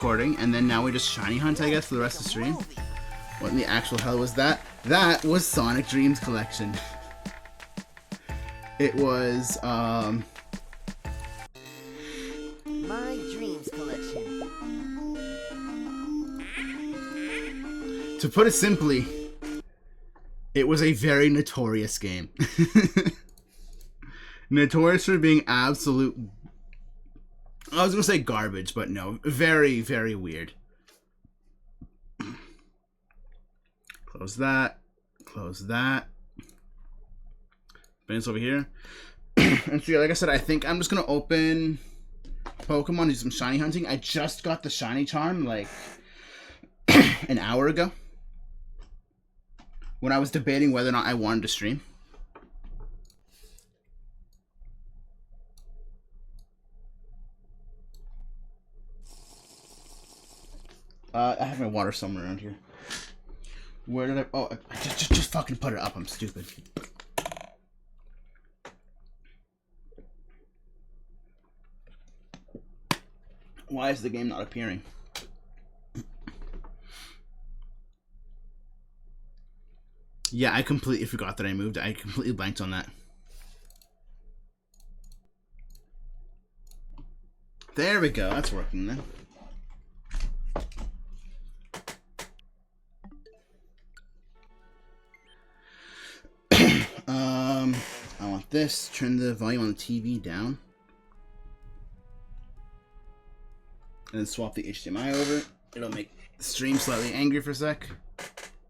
recording, and then now we just shiny hunt, I guess, for the rest of the stream. What in the actual hell was that? That was Sonic Dreams Collection. It was, My Dreams Collection. To put it simply, it was a very notorious game. Notorious for being absolute... I was going to say garbage, but no. Very, very weird. Close that. Close that. Ben's over here. And so, yeah, like I said, I think I'm just going to open Pokemon, do some shiny hunting. I just got the shiny charm, like, an hour ago. When I was debating whether or not I wanted to stream. I have my water somewhere around here. Where did I... Oh, I just fucking put it up. I'm stupid. Why is the game not appearing? Yeah, I completely forgot that I moved. I completely blanked on that. There we go. That's working then. I want this. Turn the volume on the TV down. And then swap the HDMI over. It'll make the stream slightly angry for a sec.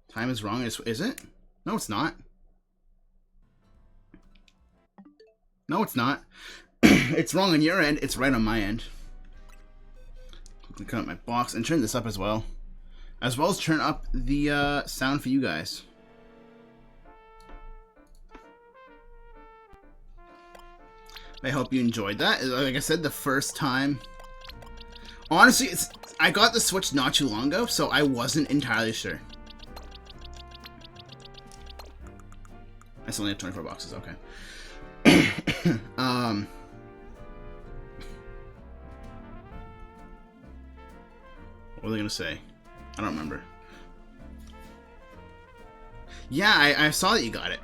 Time is wrong. Is it? No, it's not. No, it's not. It's wrong on your end. It's right on my end. I'm gonna cut out my box and turn this up as well. As well as turn up the sound for you guys. I hope you enjoyed that. Like I said, the first time... Honestly, I got the Switch not too long ago, so I wasn't entirely sure. I still only have 24 boxes, okay. What were they gonna say? I don't remember. Yeah, I saw that you got it.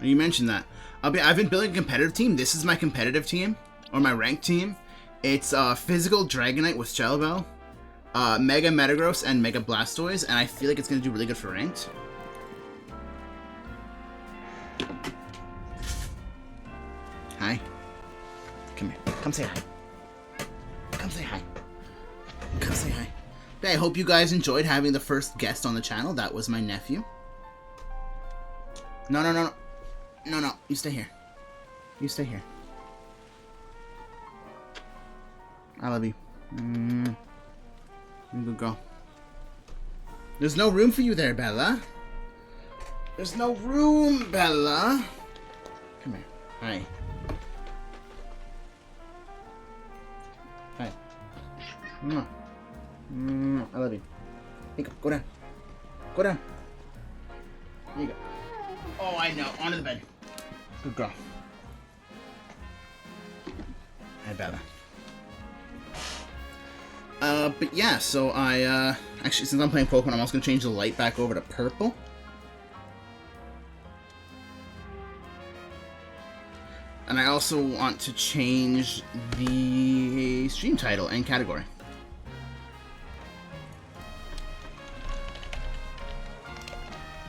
You mentioned that. I've been building a competitive team. This is my competitive team, or my ranked team. It's Physical Dragonite with Shadow Bell, Mega Metagross, and Mega Blastoise, and I feel like it's gonna do really good for ranked. Hi. Come here. Come say hi. Come say hi. Come say hi. I hope you guys enjoyed having the first guest on the channel. That was my nephew. No, no, no, no. No, no. You stay here. You stay here. I love you. You good girl. There's no room for you there, Bella. There's no room, Bella. Come here. Hi. Hi. I love you. Here you go. Go down. Go down. Here you go. Oh, I know. Onto the bed. Good girl. Hi, Bella. But yeah, so I, actually, since I'm playing Pokemon, I'm also going to change the light back over to purple. And I also want to change the stream title and category.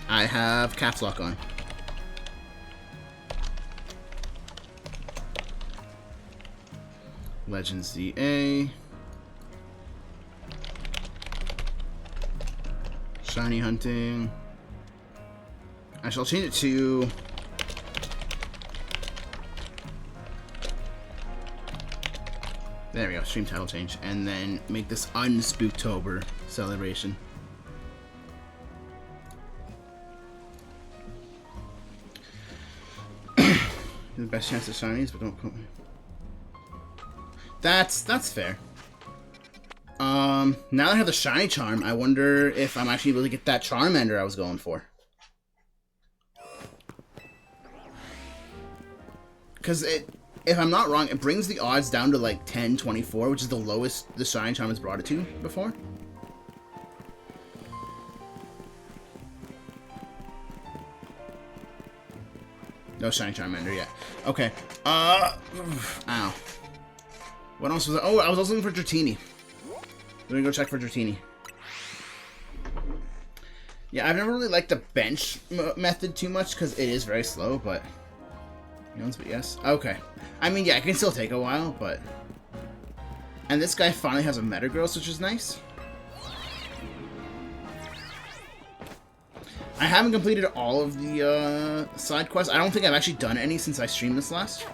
I have caps lock on. Legends ZA. Shiny hunting. I shall change it to... There we go, stream title change. And then make this Unspooktober celebration. The best chance of shinies, but don't put me. That's fair. Now that I have the shiny charm, I wonder if I'm actually able to get that Charmander I was going for. Because if I'm not wrong, it brings the odds down to like 10-24, which is the lowest the Shiny Charm has brought it to before. No Shiny Charmander yet. Okay. Ow. What else was I? Oh, I was also looking for Dratini. We're gonna go check for Dratini. Yeah, I've never really liked the bench method too much because it is very slow, but... But yes. Okay. I mean, yeah, it can still take a while, but... And this guy finally has a Metagross, which is nice. I haven't completed all of the side quests. I don't think I've actually done any since I streamed this last.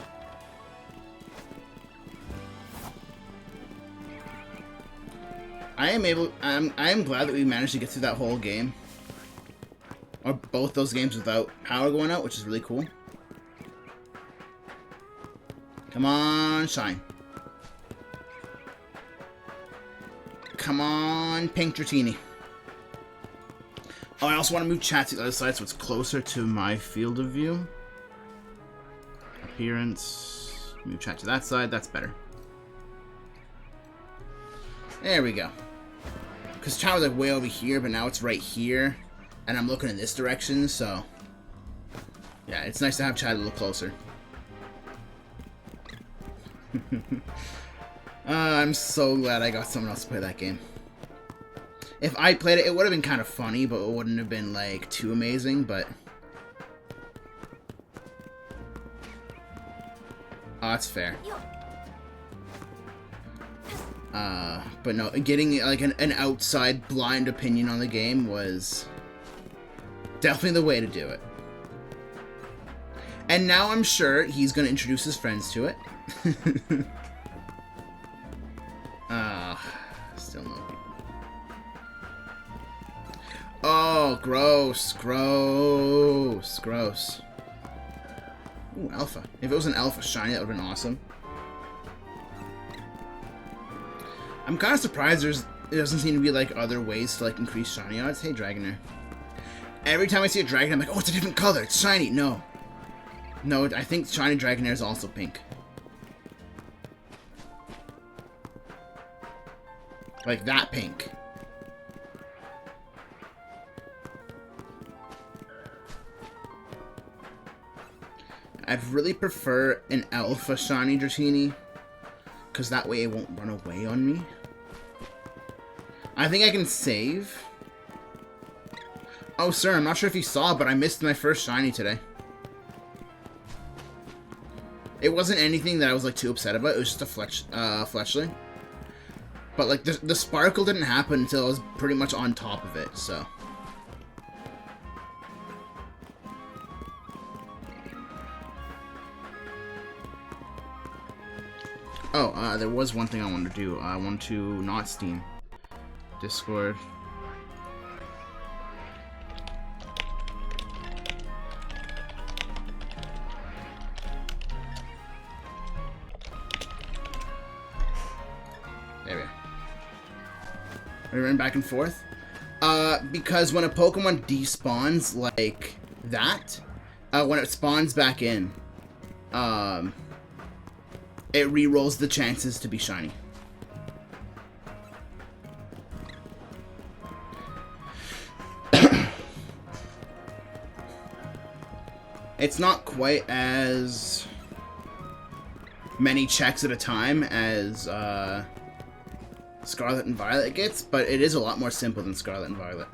I am glad that we managed to get through that whole game. Or both those games without power going out, which is really cool. Come on, shine. Come on, pink Dratini. Oh, I also want to move chat to the other side so it's closer to my field of view. Appearance. Move chat to that side. That's better. There we go. Because chat was like way over here, but now it's right here. And I'm looking in this direction, so... Yeah, it's nice to have chat a little closer. I'm so glad I got someone else to play that game. If I played it, it would have been kind of funny, but it wouldn't have been, like, too amazing, but... Oh, that's fair. But no, getting, like, an outside blind opinion on the game was... definitely the way to do it. And now I'm sure he's going to introduce his friends to it. Still no people. Oh, gross, gross, gross. Ooh, alpha. If it was an alpha shiny, that would have been awesome. I'm kind of surprised there doesn't seem to be like other ways to like increase shiny odds. Hey, Dragonair. Every time I see a dragon, I'm like, oh, it's a different color. It's shiny. No. No, I think shiny Dragonair is also pink. Like that pink. I'd really prefer an alpha shiny Dratini, because that way it won't run away on me. I think I can save. Oh, sir, I'm not sure if you saw, but I missed my first shiny today. It wasn't anything that I was like too upset about. It was just a Fletchling. But like the sparkle didn't happen until I was pretty much on top of it, so. Oh, there was one thing I wanted to do. I wanted to not Steam. Discord. There we go. We run back and forth. Because when a Pokemon despawns like that, when it spawns back in, it re-rolls the chances to be shiny. It's not quite as many checks at a time as Scarlet and Violet gets, but it is a lot more simple than Scarlet and Violet.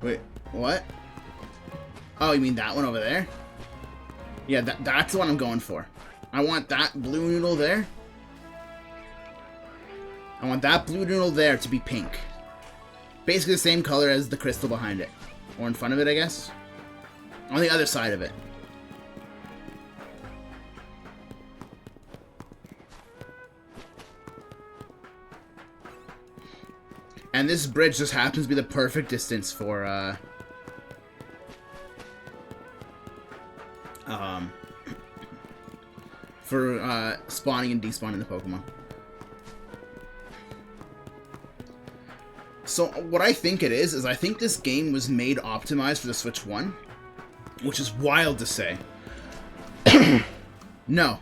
Wait, what? Oh, you mean that one over there? Yeah, that's the one I'm going for. I want that blue noodle there. I want that blue noodle there to be pink. Basically the same color as the crystal behind it. Or in front of it, I guess. On the other side of it. And this bridge just happens to be the perfect distance for for spawning and despawning the Pokemon. So what I think it is I think this game was made optimized for the Switch 1, which is wild to say. No,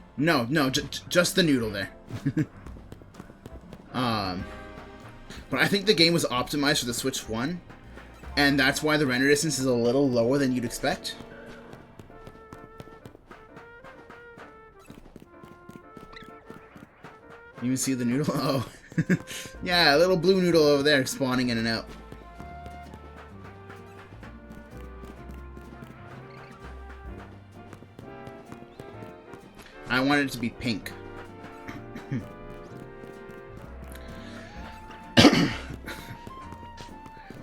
just the noodle there. But I think the game was optimized for the Switch 1, and that's why the render distance is a little lower than you'd expect. You can see the noodle? Oh. Yeah, a little blue noodle over there spawning in and out. I want it to be pink.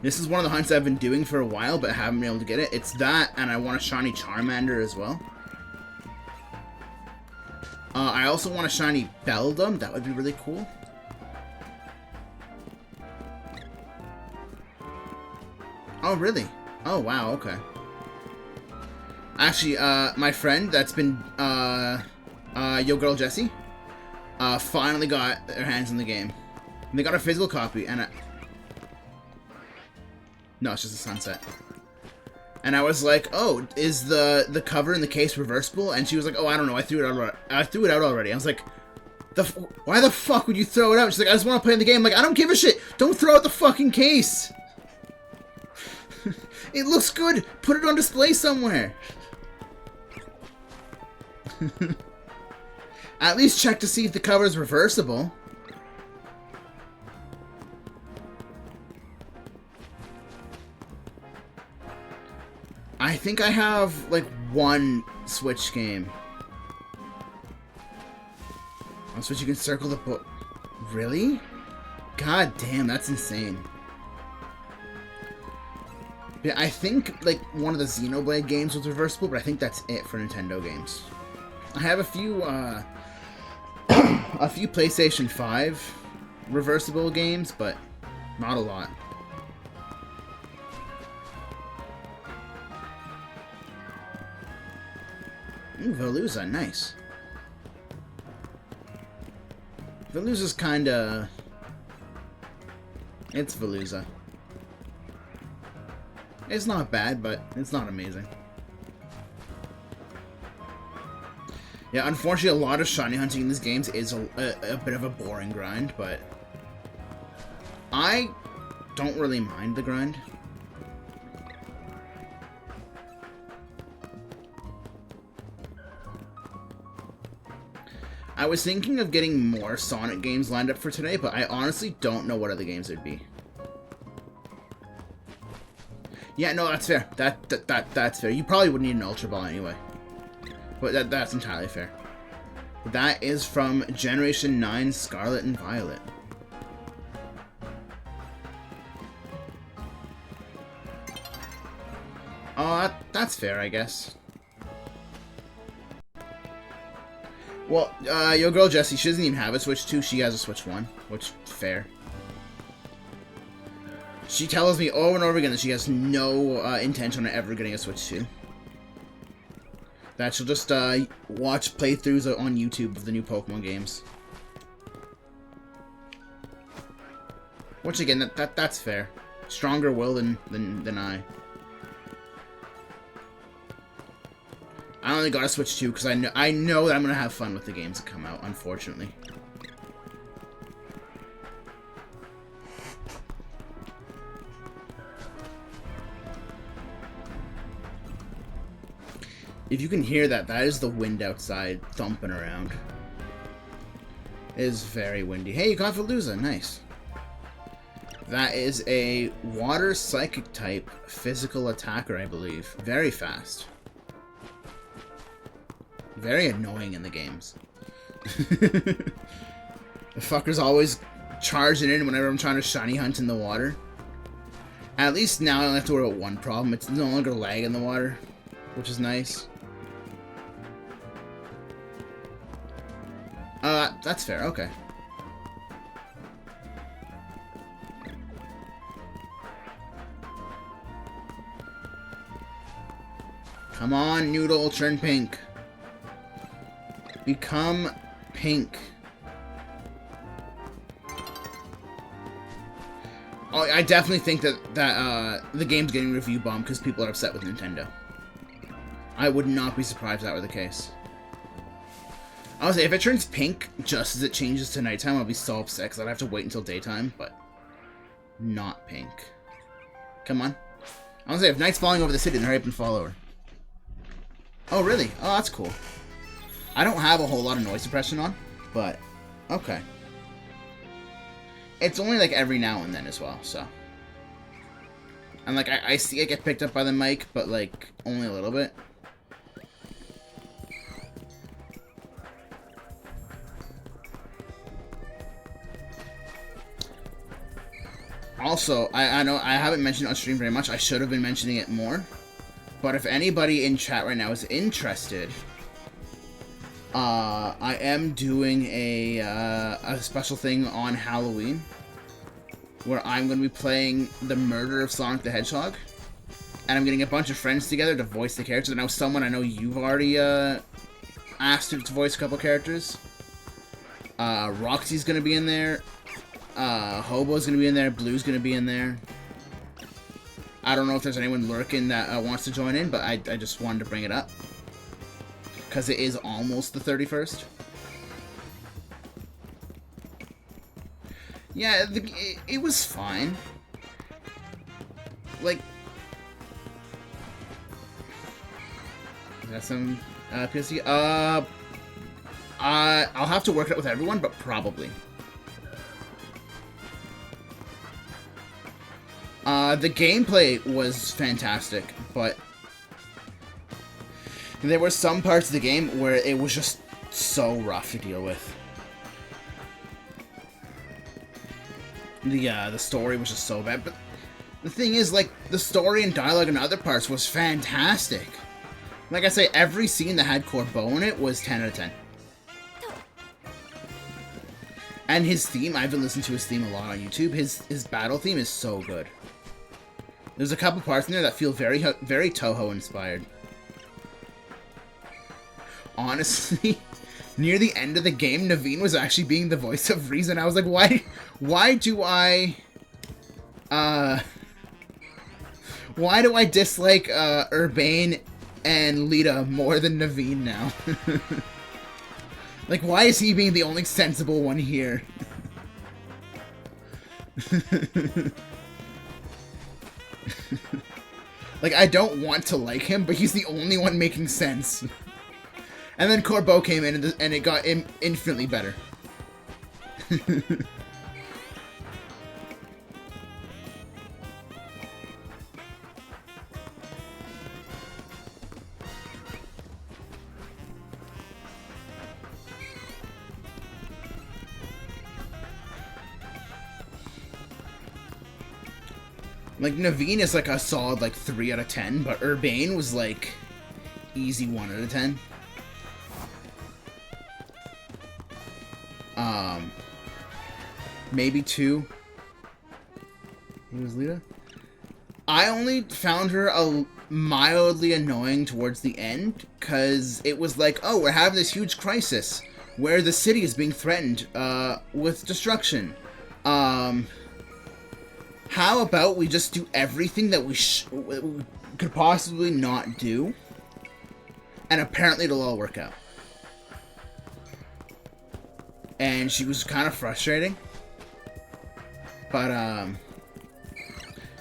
This is one of the hunts I've been doing for a while, but haven't been able to get it. It's that, and I want a shiny Charmander as well. I also want a shiny Beldum. That would be really cool. Oh, really? Oh, wow, okay. Actually, my friend that's been, Yo Girl Jessie, finally got their hands on the game. And they got a physical copy, and no, it's just a sunset. And I was like, "Oh, is the cover in the case reversible?" And she was like, "Oh, I don't know. I threw it out already." I was like, "Why the fuck would you throw it out?" She's like, "I just want to play the game." I'm like, "I don't give a shit. Don't throw out the fucking case. It looks good. Put it on display somewhere." At least check to see if the cover is reversible. I think I have, like, one Switch game. On Switch you can circle the book. Really? God damn, that's insane. Yeah, I think, like, one of the Xenoblade games was reversible, but I think that's it for Nintendo games. I have a few, a few PlayStation 5 reversible games, but not a lot. Ooh, Veluza, nice. Veluza's kinda... It's Veluza. It's not bad, but it's not amazing. Yeah, unfortunately, a lot of shiny hunting in these games is a bit of a boring grind, but I don't really mind the grind. I was thinking of getting more Sonic games lined up for today, but I honestly don't know what other games there'd be. Yeah, no, that's fair. That's fair. You probably would need an Ultra Ball anyway. But that's entirely fair. That is from Generation 9 Scarlet and Violet. Oh, that's fair, I guess. Well, Yo Girl Jessie, she doesn't even have a Switch 2, she has a Switch 1, which, fair. She tells me over and over again that she has no intention of ever getting a Switch 2. That she'll just watch playthroughs on YouTube of the new Pokemon games. Which, again, that's fair. Stronger will than I. I only got a Switch 2 because I know that I'm going to have fun with the games that come out, unfortunately. If you can hear that, that is the wind outside thumping around. It is very windy. Hey, you got Veluza. Nice. That is a water psychic type physical attacker, I believe. Very fast. Very annoying in the games. The fucker's always charging in whenever I'm trying to shiny hunt in the water. At least now I only have to worry about one problem. It's no longer lag in the water, which is nice. That's fair, okay. Come on, Noodle, turn pink. Become pink. Oh, I definitely think that the game's getting review bombed because people are upset with Nintendo. I would not be surprised if that were the case. I would say if it turns pink just as it changes to nighttime, I'll be so upset because I'd have to wait until daytime, but not pink. Come on. I would say if night's falling over the city, then hurry up and fall over. Oh, really? Oh, that's cool. I don't have a whole lot of noise suppression on, but okay. It's only like every now and then as well, so. And like, I see it get picked up by the mic, but like, only a little bit. Also, I know I haven't mentioned it on stream very much. I should have been mentioning it more. But if anybody in chat right now is interested, I am doing a special thing on Halloween where I'm going to be playing the murder of Sonic the Hedgehog. And I'm getting a bunch of friends together to voice the characters. I know someone I know you've already asked to voice a couple characters. Roxy's going to be in there. Hobo's going to be in there. Blue's going to be in there. I don't know if there's anyone lurking that wants to join in, but I just wanted to bring it up. Because it is almost the 31st. Yeah, it was fine. Like... Is that some PSC? I'll have to work it out with everyone, but probably. The gameplay was fantastic, but there were some parts of the game where it was just so rough to deal with. The story was just so bad, but the thing is, like, the story and dialogue and other parts was fantastic. Like I say, every scene that had Corbeau in it was 10 out of 10. And his theme, I've been listening to his theme a lot on YouTube. His battle theme is so good. There's a couple parts in there that feel very Toho inspired. Honestly, near the end of the game, Naveen was actually being the voice of reason. I was like, why do I dislike Urbane and Lita more than Naveen now? Like, why is he being the only sensible one here? Like, I don't want to like him, but he's the only one making sense. And then Corbeau came in, and it got infinitely better. Like, Naveen is like a solid, like, 3 out of 10, but Urbane was, like, easy 1 out of 10. Maybe 2. Who was Lita? I only found her mildly annoying towards the end, because it was like, oh, we're having this huge crisis, where the city is being threatened, with destruction. How about we just do everything that we could possibly not do? And apparently it'll all work out. And she was kind of frustrating. But,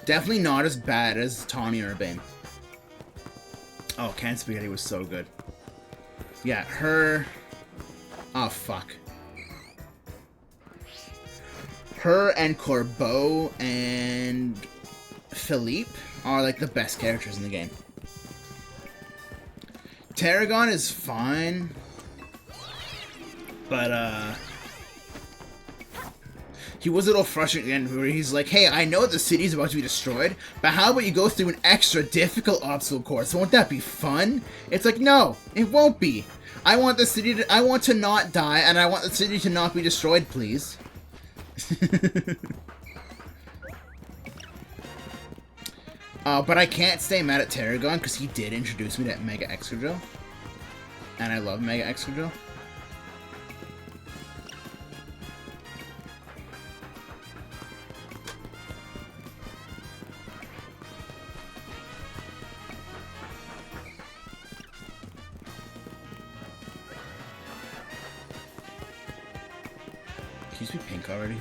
definitely not as bad as Tawny Urbane. Oh, Canned Spaghetti was so good. Yeah, her... Oh, fuck. Her and Corbeau and Philippe are like the best characters in the game. Tarragon is fine, but he was a little frustrating at the end where he's like, hey, I know the city's about to be destroyed, but how about you go through an extra difficult obstacle course? Won't that be fun? It's like, no, it won't be. I want to not die, and I want the city to not be destroyed, please. But I can't stay mad at Tarragon because he did introduce me to Mega Excadrill, and I love Mega Excadrill. Can you speak pink already?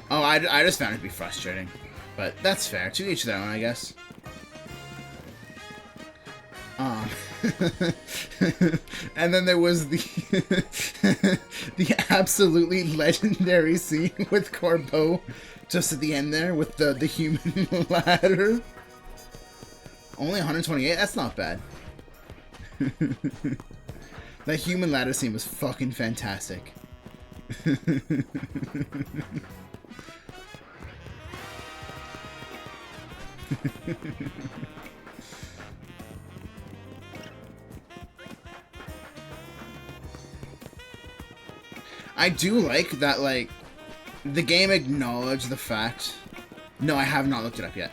Oh, I just found it to be frustrating. But that's fair. To each their own, I guess. And then there was the the absolutely legendary scene with Corbeau just at the end there with the human ladder. Only 128? That's not bad. That human ladder scene was fucking fantastic. I do like that, like, the game acknowledged the fact... No, I have not looked it up yet.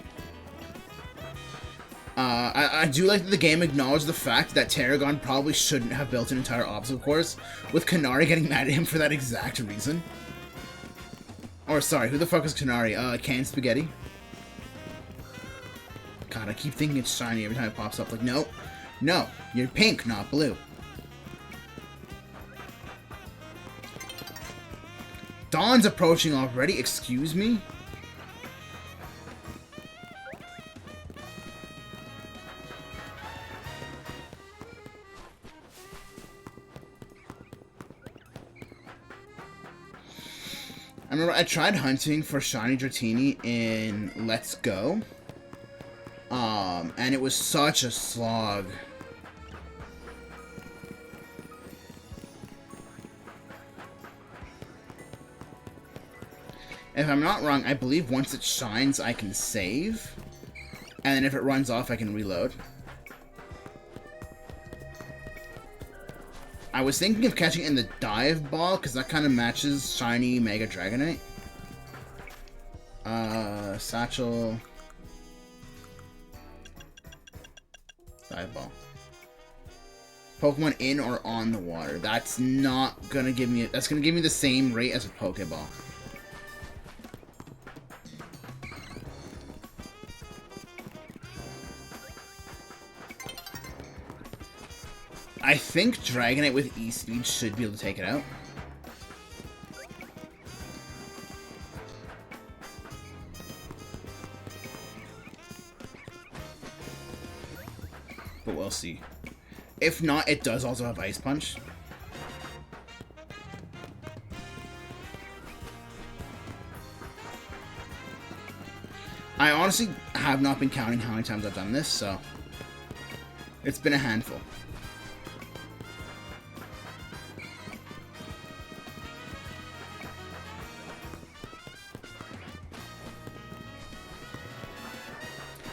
I do like that the game acknowledged the fact that Tarragon probably shouldn't have built an entire obstacle course, with Kanari getting mad at him for that exact reason. Or, sorry, who the fuck is Kanari? Canned Spaghetti? God, I keep thinking it's shiny every time it pops up. Like, no. No, you're pink, not blue. Dawn's approaching already? Excuse me? I remember I tried hunting for Shiny Dratini in Let's Go. And it was such a slog. If I'm not wrong, I believe once it shines, I can save. And then if it runs off, I can reload. I was thinking of catching it in the dive ball, because that kind of matches shiny Mega Dragonite. Satchel. Dive ball. Pokemon in or on the water. That's not gonna give me... That's gonna give me the same rate as a Pokeball. I think Dragonite with E-Speed should be able to take it out. But we'll see. If not, it does also have Ice Punch. I honestly have not been counting how many times I've done this, so... It's been a handful.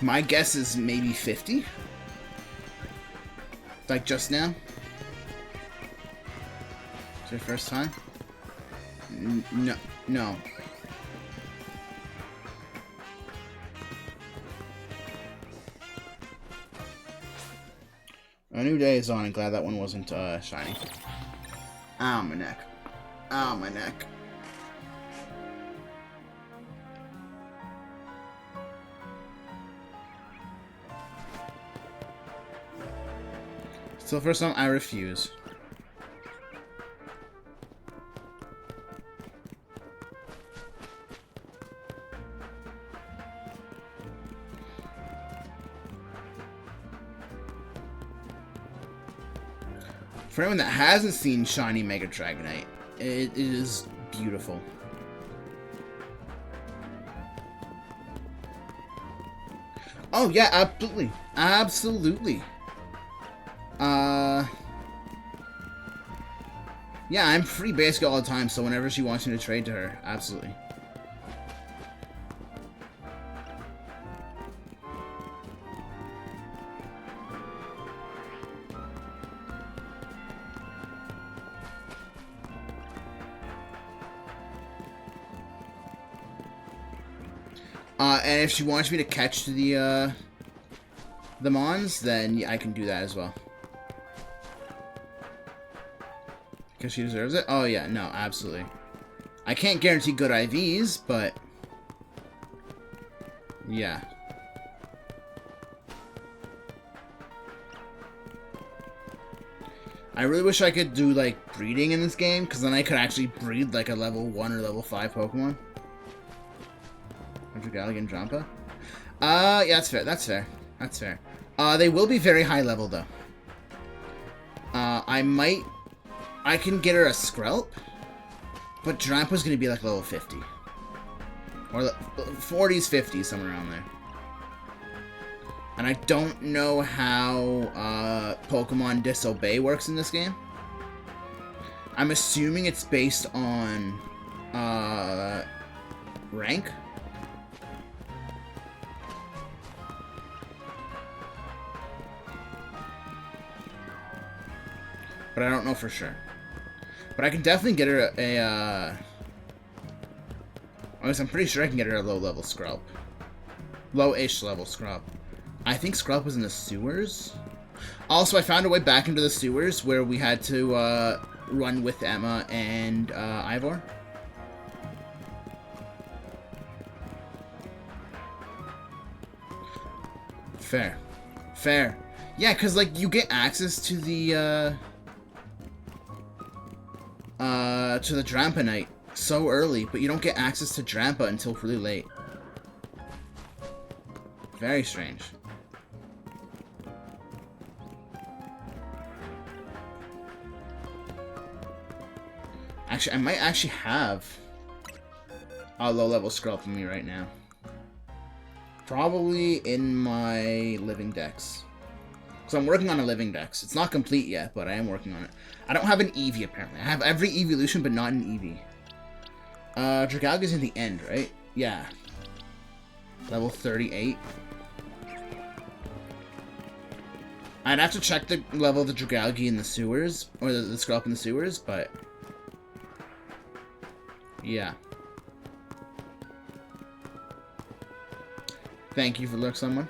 My guess is maybe 50. Like just now. It's your first time? No. No. A new day is on, and glad that one wasn't shiny. Ow, my neck. Ow, my neck. So first time, I refuse. For anyone that hasn't seen Shiny Mega Dragonite, it is beautiful. Oh yeah, absolutely. Absolutely. Yeah, I'm free basically all the time, so whenever she wants me to trade to her, absolutely. And if she wants me to catch the Mons, then yeah, I can do that as well. Because she deserves it? Oh yeah, no, absolutely. I can't guarantee good IVs, but... Yeah. I really wish I could do, like, breeding in this game, because then I could actually breed, like, a level 1 or level 5 Pokemon. Dragalge and Drampa? Yeah, that's fair, that's fair. That's fair. They will be very high level, though. I can get her a Skrelp, but Drampa's gonna be, like, level 50. Or 40s, 50s, somewhere around there. And I don't know how Pokemon Disobey works in this game. I'm assuming it's based on rank. But I don't know for sure. But I can definitely get her I guess I'm pretty sure I can get her a low-level Skrelp. Low-ish level Skrelp. I think Skrelp was in the sewers. Also, I found a way back into the sewers where we had to run with Emma and Ivor. Fair. Fair. Yeah, because, like, you get access to the Dramponite so early, but you don't get access to Drampa until really late. Very strange. Actually, I might actually have a low-level Skrelp in me right now. Probably in my living dex. Because I'm working on a living dex. It's not complete yet, but I am working on it. I don't have an Eevee, apparently. I have every evolution, but not an Eevee. Dragalge is in the end, right? Yeah. Level 38. I'd have to check the level of the Dragalge in the sewers, or the Skrelp in the sewers, but... yeah. Thank you for look, someone.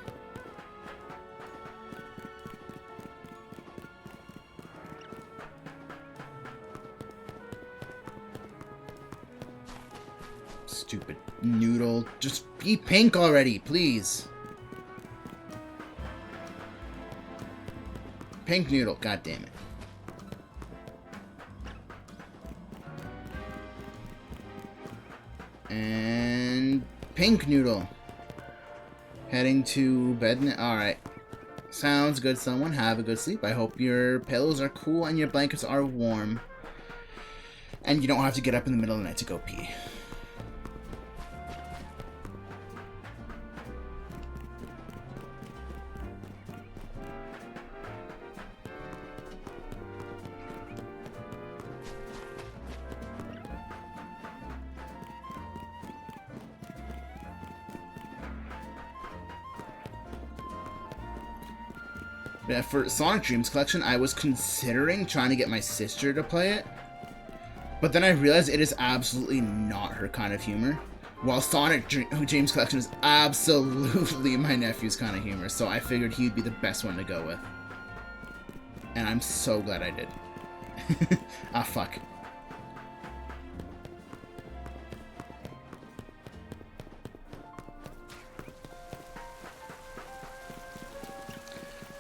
Stupid noodle. Just be pink already, please. Pink noodle, god damn it. And pink noodle. Heading to bed now. Alright. Sounds good, someone. Have a good sleep. I hope your pillows are cool and your blankets are warm. And you don't have to get up in the middle of the night to go pee. Yeah, for Sonic Dreams Collection, I was considering trying to get my sister to play it. But then I realized it is absolutely not her kind of humor. While Sonic Dreams Collection is absolutely my nephew's kind of humor. So I figured he'd be the best one to go with. And I'm so glad I did. Ah, fuck.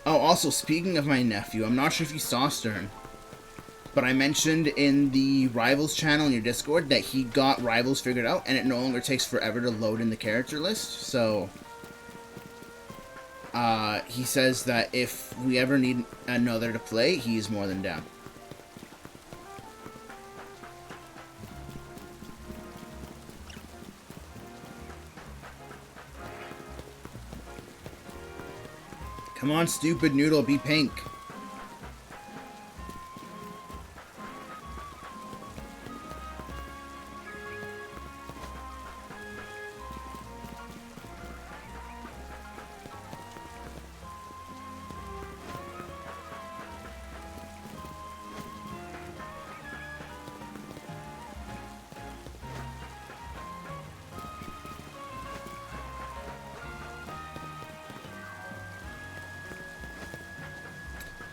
Oh, also, speaking of my nephew, I'm not sure if you saw Stern, but I mentioned in the Rivals channel in your Discord that he got Rivals figured out, and it no longer takes forever to load in the character list, so... he says that if we ever need another to play, he's more than down. Come on, stupid noodle, be pink.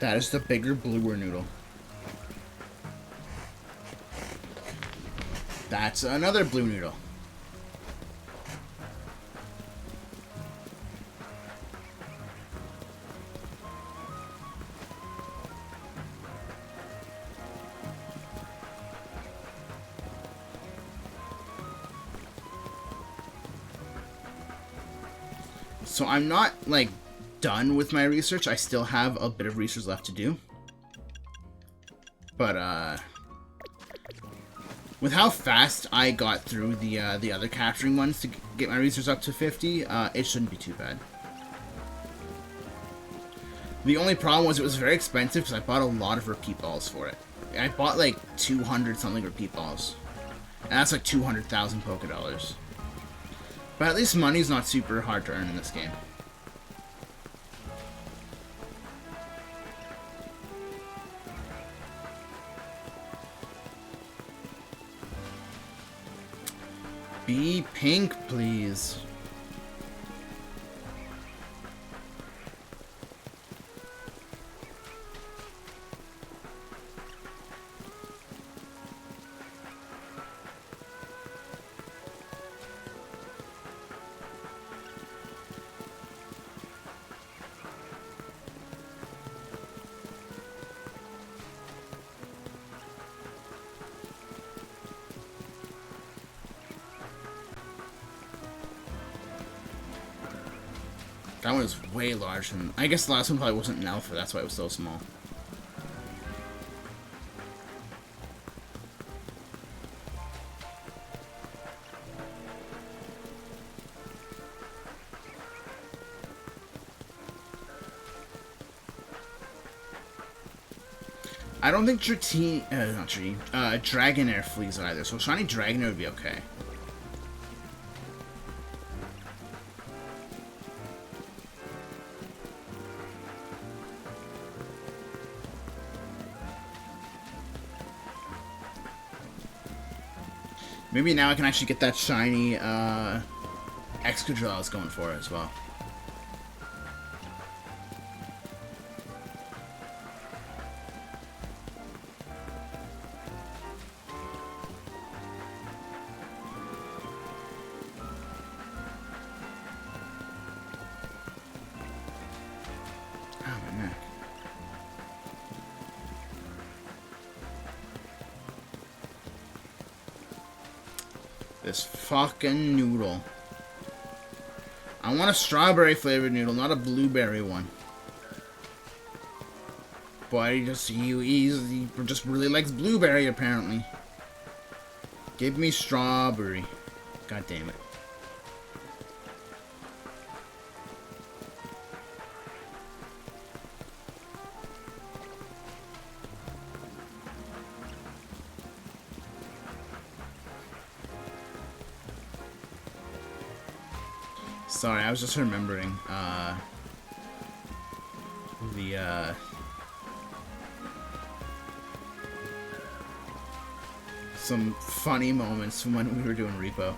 That is the bigger, bluer noodle. That's another blue noodle. So I'm not, like, done with my research. I still have a bit of research left to do. But, with how fast I got through the other capturing ones to get my research up to 50, it shouldn't be too bad. The only problem was it was very expensive because I bought a lot of repeat balls for it. I bought like 200 something repeat balls. And that's like 200,000 Poké Dollars. But at least money's not super hard to earn in this game. Be pink, please. That one was way larger than... I guess the last one probably wasn't an alpha, that's why it was so small. I don't think Dragonair flees either, so shiny Dragonair would be okay. Maybe now I can actually get that shiny Excadrill I was going for as well. This fucking noodle. I want a strawberry flavored noodle, not a blueberry one. But he just really likes blueberry apparently. Give me strawberry. God damn it. Sorry, I was just remembering, some funny moments from when we were doing Repo.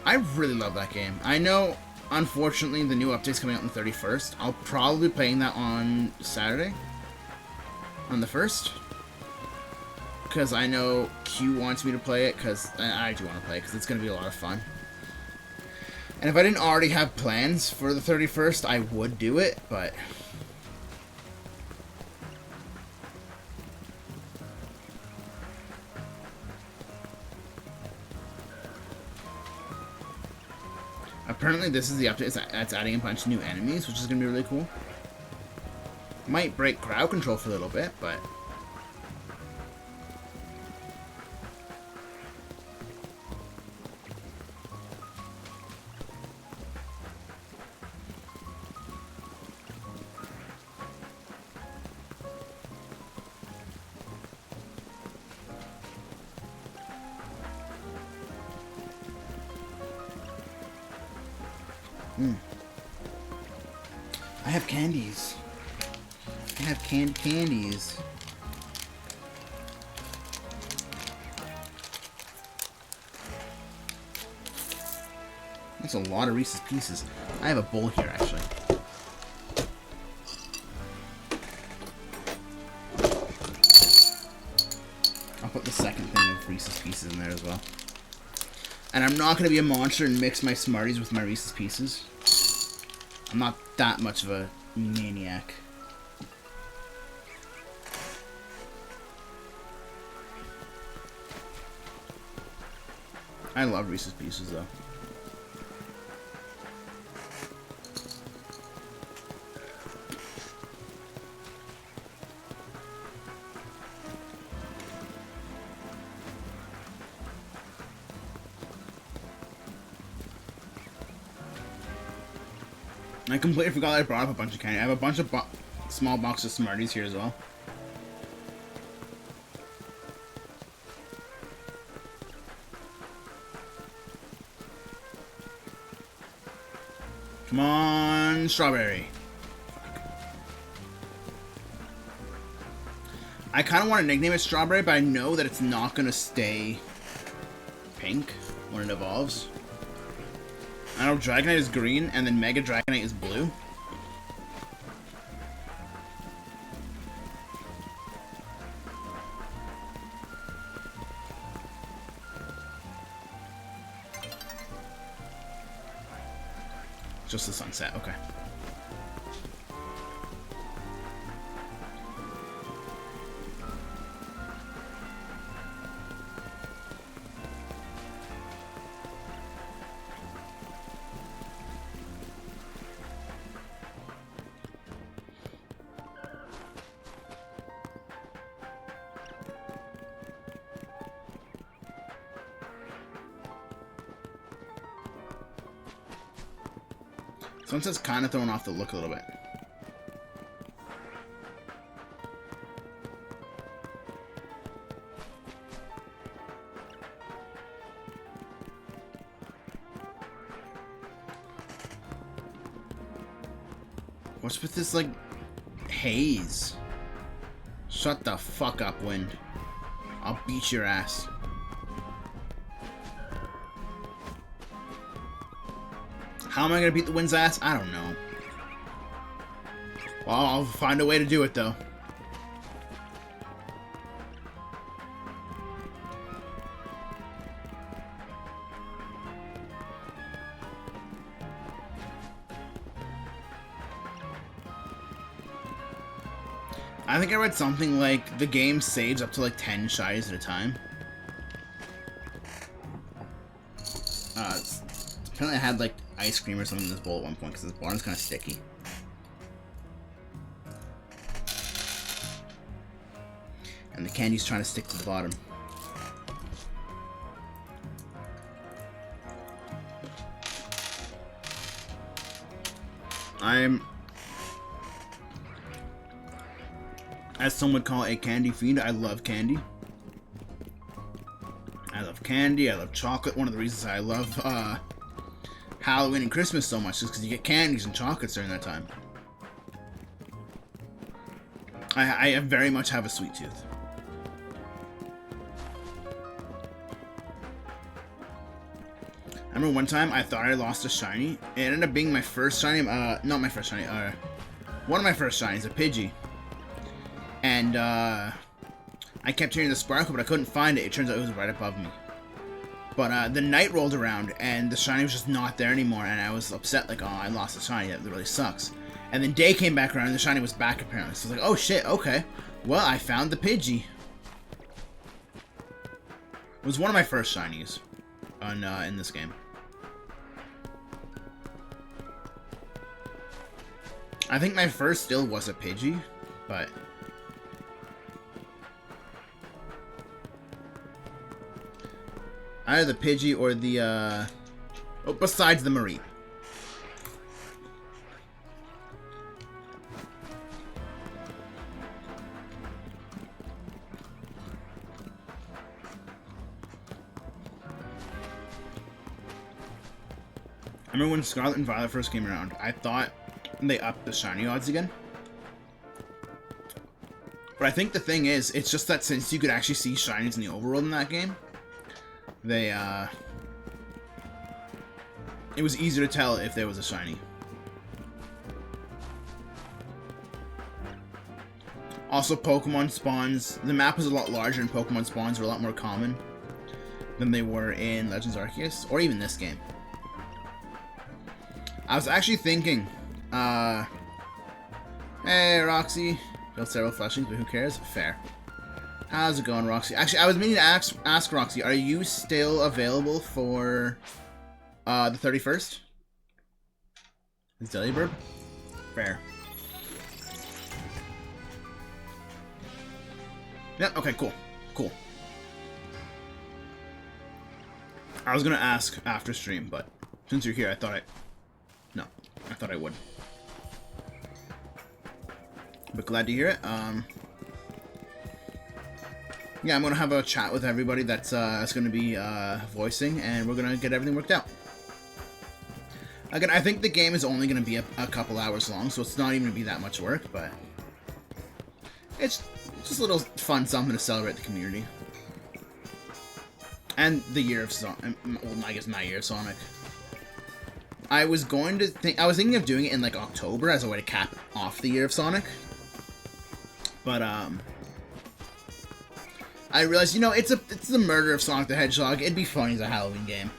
I really love that game. I know, unfortunately, the new update's coming out on the 31st. I'll probably be playing that on Saturday. On the 1st. Because I know Q wants me to play it, because I do want to play it, because it's going to be a lot of fun. And if I didn't already have plans for the 31st, I would do it, but... Apparently this is the update that's adding a bunch of new enemies, which is going to be really cool. Might break crowd control for a little bit, but... I have candies. I have candies. That's a lot of Reese's Pieces. I have a bowl here, actually. I'll put the second thing of Reese's Pieces in there as well. And I'm not going to be a monster and mix my Smarties with my Reese's Pieces. I'm not that much of a maniac. I love Reese's Pieces, though. I completely forgot I brought up a bunch of candy. I have a bunch of small boxes of Smarties here as well. Come on, strawberry. I kind of want to nickname it Strawberry, but I know that it's not going to stay pink when it evolves. I know Dragonite is green, and then Mega Dragonite is blue. Just the sunset, okay. Sunset's kind of throwing off the look a little bit. What's with this, like, haze? Shut the fuck up, wind. I'll beat your ass. How am I gonna beat the wind's ass? I don't know. Well, I'll find a way to do it, though. I think I read something like the game saves up to like 10 shinies at a time. Apparently I had like ice cream or something in this bowl at one point because this barn's kind of sticky. And the candy's trying to stick to the bottom. I'm, as some would call it, a candy fiend. I love candy. I love candy. I love chocolate. One of the reasons I love Halloween and Christmas so much is because you get candies and chocolates during that time. I very much have a sweet tooth. I remember one time I thought I lost a shiny. It ended up being my first shiny. Not my first shiny. One of my first shinies, a Pidgey. And I kept hearing the sparkle, but I couldn't find it. It turns out it was right above me. But the night rolled around, and the shiny was just not there anymore, and I was upset, like, oh, I lost the shiny. That really sucks. And then day came back around, and the shiny was back, apparently. So I was like, oh, shit, okay. Well, I found the Pidgey. It was one of my first shinies in this game. I think my first still was a Pidgey, but either the Pidgey or the, oh, besides the Mareep. I remember when Scarlet and Violet first came around, I thought they upped the shiny odds again. But I think the thing is, it's just that since you could actually see shinies in the overworld in that game, they, it was easier to tell if there was a shiny. Also, Pokemon spawns, the map was a lot larger and Pokemon spawns were a lot more common than they were in Legends Arceus, or even this game. I was actually thinking, hey, Roxy. Killed several fleshings, but who cares? Fair. How's it going, Roxy? Actually, I was meaning to ask Roxy, are you still available for the 31st? Is Delibird? Fair. Yep, okay, cool. Cool. I was gonna ask after stream, but since you're here, I thought I would. but glad to hear it. Yeah, I'm gonna have a chat with everybody that's gonna be voicing, and we're gonna get everything worked out. Again, I think the game is only gonna be a couple hours long, so it's not even gonna be that much work, but it's just a little fun something to celebrate the community. And the year of Sonic, well, I guess my year of Sonic. I was thinking of doing it in like October as a way to cap off the year of Sonic. But I realized, you know, it's the murder of Sonic the Hedgehog. It'd be funny as a Halloween game.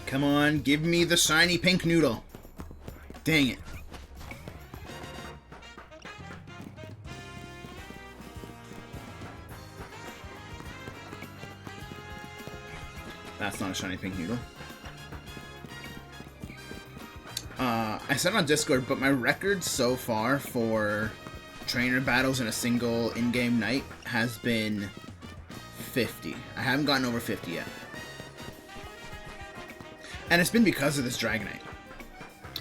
Come on, give me the shiny pink noodle. Dang it. That's not a shiny pink noodle. I said on Discord, but my record so far for trainer battles in a single in-game night has been 50. I haven't gotten over 50 yet. And it's been because of this Dragonite.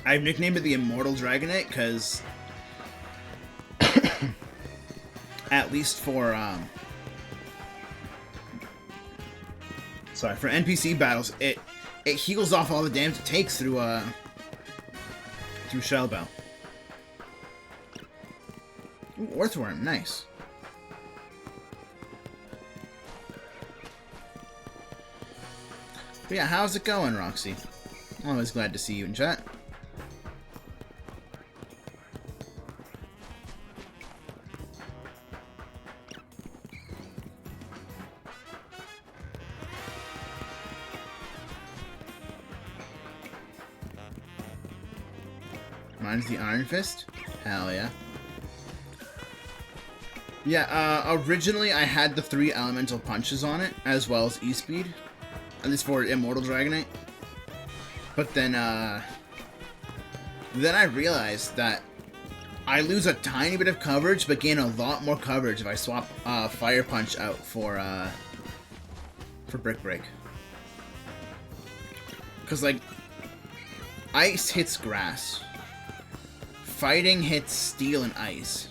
I've nicknamed it the Immortal Dragonite because at least for for NPC battles, it heals off all the damage it takes through Shell Bell. Ooh, Earthworm, nice. But yeah, how's it going, Roxy? Always glad to see you in chat. Mine's the Iron Fist? Hell yeah. Yeah, originally I had the 3 elemental punches on it, as well as E-Speed. At least for Immortal Dragonite. But then I realized that I lose a tiny bit of coverage, but gain a lot more coverage if I swap Fire Punch out for Brick Break. Because, like, Ice hits Grass. Fighting hits Steel and Ice.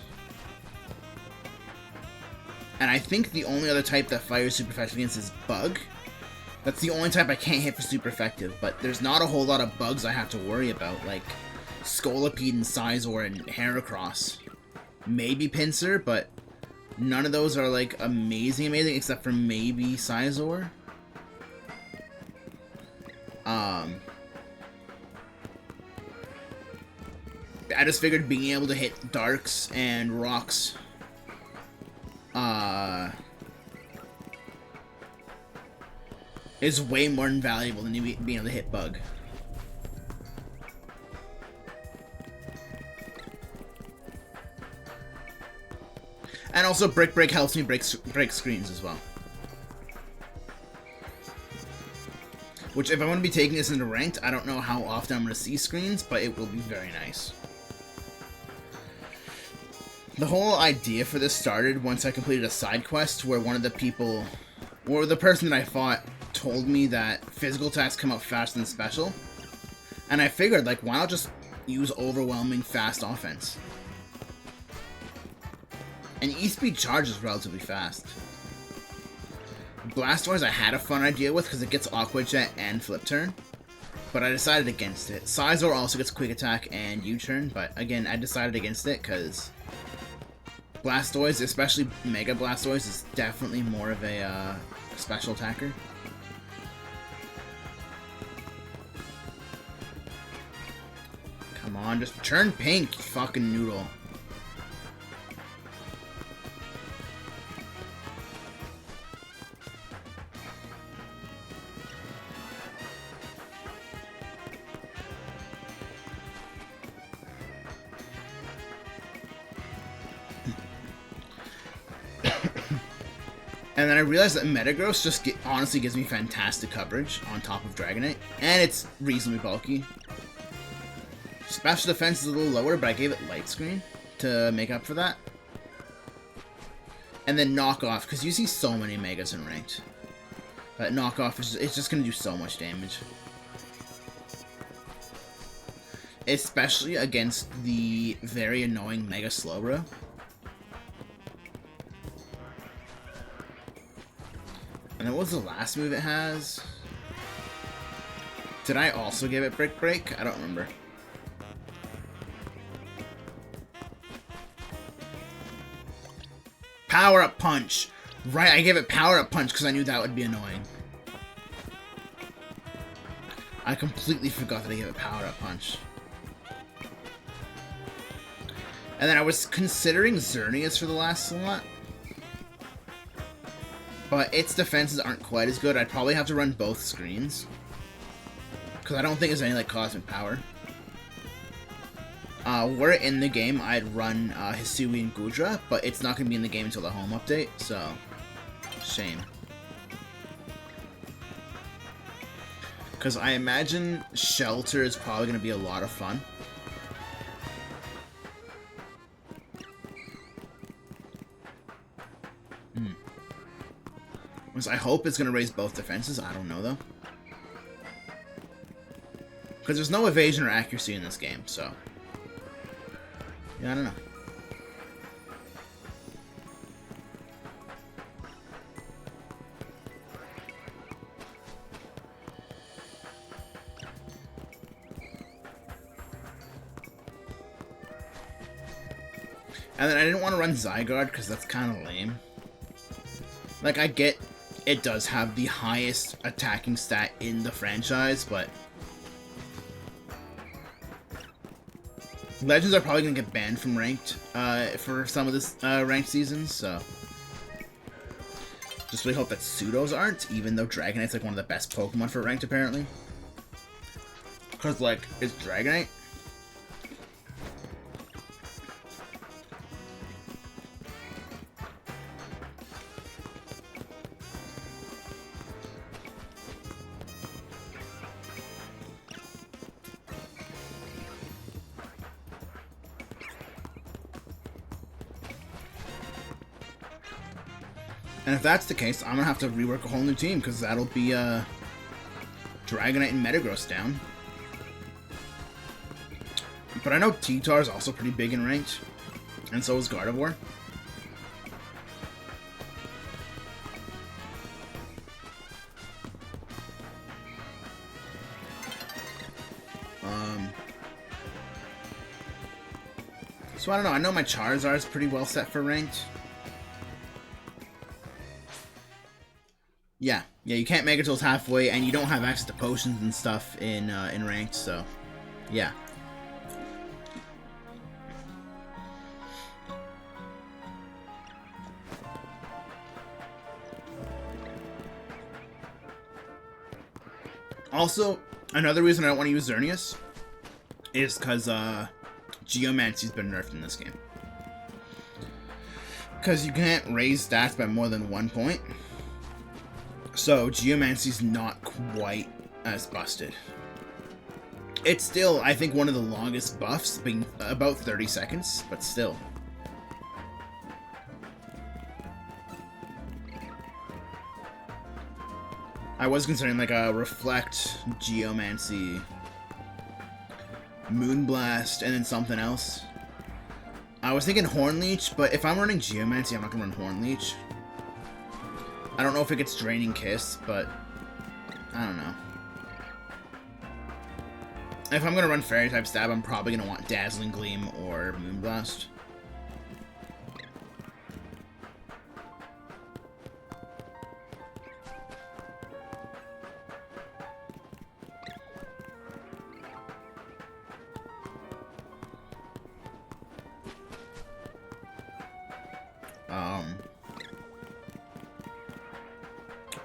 And I think the only other type that fires super effective against is Bug. That's the only type I can't hit for super effective, but there's not a whole lot of bugs I have to worry about, like Scolipede and Scizor and Heracross. Maybe Pinsir, but none of those are like amazing except for maybe Scizor. I just figured being able to hit Darks and Rocks is way more invaluable than being able to hit Bug. And also Brick Break helps me break screens as well. Which, if I'm going to be taking this into ranked, I don't know how often I'm going to see screens, but it will be very nice. The whole idea for this started once I completed a side quest where one of the people, or the person that I fought, told me that physical attacks come out faster than special. And I figured, like, why not just use overwhelming fast offense? And E-Speed charges relatively fast. Blastoise I had a fun idea with because it gets Aqua Jet and Flip Turn, but I decided against it. Scizor also gets Quick Attack and U-Turn, but again, I decided against it because Blastoise, especially Mega Blastoise, is definitely more of a special attacker. Come on, just turn pink, you fucking noodle. And then I realized that Metagross just honestly gives me fantastic coverage on top of Dragonite, and it's reasonably bulky. Special defense is a little lower, but I gave it Light Screen to make up for that. And then Knock Off, because you see so many Megas in ranked. That knockoff is it's just gonna do so much damage. Especially against the very annoying Mega Slowbro. And then what was the last move it has? Did I also give it Brick Break? I don't remember. Power Up Punch! Right, I gave it Power Up Punch because I knew that would be annoying. I completely forgot that I gave it Power Up Punch. And then I was considering Xerneas for the last slot. But its defenses aren't quite as good. I'd probably have to run both screens. Because I don't think there's any, like, Cosmic Power. Were it in the game, I'd run Hisui and Gudra, but it's not going to be in the game until the home update, so... Shame. Because I imagine Shelter is probably going to be a lot of fun. I hope it's going to raise both defenses. I don't know, though. Because there's no evasion or accuracy in this game, so... Yeah, I don't know. And then I didn't want to run Zygarde because that's kind of lame. Like, I get it does have the highest attacking stat in the franchise, but Legends are probably going to get banned from Ranked for some of this Ranked seasons, so just really hope that Pseudos aren't, even though Dragonite's like one of the best Pokemon for Ranked, apparently. Because, like, it's Dragonite. And if that's the case, I'm gonna have to rework a whole new team, because that'll be Dragonite and Metagross down. But I know T-Tar is also pretty big in Ranked, and so is Gardevoir. So I don't know, I know my Charizard is pretty well set for Ranked. Yeah, you can't make it till it's halfway, and you don't have access to potions and stuff in Ranked, so yeah. Also, another reason I don't want to use Xerneas is because Geomancy's been nerfed in this game. Because you can't raise stats by more than 1 point. So, Geomancy's not quite as busted. It's still, I think, one of the longest buffs, being about 30 seconds, but still. I was considering, like, a Reflect, Geomancy, Moonblast, and then something else. I was thinking Horn Leech, but if I'm running Geomancy, I'm not gonna run Horn Leech. I don't know if it gets Draining Kiss, but I don't know. If I'm gonna run Fairy-type Stab, I'm probably gonna want Dazzling Gleam or Moonblast.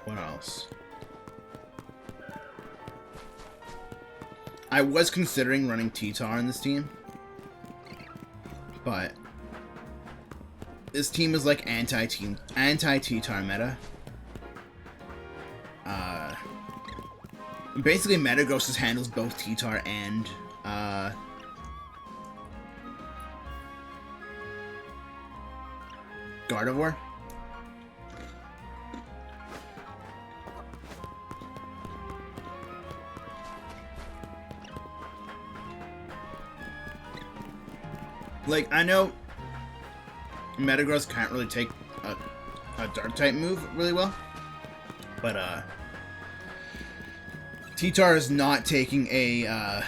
What else? I was considering running T-Tar in this team, but this team is like anti-T-Tar meta. Basically, Metagross just handles both T-Tar and Gardevoir. Like, I know Metagross can't really take a dark type move really well, but T-Tar is not taking a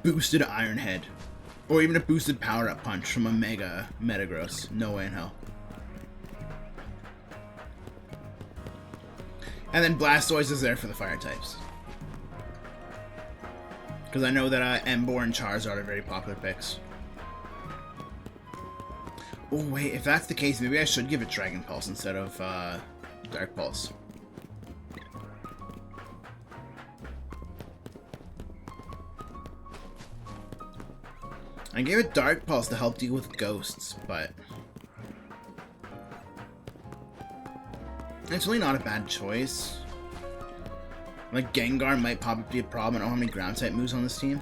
boosted Iron Head or even a boosted Power Up Punch from a Mega Metagross. No way in hell. And then Blastoise is there for the fire types. Because I know that Emboar and Charizard are very popular picks. Oh wait, if that's the case, maybe I should give it Dragon Pulse instead of Dark Pulse. I gave it Dark Pulse to help deal with ghosts, but it's really not a bad choice. Like, Gengar might probably be a problem. I don't know how many ground type moves on this team.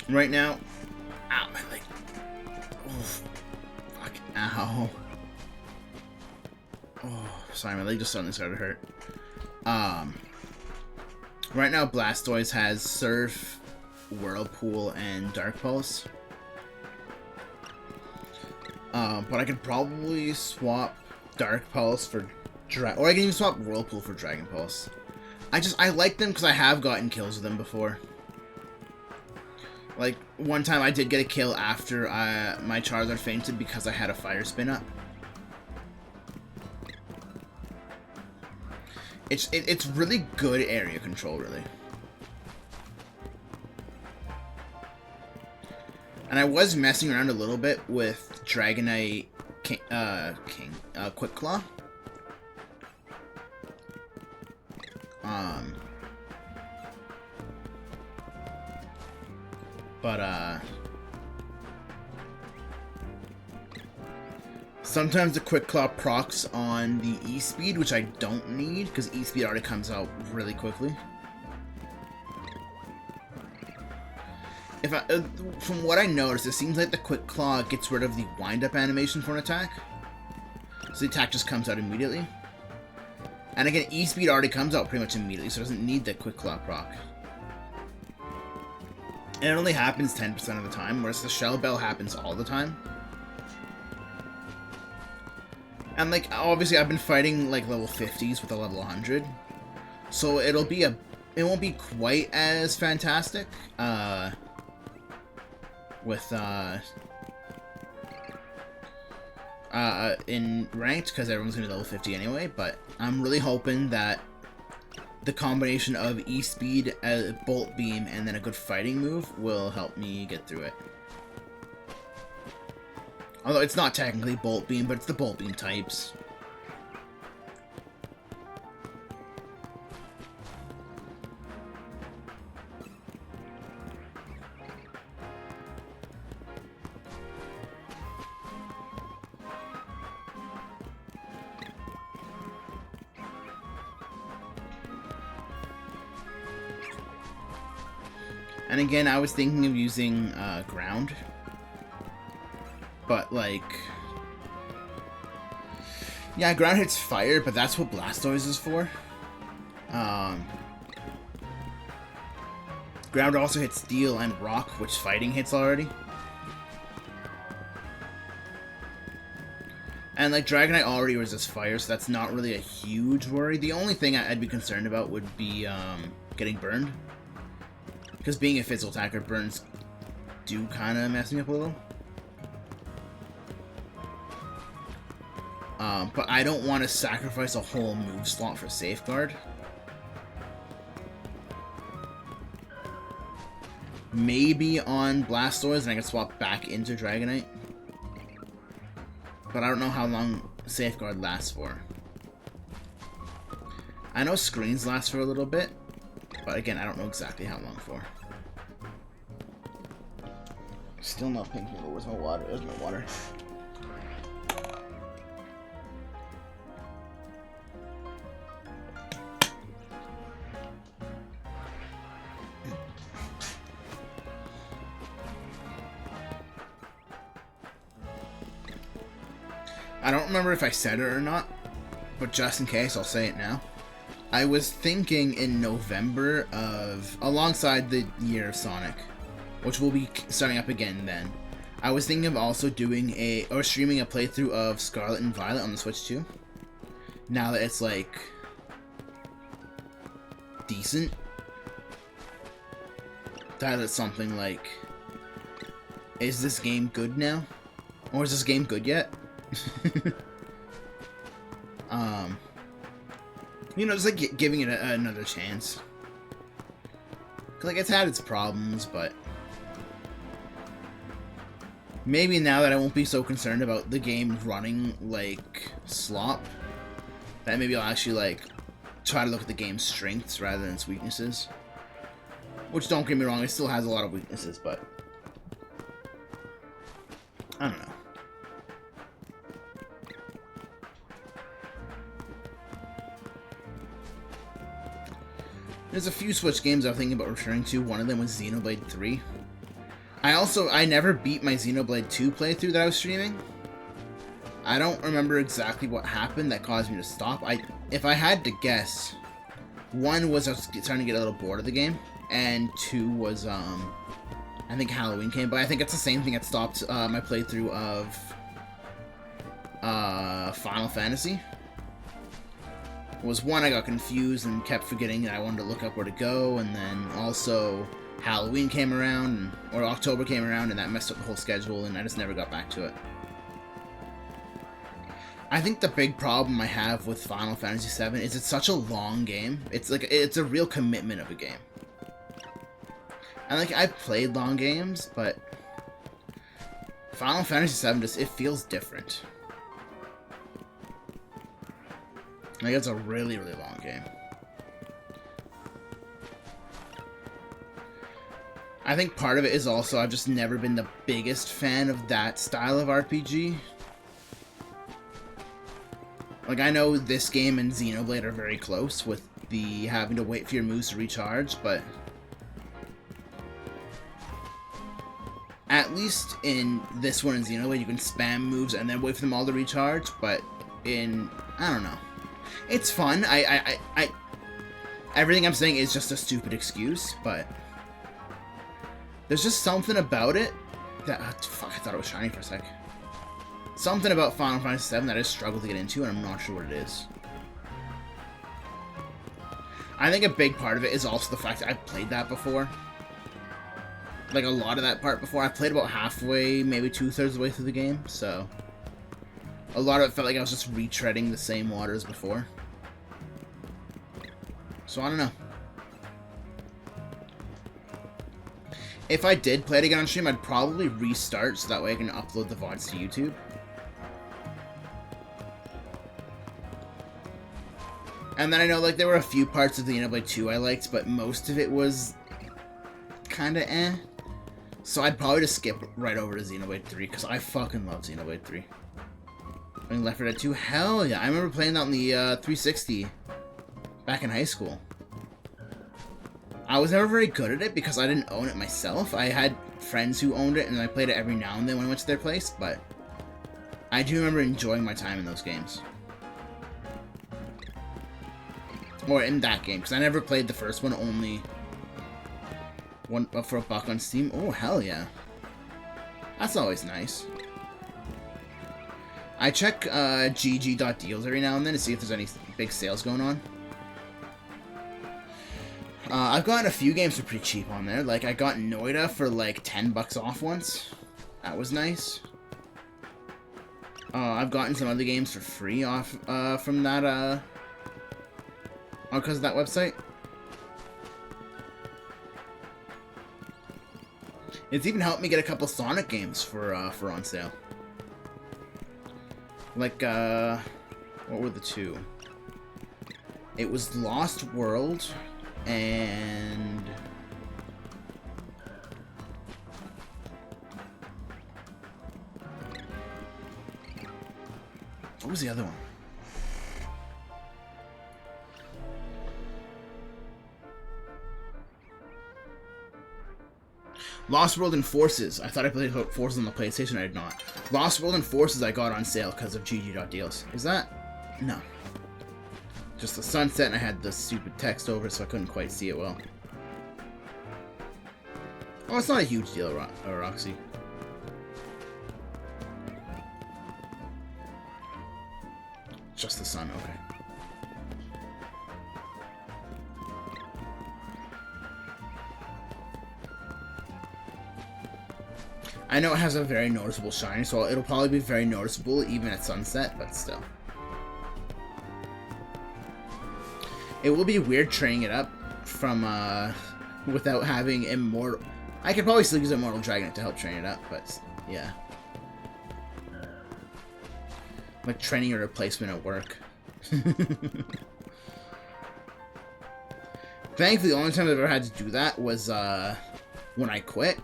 Right now, ow, my leg. Oof. Fuck, ow. Oh, sorry, my leg just suddenly started to hurt. Right now, Blastoise has Surf, Whirlpool, and Dark Pulse. But I could probably swap Dark Pulse for or I can even swap Whirlpool for Dragon Pulse. I like them because I have gotten kills with them before. Like, one time I did get a kill after my Charizard fainted because I had a Fire Spin up. It's really good area control, really. And I was messing around a little bit with Dragonite Quick Claw. Sometimes the Quick Claw procs on the E-Speed, which I don't need, because E-Speed already comes out really quickly. From what I noticed, it seems like the Quick Claw gets rid of the wind-up animation for an attack. So the attack just comes out immediately. And again, E-Speed already comes out pretty much immediately, so it doesn't need the Quick Claw proc. And it only happens 10% of the time, whereas the Shell Bell happens all the time. And, like, obviously I've been fighting, like, level 50s with a level 100. So it won't be quite as fantastic, in ranked, because everyone's gonna be level 50 anyway, but I'm really hoping that the combination of E-Speed, Bolt Beam, and then a good fighting move will help me get through it. Although it's not technically Bolt Beam, but it's the Bolt Beam types. And again, I was thinking of using Ground. But, like, yeah, Ground hits fire, but that's what Blastoise is for. Ground also hits Steel and Rock, which fighting hits already. And, like, Dragonite already resists fire, so that's not really a huge worry. The only thing I'd be concerned about would be getting burned. Because being a physical attacker, burns do kind of mess me up a little. But I don't want to sacrifice a whole move slot for Safeguard. Maybe on Blastoise, and I can swap back into Dragonite. But I don't know how long Safeguard lasts for. I know Screens last for a little bit, but again, I don't know exactly how long for. Still not pink. Where's my water? There's my water. I don't remember if I said it or not, but just in case, I'll say it now. I was thinking in November of, alongside the year of Sonic, which will be starting up again then, I was thinking of also doing streaming a playthrough of Scarlet and Violet on the Switch too. Now that it's like decent. That is something like, is this game good now? Or is this game good yet? You know, just like giving it another chance. Like, it's had its problems, but maybe now that I won't be so concerned about the game running like slop, that maybe I'll actually like try to look at the game's strengths rather than its weaknesses. Which, don't get me wrong, it still has a lot of weaknesses, but I don't know. There's a few Switch games I'm thinking about returning to. One of them was Xenoblade 3. I never beat my Xenoblade 2 playthrough that I was streaming. I don't remember exactly what happened that caused me to stop. If I had to guess, one was I was starting to get a little bored of the game, and two was I think Halloween came, but I think it's the same thing that stopped my playthrough of Final Fantasy. Was one, I got confused and kept forgetting that I wanted to look up where to go, and then also Halloween came around, or October came around, and that messed up the whole schedule, and I just never got back to it. I think the big problem I have with Final Fantasy VII is it's such a long game. It's like, it's a real commitment of a game. And like, I've played long games, but Final Fantasy VII just, it feels different. Like, it's a really, really long game. I think part of it is also I've just never been the biggest fan of that style of RPG. Like, I know this game and Xenoblade are very close with the having to wait for your moves to recharge, but at least in this one in Xenoblade, you can spam moves and then wait for them all to recharge, but in, I don't know. It's fun. Everything I'm saying is just a stupid excuse, but there's just something about it that, fuck, I thought it was shiny for a sec. Something about Final Fantasy VII that I struggle to get into, and I'm not sure what it is. I think a big part of it is also the fact that I've played that before. Like, a lot of that part before. I've played about halfway, maybe 2/3 of the way through the game, so a lot of it felt like I was just retreading the same waters before. So, I don't know. If I did play it again on stream, I'd probably restart so that way I can upload the VODs to YouTube. And then I know, like, there were a few parts of the Xenoblade 2 I liked, but most of it was kinda eh. So I'd probably just skip right over to Xenoblade 3, because I fucking love Xenoblade 3. I mean, Left 4 Dead 2, hell yeah. I remember playing that on the 360 back in high school. I was never very good at it because I didn't own it myself. I had friends who owned it, and I played it every now and then when I went to their place, but I do remember enjoying my time in those games. Or in that game, because I never played the first one, only one for $1 on Steam. Oh, hell yeah. That's always nice. I check GG.deals every now and then to see if there's any big sales going on. I've gotten a few games for pretty cheap on there. Like, I got Noida for like $10 off once. That was nice. I've gotten some other games for free off from that, because of that website. It's even helped me get a couple Sonic games for on sale. Like, what were the two? It was Lost World and what was the other one? Lost World and Forces. I thought I played Forces on the PlayStation. I did not. Lost World and Forces I got on sale because of GG.deals. Is that? No. Just the sunset and I had the stupid text over it so I couldn't quite see it well. Oh, it's not a huge deal, Roxy. Just the sun, okay. I know it has a very noticeable shine, so it'll probably be very noticeable even at sunset, but still. It will be weird training it up from, without having Immortal... I could probably still use Immortal Dragonite to help train it up, but, yeah. Like training a replacement at work. Thankfully, the only time I've ever had to do that was, when I quit.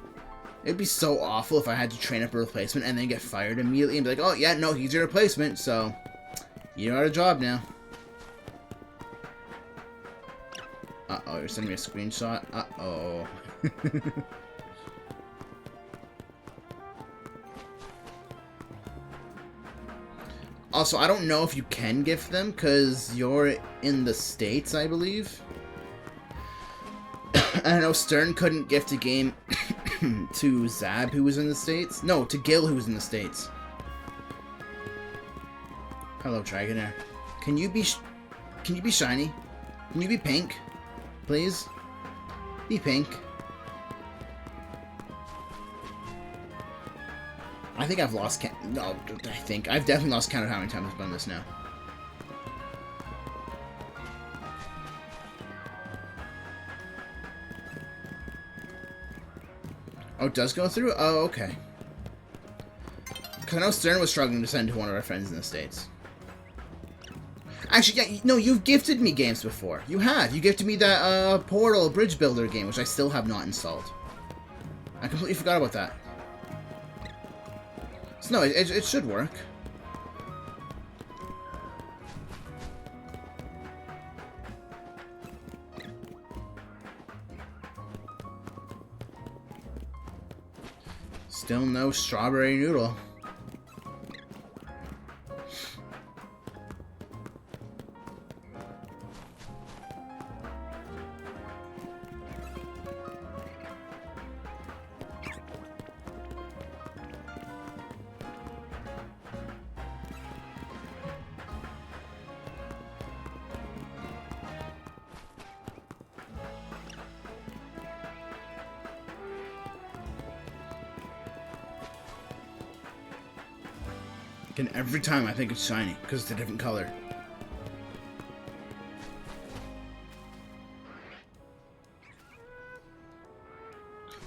It'd be so awful if I had to train up a replacement and then get fired immediately and be like, oh, yeah, no, he's your replacement, so you're out of job now. Uh-oh, you're sending me a screenshot? Uh-oh. Also, I don't know if you can gift them, because you're in the States, I believe. I know Stern couldn't gift a game to Zab, who was in the States. No, to Gil, who was in the States. Hello, Dragonair. Can you be shiny? Can you be pink? Please? Be pink. I think I've lost count. No, I've definitely lost count of how many times I've done this now. Oh, it does go through? Oh, okay. Because I know Stern was struggling to send to one of our friends in the States. Actually, yeah, no, you've gifted me games before. You have. You gifted me that Portal Bridge Builder game, which I still have not installed. I completely forgot about that. So, no, it should work. Still no strawberry noodle. And every time I think it's shiny, because it's a different color.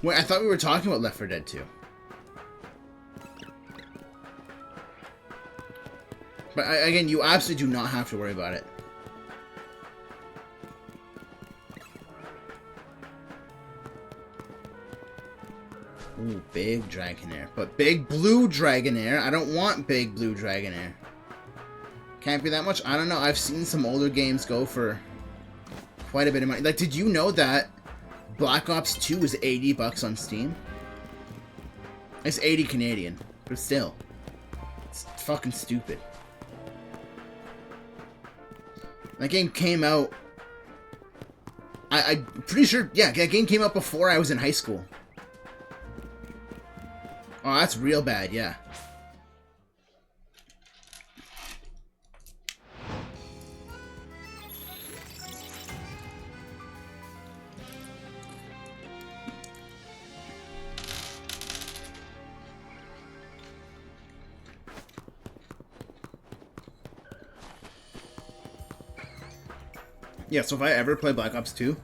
Wait, I thought we were talking about Left 4 Dead 2. But again, you absolutely do not have to worry about it. Ooh, big Dragonair. But big blue Dragonair? I don't want big blue Dragonair. Can't be that much? I don't know. I've seen some older games go for quite a bit of money. Like, did you know that Black Ops 2 is 80 bucks on Steam? It's 80 Canadian. But still. It's fucking stupid. That game came out... I'm pretty sure... Yeah, that game came out before I was in high school. Oh, that's real bad, yeah. Yeah, so if I ever play Black Ops 2,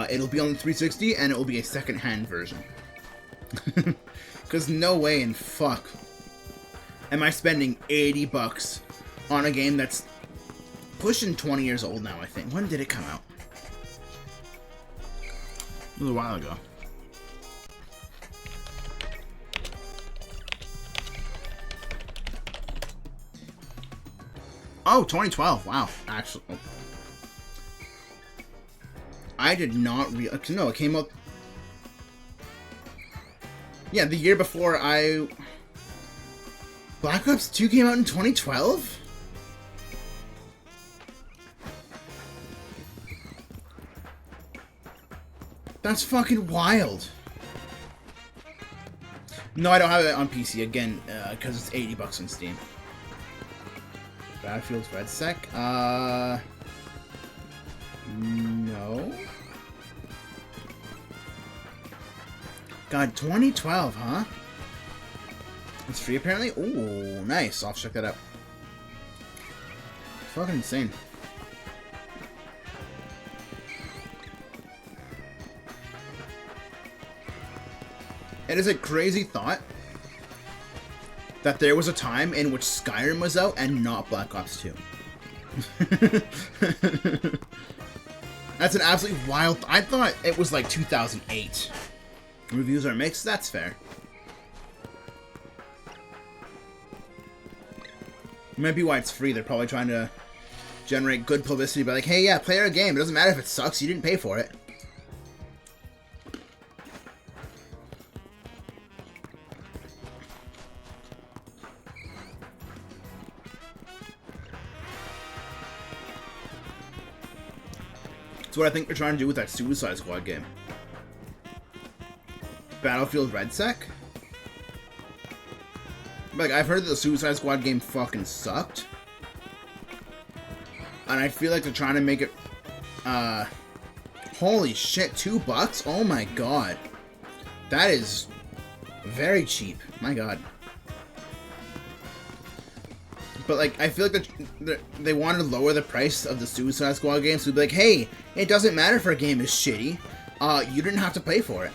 it'll be on the 360 and it will be a second-hand version. Because no way in fuck am I spending 80 bucks on a game that's pushing 20 years old now, I think. When did it come out? It was a while ago. Oh, 2012. Wow. Actually, I did not no, it came out... Yeah, the year before Black Ops 2 came out in 2012? That's fucking wild. No, I don't have it on PC again, because it's $80 on Steam. Battlefield's RedSec? No. God, 2012, huh? It's free apparently? Ooh, nice. I'll check that out. Fucking insane. It is a crazy thought that there was a time in which Skyrim was out and not Black Ops 2. That's an absolutely wild... I thought it was like 2008. Reviews are mixed, that's fair. Might be why it's free. They're probably trying to generate good publicity by like, hey, yeah, play our game. It doesn't matter if it sucks. You didn't pay for it. That's what I think they're trying to do with that Suicide Squad game. Battlefield RedSec? Like, I've heard that the Suicide Squad game fucking sucked. And I feel like they're trying to make it, holy shit, $2? Oh my god. That is very cheap. My god. But, like, I feel like they wanted to lower the price of the Suicide Squad game, so they'd be like, hey, it doesn't matter if our game is shitty. You didn't have to pay for it.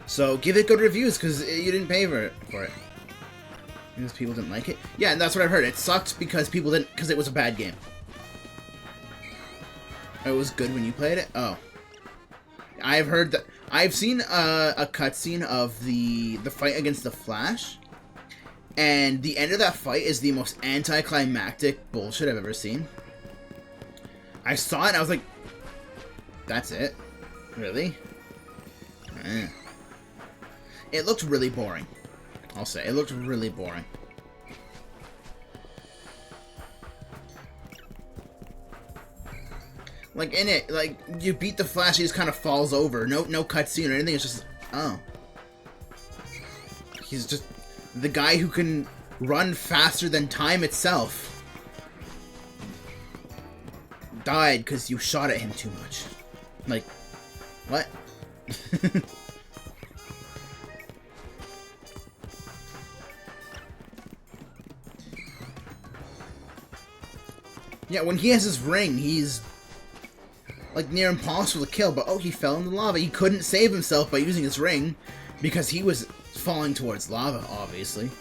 So, give it good reviews, because you didn't pay for it. Because people didn't like it. Yeah, and that's what I've heard. It sucked because people didn't, because it was a bad game. It was good when you played it? Oh. I've heard that, I've seen a cutscene of the fight against the Flash. And the end of that fight is the most anticlimactic bullshit I've ever seen. I saw it and I was like, that's it? Really? It looked really boring. I'll say. It looked really boring. Like, in it, like, you beat the Flash, he just kind of falls over. No cutscene or anything. It's just, oh. He's just the guy who can run faster than time itself. Died because you shot at him too much. Like, what? Yeah, when he has his ring, he's like near impossible to kill, but oh, he fell in the lava. He couldn't save himself by using his ring because he was falling towards lava, obviously.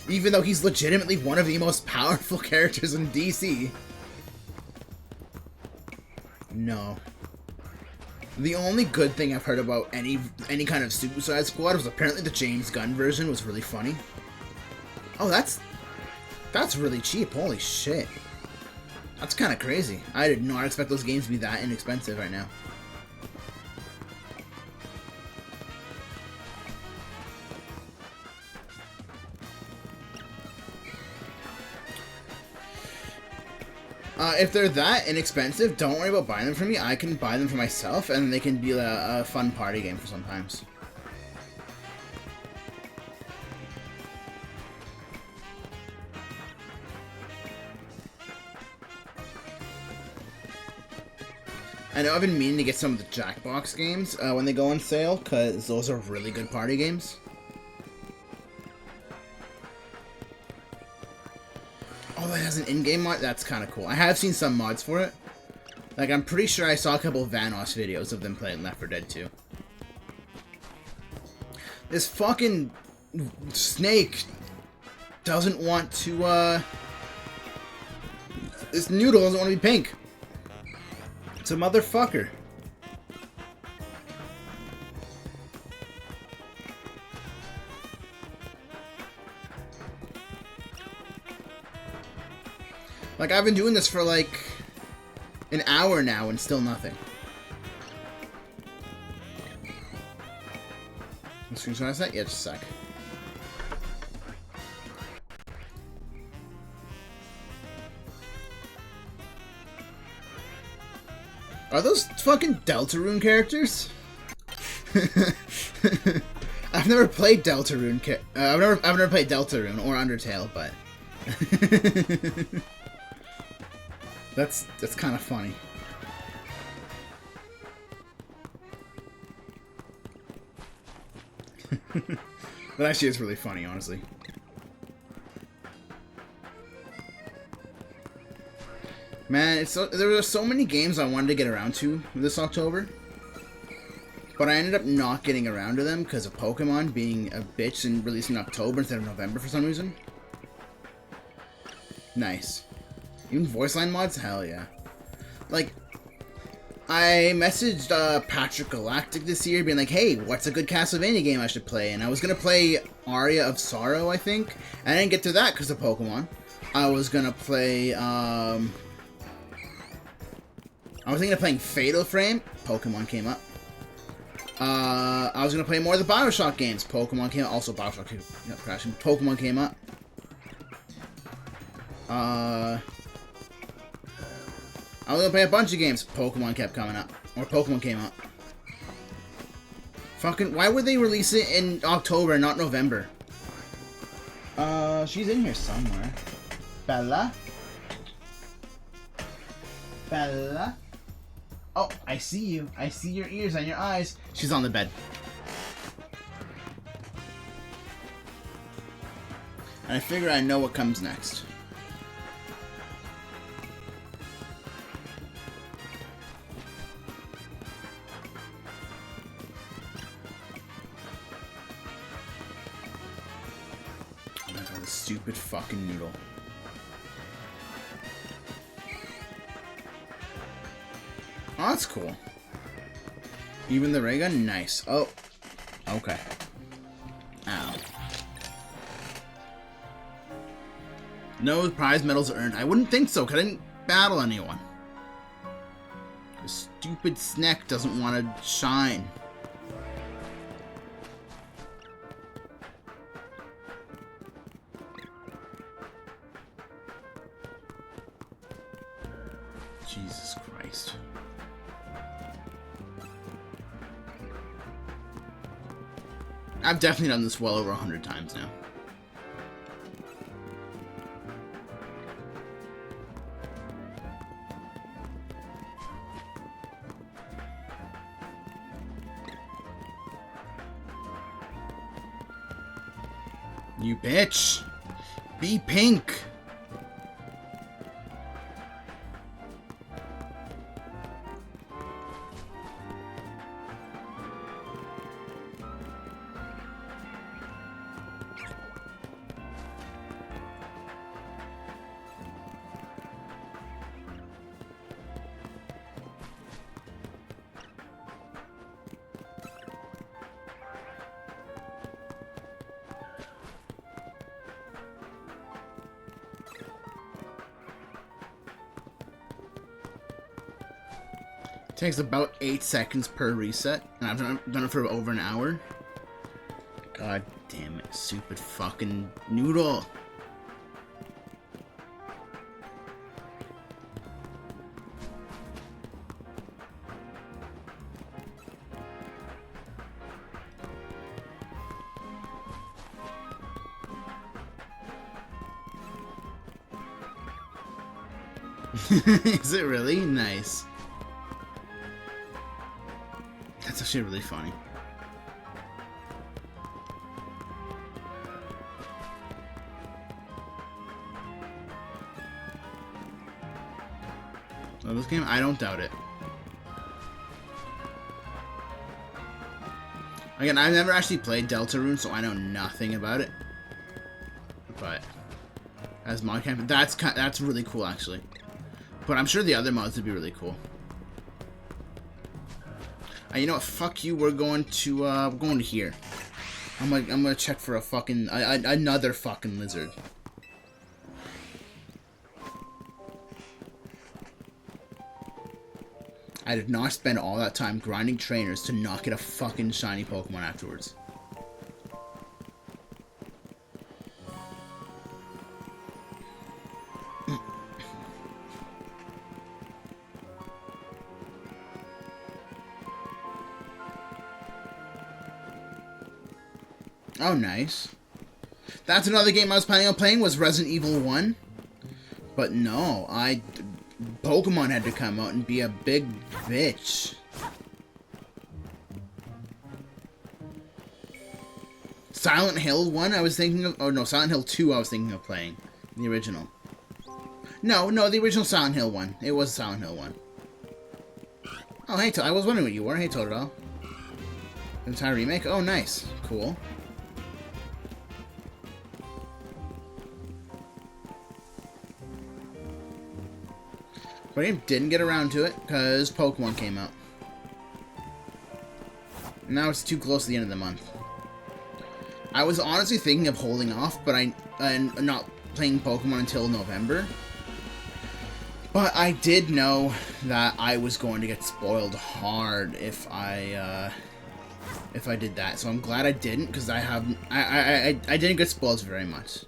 Even though he's legitimately one of the most powerful characters in DC. No. The only good thing I've heard about any kind of Suicide Squad was apparently the James Gunn version was really funny. Oh, that's really cheap. Holy shit. That's kind of crazy. I did not expect those games to be that inexpensive right now. If they're that inexpensive, don't worry about buying them for me. I can buy them for myself, and they can be a fun party game for sometimes. I know I've been meaning to get some of the Jackbox games when they go on sale, because those are really good party games. Oh, that has an in-game mod? That's kind of cool. I have seen some mods for it. Like, I'm pretty sure I saw a couple of Vanoss videos of them playing Left 4 Dead 2. This fucking snake doesn't want to, this noodle doesn't want to be pink. It's a motherfucker. Like, I've been doing this for like an hour now and still nothing. screenshot that? Yeah, just a sec. Are those fucking Deltarune characters? I've never played Deltarune. I've never played Deltarune or Undertale, but that's kind of funny. That actually is really funny, honestly. Man, there were so many games I wanted to get around to this October, but I ended up not getting around to them because of Pokemon being a bitch and releasing in October instead of November for some reason. Nice. Even voice line mods? Hell yeah. Like, I messaged Patrick Galactic this year being like, hey, what's a good Castlevania game I should play? And I was going to play Aria of Sorrow, I think. I didn't get to that because of Pokemon. I was going to play, I was thinking of playing Fatal Frame. Pokemon came up. I was going to play more of the Bioshock games. Pokemon came up. Also, Bioshock kept crashing. Pokemon came up. I was going to play a bunch of games. Pokemon kept coming up. Or Pokemon came up. Fucking, why would they release it in October and not November? She's in here somewhere. Bella? Bella? Oh, I see you. I see your ears and your eyes. She's on the bed. And I figure I know what comes next. Oh my God, this stupid fucking noodle. Oh, that's cool. Even the ray gun? Nice. Oh. Okay. Ow. No prize medals earned. I wouldn't think so, because I didn't battle anyone. The stupid Sneck doesn't want to shine. Jesus Christ. I've definitely done this well over 100 times now. You bitch! Be pink! Takes about 8 seconds per reset, and I've done it for over an hour. God damn it, stupid fucking noodle. Is it really? Nice. That's actually really funny. Oh, this game? I don't doubt it. Again, I've never actually played Deltarune, so I know nothing about it. But as mod camp, that's really cool actually. But I'm sure the other mods would be really cool. You know what? Fuck you. We're going to here. I'm gonna check for a fucking another fucking lizard. I did not spend all that time grinding trainers to not get a fucking shiny Pokemon afterwards. Oh, nice. That's another game I was planning on playing, was Resident Evil 1. But no, Pokemon had to come out and be a big bitch. Silent Hill 1 I was thinking of... Oh, no, Silent Hill 2 I was thinking of playing. The original. No, the original Silent Hill 1. It was Silent Hill 1. Oh, hey, I was wondering what you were. Hey, Totodile. Entire remake? Oh, nice. Cool. But I didn't get around to it because Pokemon came out. Now it's too close to the end of the month. I was honestly thinking of holding off, but and not playing Pokemon until November. But I did know that I was going to get spoiled hard if I did that. So I'm glad I didn't, because I didn't get spoiled very much.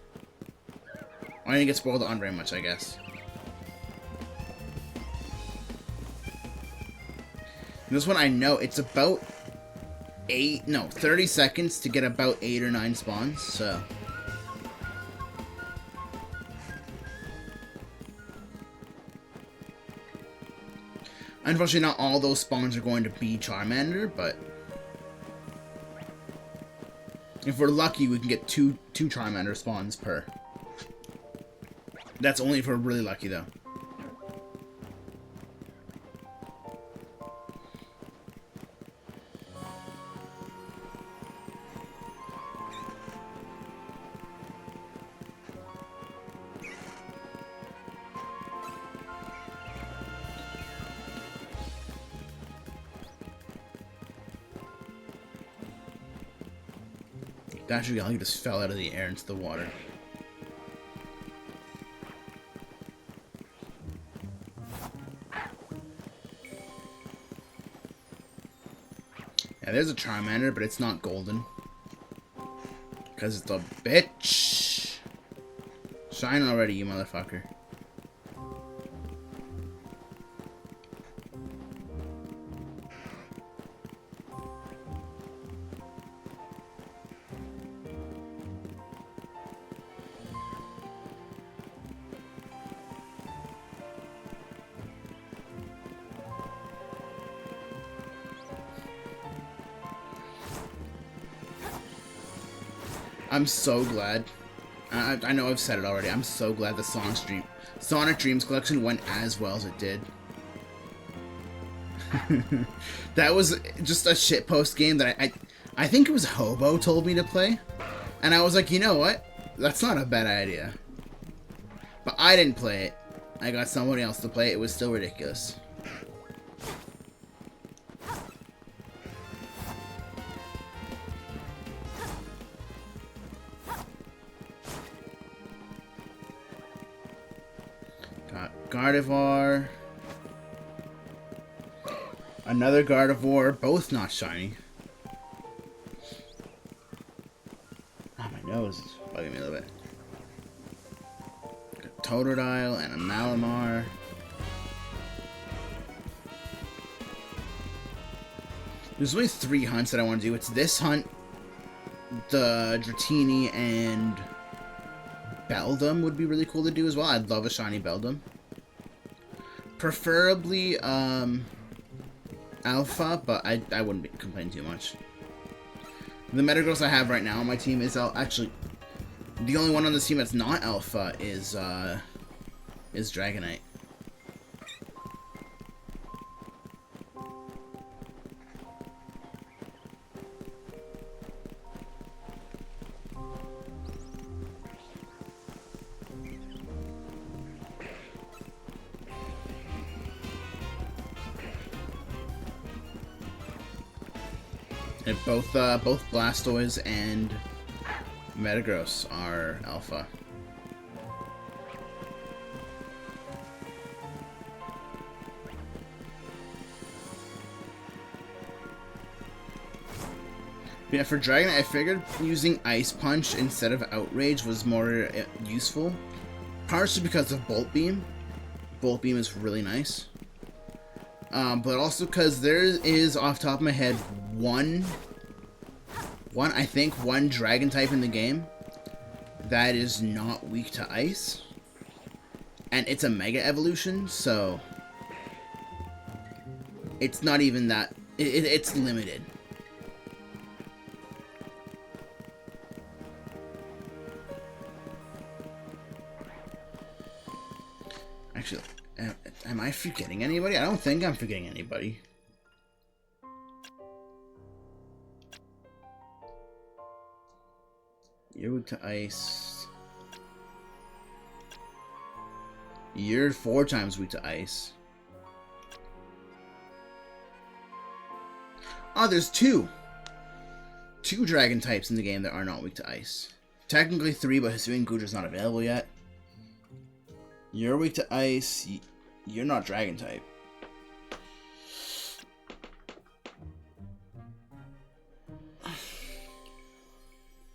I didn't get spoiled on very much, I guess. This one I know it's about 30 seconds to get about 8 or 9 spawns, so. Unfortunately, not all those spawns are going to be Charmander, but if we're lucky, we can get two Charmander spawns per. That's only if we're really lucky, though. Dasher Gallagher just fell out of the air into the water. Yeah, there's a Charmander, but it's not golden. Because it's a bitch. Shine already, you motherfucker. I'm so glad. I know I've said it already. I'm so glad the Sonic Dreams collection went as well as it did. That was just a shitpost game that I think it was Hobo told me to play. And I was like, you know what? That's not a bad idea. But I didn't play it. I got somebody else to play it. It was still ridiculous. Gardevoir. Another Gardevoir, both not shiny. Oh, my nose is bugging me a little bit. A Totodile and a Malamar. There's only 3 hunts that I want to do. It's this hunt, the Dratini, and Beldum would be really cool to do as well. I'd love a shiny Beldum. Preferably, Alpha, but I wouldn't complain too much. The Metagross I have right now on my team is actually the only one on this team that's not Alpha is Dragonite. And both Blastoise and Metagross are Alpha. Yeah, for Dragonite, I figured using Ice Punch instead of Outrage was more useful. Partially because of Bolt Beam. Bolt Beam is really nice. But also because there is, off the top of my head, one I think one dragon type in the game that is not weak to ice. And it's a mega evolution, so it's not even that, it's limited. Actually, am I forgetting anybody? I don't think I'm forgetting anybody. You're weak to ice. You're 4 times weak to ice. Oh, there's 2 dragon types in the game that are not weak to ice. Technically 3, but Hisuian Gudra's not available yet. You're weak to ice. You're not dragon type.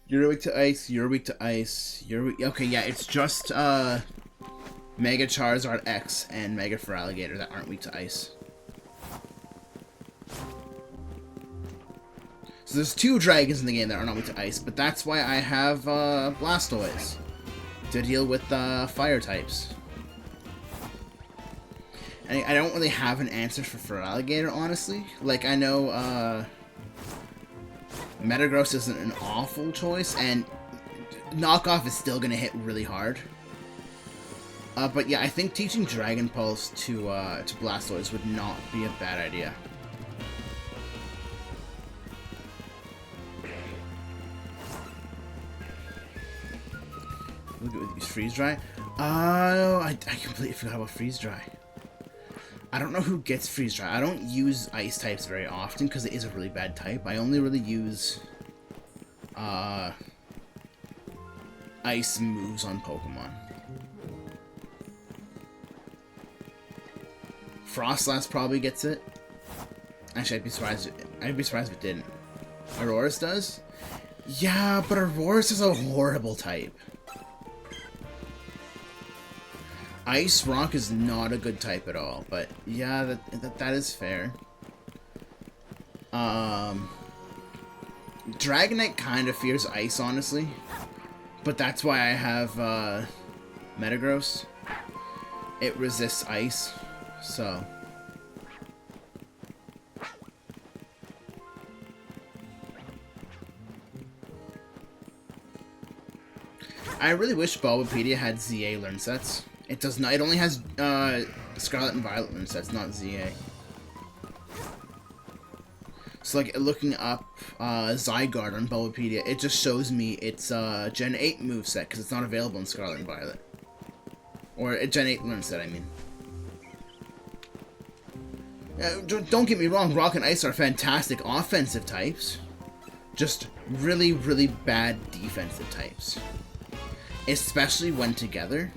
You're weak to ice. You're weak to ice. You're weak. Okay, yeah, it's just Mega Charizard X and Mega Feraligatr that aren't weak to ice. So there's 2 dragons in the game that are not weak to ice, but that's why I have Blastoise to deal with fire types. And I don't really have an answer for Feraligatr, honestly. Like, I know Metagross isn't an awful choice, and Knockoff is still going to hit really hard. But yeah, I think teaching Dragon Pulse to Blastoise would not be a bad idea. Look at use Freeze Dry. Oh, I completely forgot about Freeze Dry. I don't know who gets Freeze Dry. I don't use ice types very often because it is a really bad type. I only really use ice moves on Pokemon. Frostlass probably gets it. Actually, I'd be surprised if it didn't. Aurorus does? Yeah, but Aurorus is a horrible type. Ice Rock is not a good type at all, but yeah, that is fair. Dragonite kind of fears ice, honestly, but that's why I have Metagross. It resists ice, so. I really wish Bulbapedia had ZA learn sets. It does not. It only has Scarlet and Violet learn sets, not ZA. So, like, looking up Zygarde on Bulbapedia, it just shows me it's Gen 8 moveset, because it's not available in Scarlet and Violet. Or a Gen 8 learn set, I mean. Don't get me wrong, Rock and Ice are fantastic offensive types. Just really, really bad defensive types. Especially when together.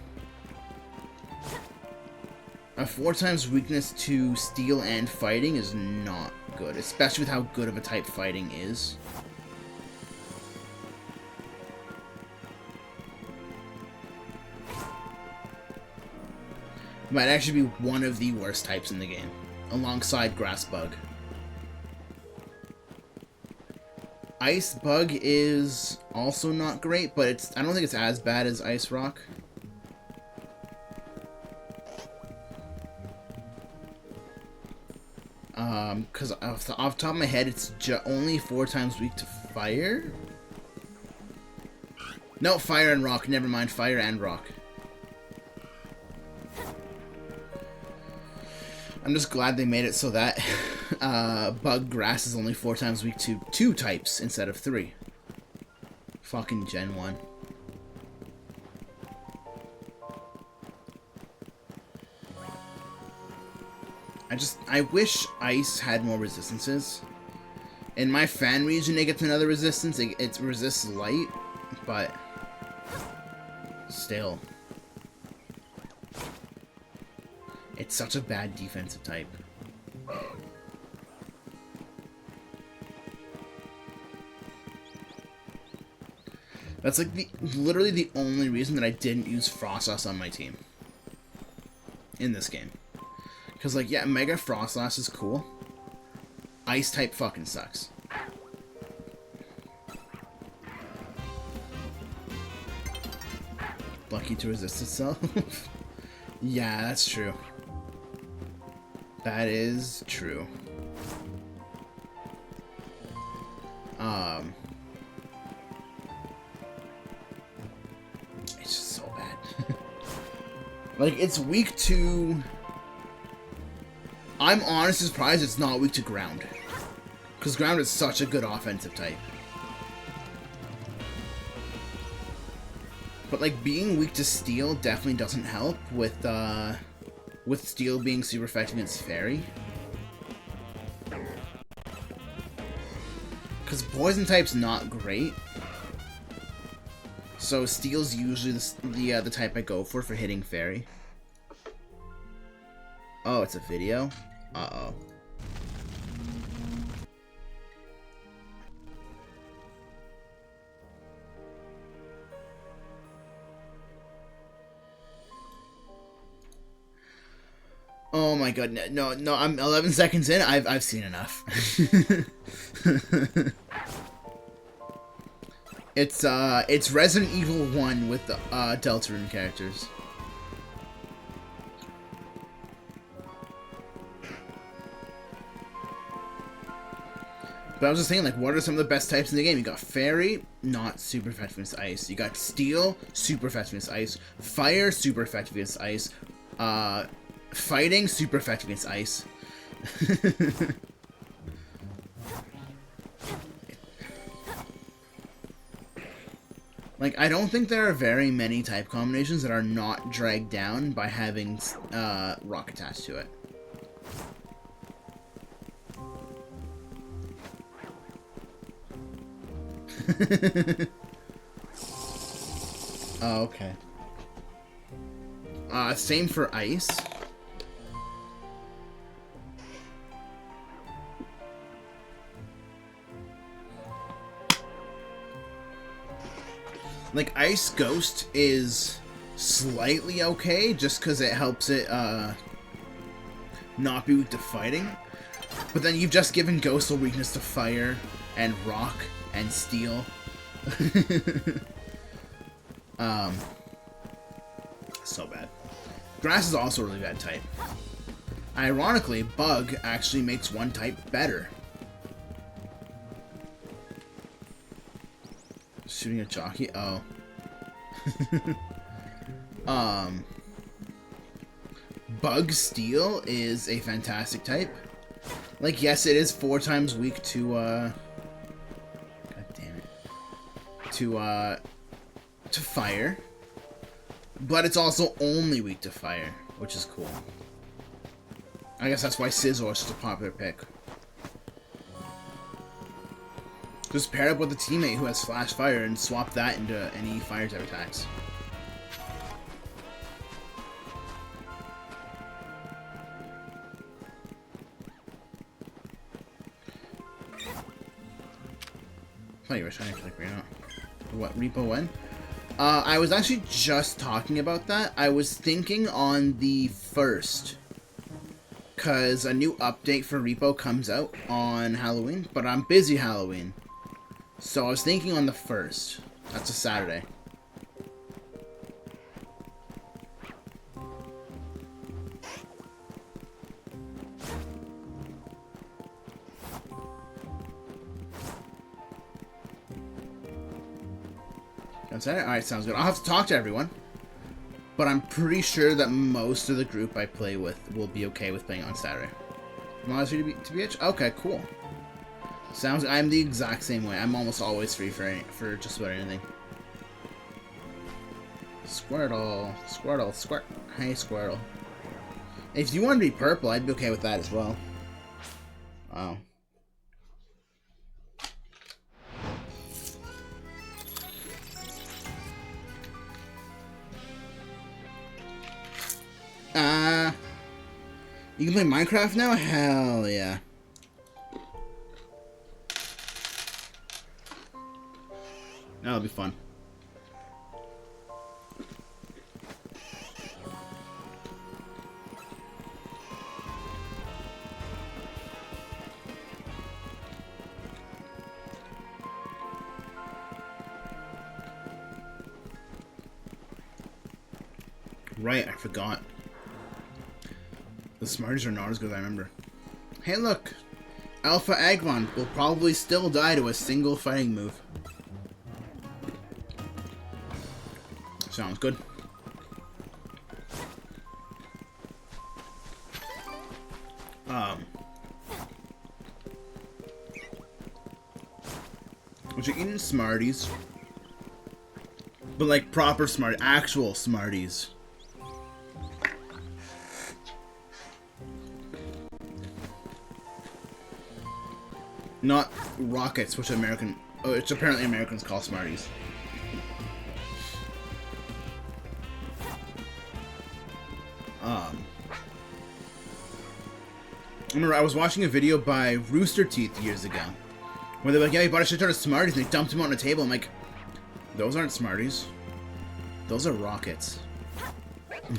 A 4 times weakness to Steel and Fighting is not good, especially with how good of a type Fighting is. Might actually be one of the worst types in the game, alongside Grass Bug. Ice Bug is also not great, but I don't think it's as bad as Ice Rock. Because off the top of my head, it's only 4 times weak to Fire? No, Fire and Rock. Never mind, Fire and Rock. I'm just glad they made it so that Bug Grass is only 4 times weak to 2 types instead of 3. Fucking Gen 1. I wish Ice had more resistances. In my fan region, it gets another resistance. It resists light, but still. It's such a bad defensive type. That's like literally the only reason that I didn't use Frostlass on my team in this game. Because, like, yeah, Mega Frostlass is cool. Ice type fucking sucks. lucky to resist itself. Yeah, that's true. That is true. It's just so bad. Like, it's weak to... I'm honestly surprised it's not weak to ground. Because ground is such a good offensive type. But, like, being weak to steel definitely doesn't help with steel being super effective against fairy. Because poison type's not great. So steel's usually the type I go for hitting fairy. Oh, it's a video? Uh-oh. Oh my god, no, I'm 11 seconds in, I've seen enough. It's Resident Evil 1 with the Deltarune characters. But I was just saying, like, what are some of the best types in the game? You got Fairy, not super effective against Ice. You got Steel, super effective against Ice. Fire, super effective against Ice. Fighting, super effective against Ice. Like, I don't think there are very many type combinations that are not dragged down by having rock attached to it. Oh, okay. Same for Ice. Like, Ice Ghost is slightly okay, just because it helps it, not be weak to fighting. But then you've just given Ghost a weakness to fire, and rock, and steel. So bad. Grass is also a really bad type. Ironically, Bug actually makes one type better. Shooting a jockey? Oh. Bug Steel is a fantastic type. Like, yes, it is 4 times weak to, God damn it. To fire. But it's also only weak to fire, which is cool. I guess that's why Scizor is such a popular pick. Just pair up with a teammate who has Flash Fire and swap that into any fire type attacks. I thought you were trying to click right now. What, Repo when? I was actually just talking about that. I was thinking on the 1st. Because a new update for Repo comes out on Halloween, but I'm busy Halloween. So I was thinking on the 1st. That's a Saturday. On Saturday? Alright, sounds good. I'll have to talk to everyone. But I'm pretty sure that most of the group I play with will be okay with playing on Saturday. Want to be TBH? Okay, cool. Sounds. I'm the exact same way. I'm almost always free for just about anything. Squirtle, Squirtle, Squirt. Hey, Squirtle. If you wanted to be purple, I'd be okay with that as well. Wow. You can play Minecraft now? Hell yeah. That'll be fun. Right, I forgot. The Smarties are not as good as I remember. Hey look! Alpha Agron will probably still die to a single fighting move. Sounds good. Which are eating Smarties. But like proper Smarties, actual Smarties. Not rockets, which it's apparently Americans call Smarties. I remember I was watching a video by Rooster Teeth years ago, where they're like, yeah, he bought a shit ton of Smarties, and they dumped them on a table. I'm like, those aren't Smarties. Those are rockets. And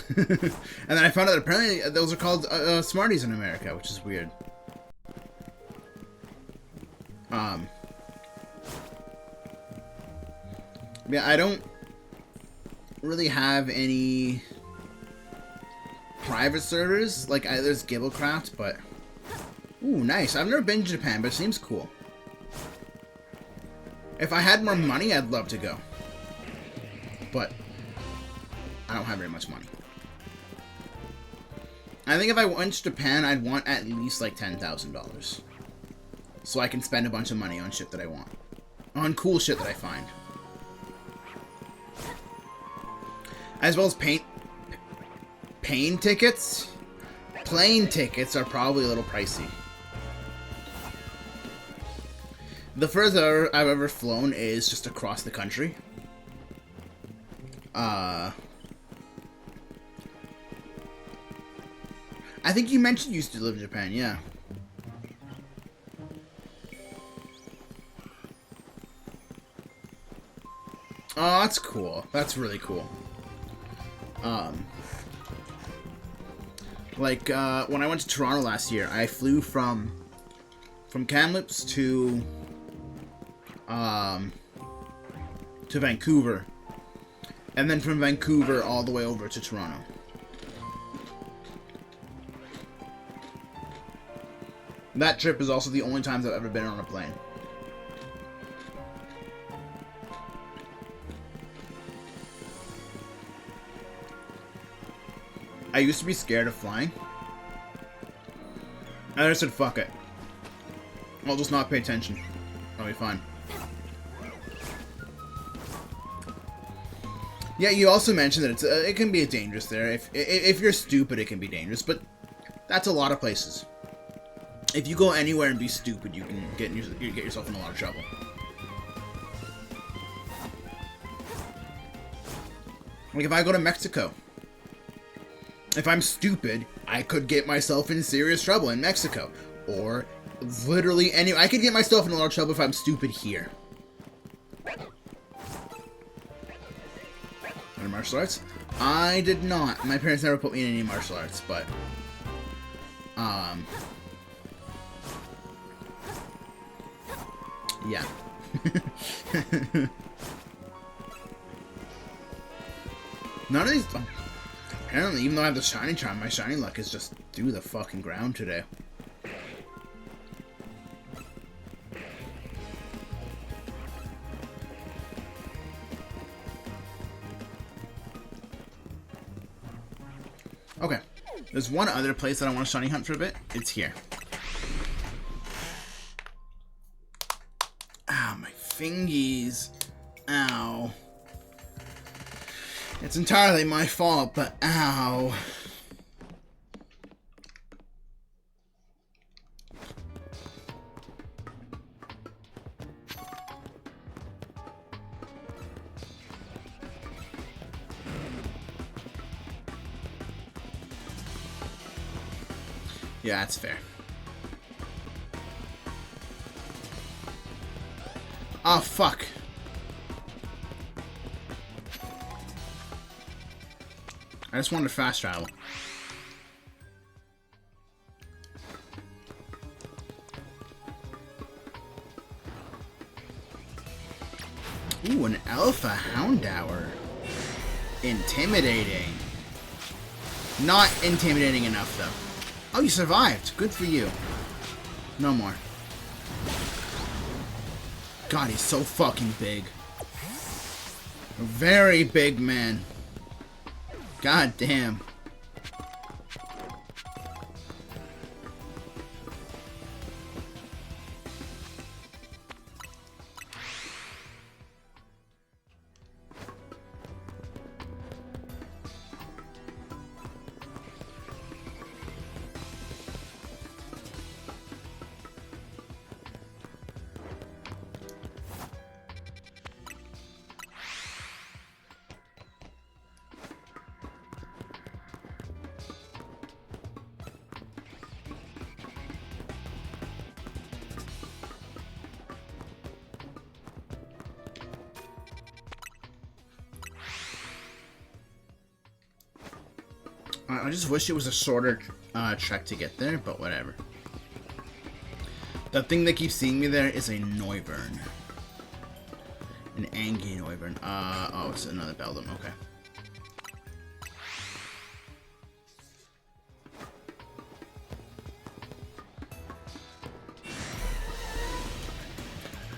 then I found out that apparently those are called Smarties in America, which is weird. Yeah, I don't really have any private servers. Like, there's Gibblecraft, but... Ooh, nice. I've never been to Japan, but it seems cool. If I had more money, I'd love to go. But I don't have very much money. I think if I went to Japan, I'd want at least like $10,000. So I can spend a bunch of money on shit that I want. On cool shit that I find. As well as plane tickets. Plane tickets are probably a little pricey. The further I've ever flown is just across the country. I think you mentioned you used to live in Japan, yeah. Oh, that's cool. That's really cool. Like, when I went to Toronto last year, I flew from Kamloops to Vancouver. And then from Vancouver all the way over to Toronto. That trip is also the only time I've ever been on a plane. I used to be scared of flying. And I just said, fuck it. I'll just not pay attention. I'll be fine. Yeah, you also mentioned that it can be dangerous there. If you're stupid, it can be dangerous, but that's a lot of places. If you go anywhere and be stupid, you can get yourself in a lot of trouble. Like if I go to Mexico, if I'm stupid, I could get myself in serious trouble in Mexico. Or literally I could get myself in a lot of trouble if I'm stupid here. And martial arts? I did not. My parents never put me in any martial arts, but yeah. None of these... Apparently, even though I have the shiny charm, my shiny luck is just through the fucking ground today. Okay. There's one other place that I want to shiny hunt for a bit. It's here. Ow, my fingies. Ow. It's entirely my fault, but ow. Yeah, that's fair. Oh, fuck. I just wanted to fast travel. Ooh, an Alpha Houndour. Intimidating. Not intimidating enough, though. Oh, you survived. Good for you. No more. God, he's so fucking big. A very big man. God damn. I just wish it was a shorter trek to get there, but whatever. The thing that keeps seeing me there is a Noivern. An Angie Noivern. Oh, it's another Beldum, okay.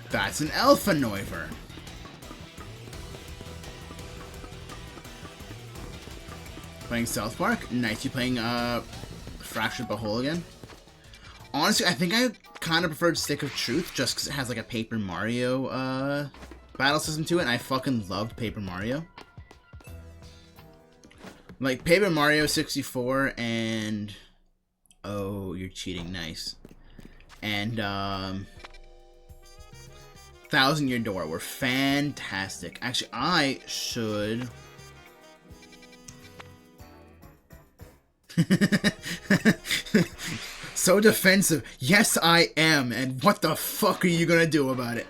That's an Alpha Noivern. Playing South Park? Nice. You playing Fractured But Whole again? Honestly, I think I kind of preferred Stick of Truth just because it has like a Paper Mario battle system to it, and I fucking loved Paper Mario. Like Paper Mario 64 and... Oh, you're cheating. Nice. And 1000 Year Door were fantastic. Actually, I should... So defensive. Yes, I am. And what the fuck are you gonna do about it?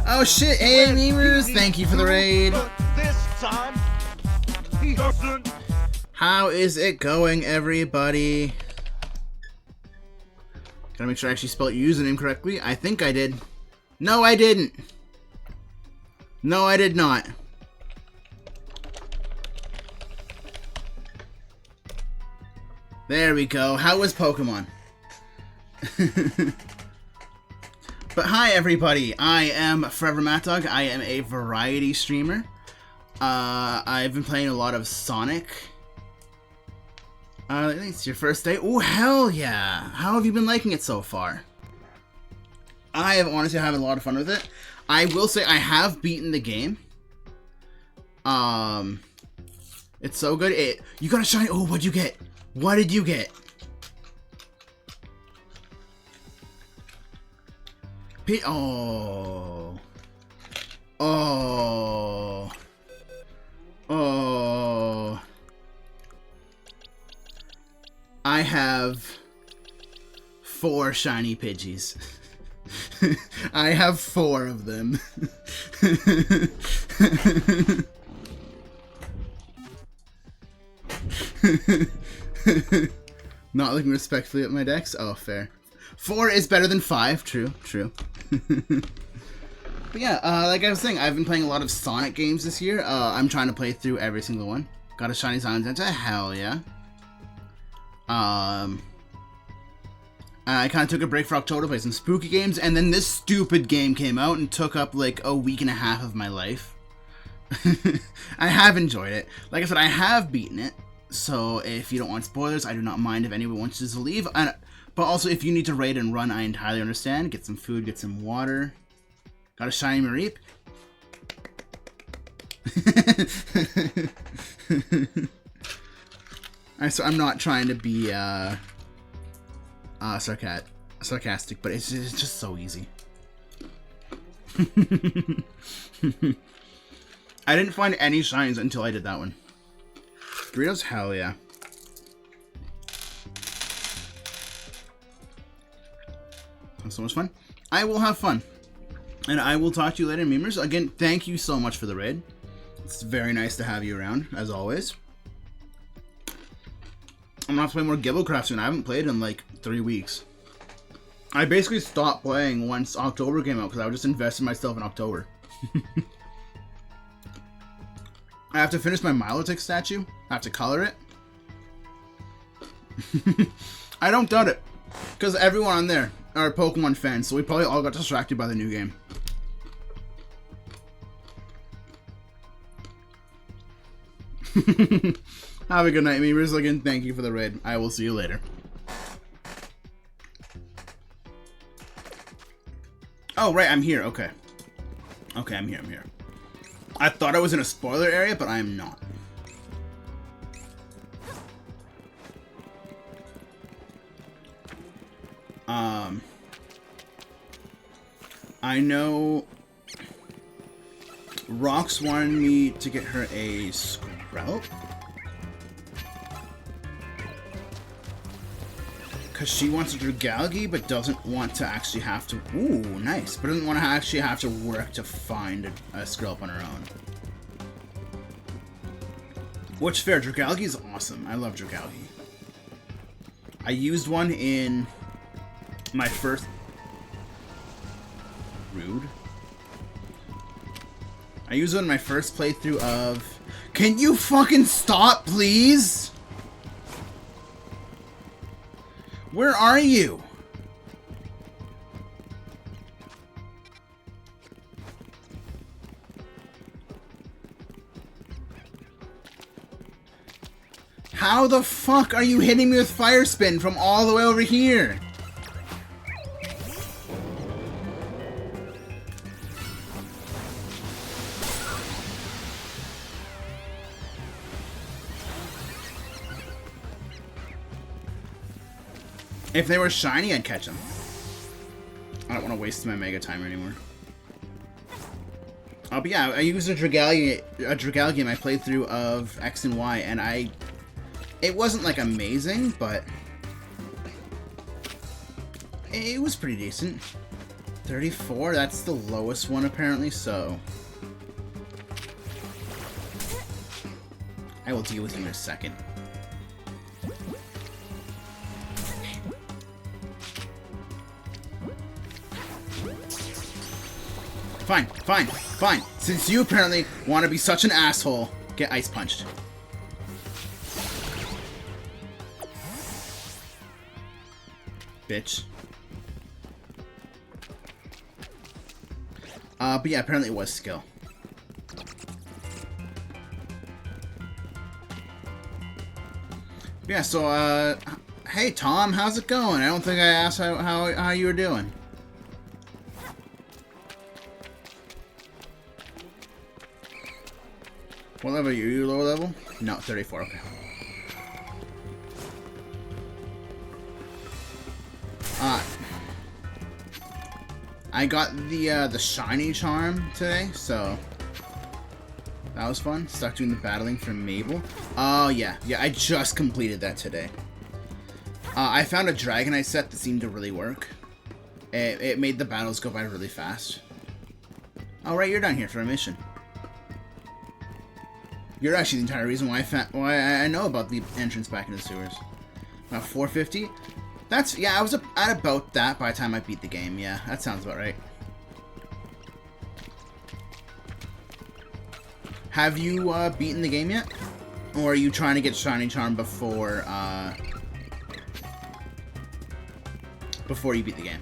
Oh shit, hey Memers, thank you for the raid. How is it going, everybody? Gotta make sure I actually spelled your username correctly. I think I did. No, I didn't. No, I did not. There we go. How was Pokemon? But hi, everybody. I am Forever Matt Dog. I am a variety streamer. I've been playing a lot of Sonic. I think it's your first day. Oh, hell yeah. How have you been liking it so far? I have honestly having a lot of fun with it. I will say I have beaten the game. It's so good. You got a shiny. Oh, what'd you get? What did you get? Oh. Oh. Oh. I have 4 shiny Pidgeys. I have 4 of them. Not looking respectfully at my decks? Oh, fair. 4 is better than 5. True, true. But yeah, like I was saying, I've been playing a lot of Sonic games this year. I'm trying to play through every single one. Got a shiny Zonzenta? Hell yeah. I kind of took a break for October to play some spooky games, and then this stupid game came out and took up like a week and a half of my life. I have enjoyed it. Like I said, I have beaten it, so if you don't want spoilers, I do not mind if anyone wants to leave. But also, if you need to raid and run, I entirely understand. Get some food, get some water. Got a shiny Mareep. So I'm not trying to be sarcastic, but it's just so easy. I didn't find any shines until I did that one. Doritos, hell yeah. That's so much fun. I will have fun. And I will talk to you later, memers. Again, thank you so much for the raid. It's very nice to have you around, as always. I'm gonna have to play more Gibblecraft soon. I haven't played in like 3 weeks. I basically stopped playing once October came out because I was just investing myself in October. I have to finish my Milotic statue. I have to color it. I don't doubt it. Because everyone on there are Pokemon fans, so we probably all got distracted by the new game. Have a good night, Meebers. Again, thank you for the raid. I will see you later. Oh, right, I'm here. Okay. Okay, I'm here. I thought I was in a spoiler area, but I am not. I know Rox wanted me to get her a Sprout. Because she wants a Dragalge, but doesn't want to actually have to... Ooh, nice. But doesn't want to actually have to work to find a Skrelp on her own. Which, fair. Dragalge is awesome. I love Dragalge. I used one in my first... Rude. I used one in my first playthrough of... Can you fucking stop, please? Where are you? How the fuck are you hitting me with Fire Spin from all the way over here? If they were shiny, I'd catch them. I don't want to waste my Mega Timer anymore. But yeah, I used a Dragalge in my playthrough of X and Y, and it wasn't like amazing, but it was pretty decent. 34, that's the lowest one apparently, so I will deal with you in a second. Fine. Since you apparently want to be such an asshole, get ice punched. Bitch. But yeah, apparently it was skill. Yeah, so, hey Tom, how's it going? I don't think I asked how you were doing. What level are you? You lower level? No, 34, okay. I got the shiny charm today, so that was fun. Stuck doing the battling for Mabel. Oh yeah, I just completed that today. I found a Dragonite set that seemed to really work. It made the battles go by really fast. Oh right, you're down here for a mission. You're actually the entire reason why I know about the entrance back into the sewers. About 450? That's, yeah, I was at about that by the time I beat the game. Yeah, that sounds about right. Have you beaten the game yet? Or are you trying to get Shiny Charm before you beat the game?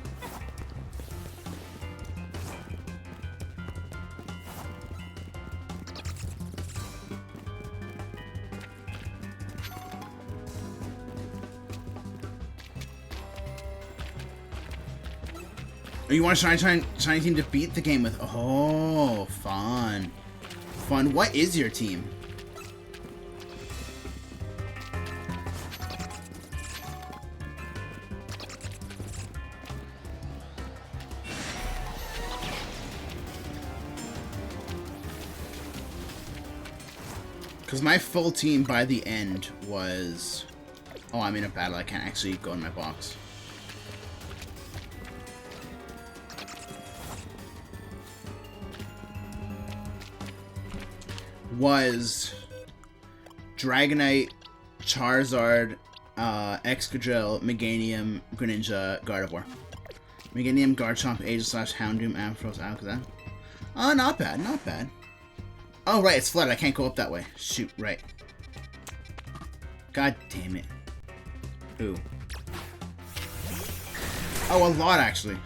Or you want a shiny team to beat the game with? Oh, fun. Fun. What is your team? Because my full team by the end was... Oh, I'm in a battle. I can't actually go in my box. Was Dragonite, Charizard, Excadrill, Meganium, Greninja, Gardevoir. Meganium, Garchomp, Aegislash, Houndoom, Ampharos, Alakazam. Oh, not bad, not bad. Oh, right, it's flooded. I can't go up that way. Shoot, right. God damn it. Ooh. Oh, a lot, actually.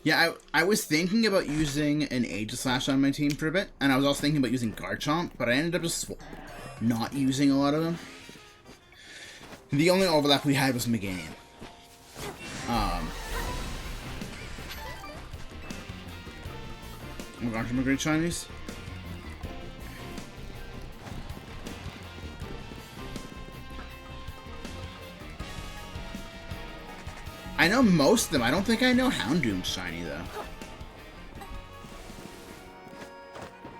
Yeah, I was thinking about using an Aegislash on my team for a bit, and I was also thinking about using Garchomp, but I ended up just not using a lot of them. The only overlap we had was Meganium. Oh my gosh, I'm a great Chinese. I know most of them. I don't think I know Houndoom's shiny, though.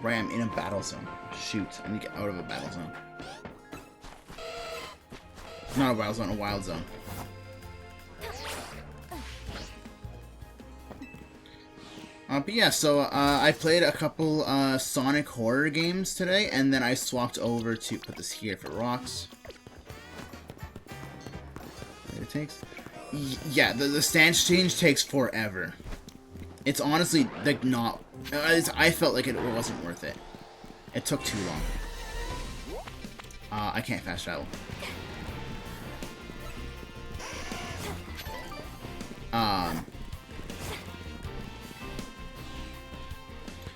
Right, I'm in a battle zone. Shoot, I need to get out of a battle zone. Not a battle zone, a wild zone. But yeah, so I played a couple Sonic horror games today, and then I swapped over to put this here for rocks. It takes... Yeah, the stance change takes forever. It's honestly, like, not... I felt like it wasn't worth it. It took too long. I can't fast travel.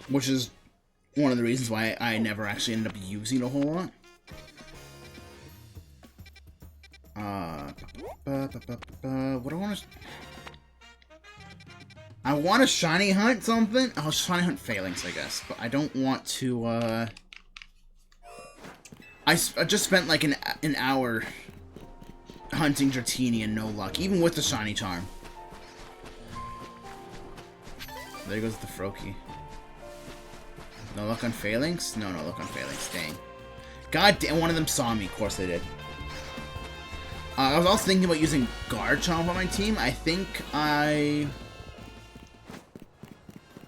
Which is one of the reasons why I never actually ended up using it a whole lot. What do I want to... I want to shiny hunt something. I'll shiny hunt Phalanx, I guess. But I don't want to, I just spent like an hour hunting Dratini and no luck. Even with the shiny charm. There goes the Froakie. No luck on Phalanx? No luck on Phalanx. Dang. God damn, one of them saw me. Of course they did. I was also thinking about using Garchomp on my team. I think I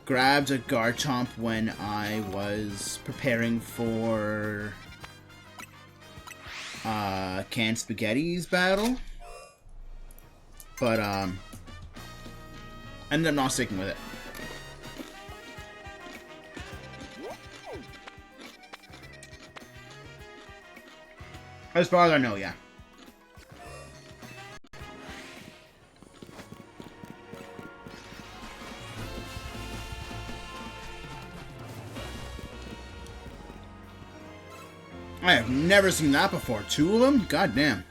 grabbed a Garchomp when I was preparing for Canned Spaghetti's battle. But ended up not sticking with it. As far as I know, yeah. I have never seen that before. 2 of them? God damn.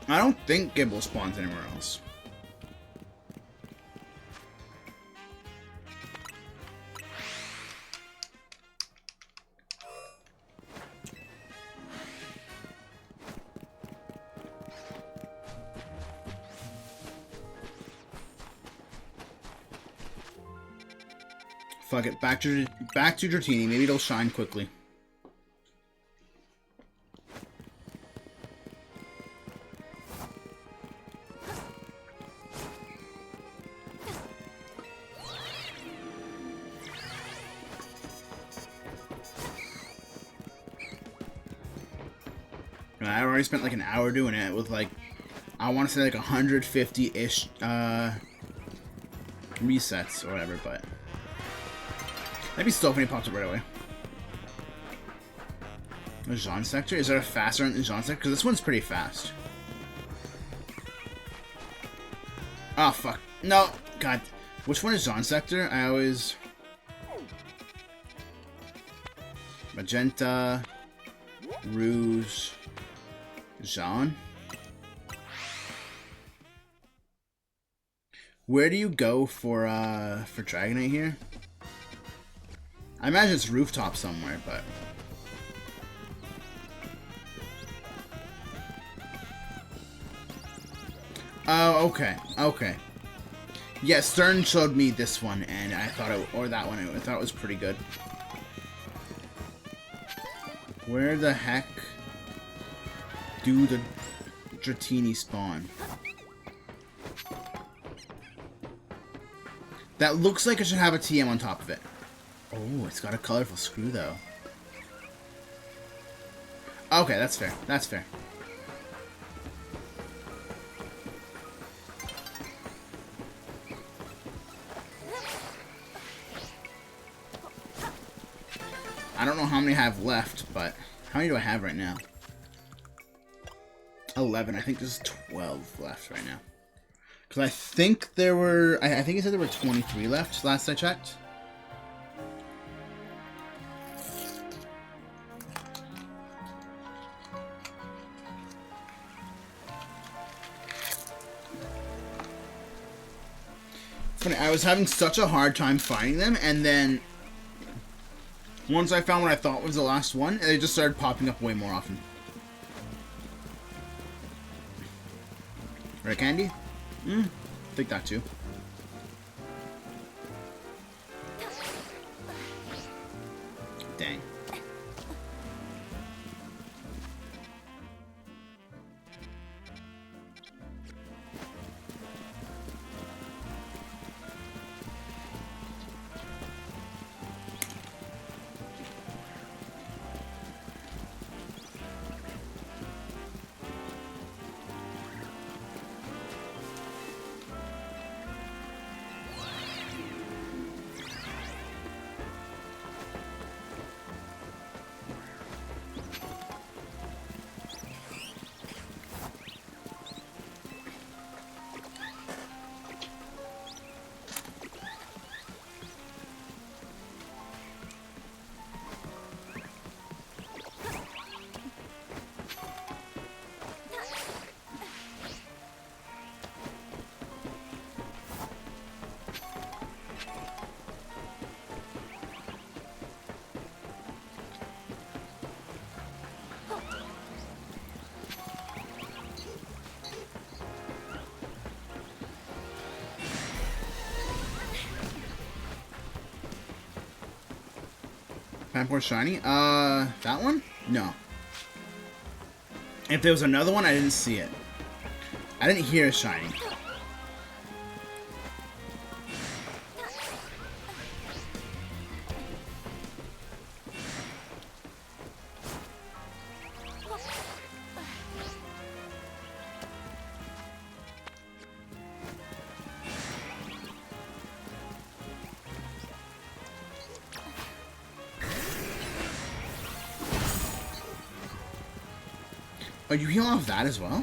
I don't think Gible spawns anywhere else. Fuck it, back to Dratini. Maybe it'll shine quickly. I already spent like an hour doing it with like, I want to say like 150-ish resets or whatever, but that'd be so funny if it pops up right away. A Jean Sector? Is there a faster one than Jean Sector? Because this one's pretty fast. Oh, fuck. No. God. Which one is Jean Sector? I always... Magenta. Rouge. Jean. Where do you go for Dragonite here? I imagine it's rooftop somewhere, but... Oh, okay. Okay. Yeah, Stern showed me this one, and I thought it... Or that one, I thought it was pretty good. Where the heck... do the Dratini spawn. That looks like it should have a TM on top of it. Oh, it's got a colorful screw, though. Okay, that's fair. That's fair. I don't know how many I have left, but how many do I have right now? 11. I think there's 12 left right now. Because I think there were... I think it said there were 23 left last I checked. It's funny, I was having such a hard time finding them, and then... once I found what I thought was the last one, they just started popping up way more often. Right, Candy? I think that too. Dang. Pampor Shiny? That one? No. If there was another one, I didn't see it. I didn't hear a shiny. Oh, you heal off that as well?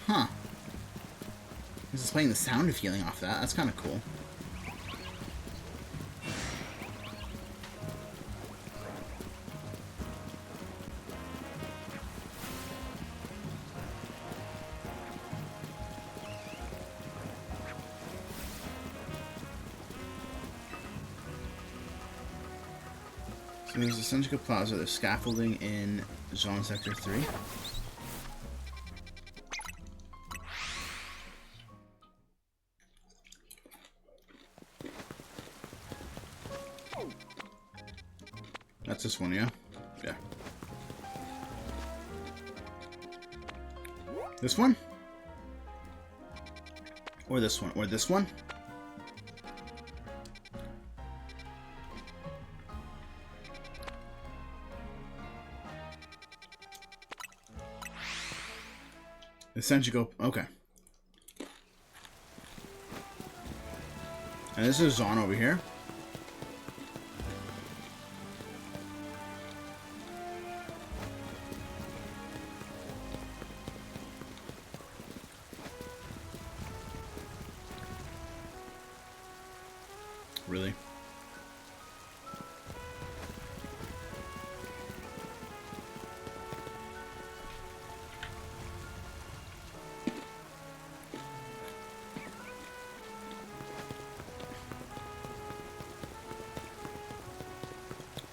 Huh. This is playing the sound of healing off that. That's kind of cool. So there's the Senjika Plaza, there's scaffolding in Zone Sector 3. That's this one, yeah? Yeah. This one? Or this one? Or this one? Essentially go... okay. And this is Zon over here. Really?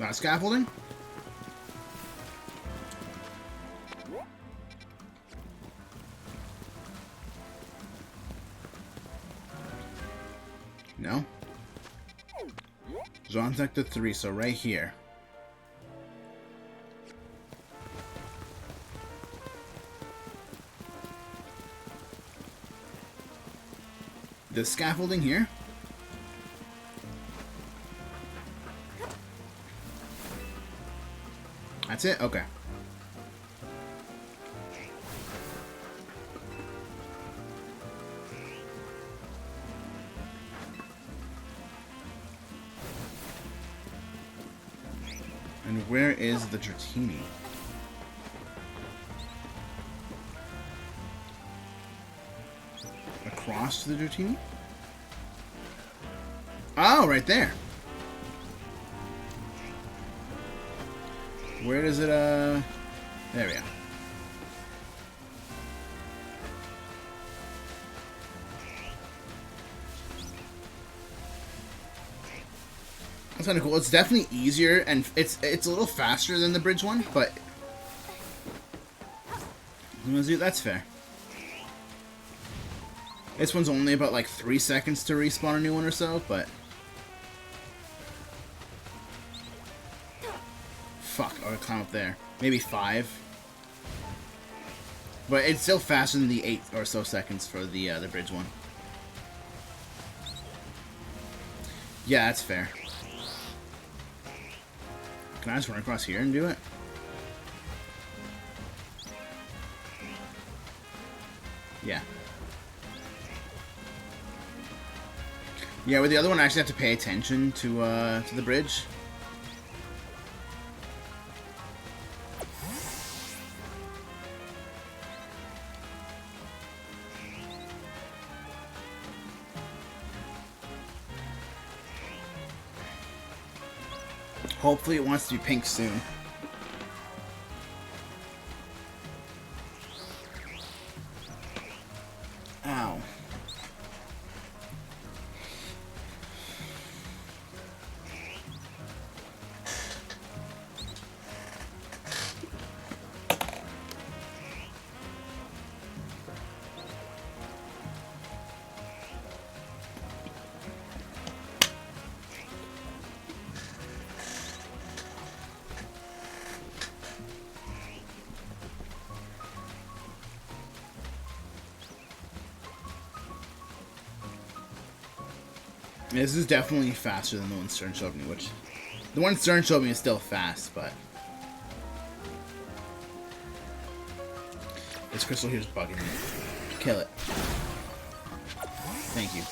That scaffolding? No? Zone Sector 3, so right here. This scaffolding here? That's it? Okay. And where is the Dratini? Across to the Dratini? Oh, right there. Where does it, there we go. That's kind of cool. It's definitely easier, and it's a little faster than the bridge one, but that's fair. This one's only about like 3 seconds to respawn a new one or so, but fuck, I would climb up there. Maybe 5. But it's still faster than the 8 or so seconds for the bridge one. Yeah, that's fair. Can I just run across here and do it? Yeah. Yeah, with the other one, I actually have to pay attention to the bridge. Hopefully it wants to be pink soon. Ow. This is definitely faster than the one Stern showed me, which... The one Stern showed me is still fast, but... This crystal here's bugging me. Kill it. Thank you.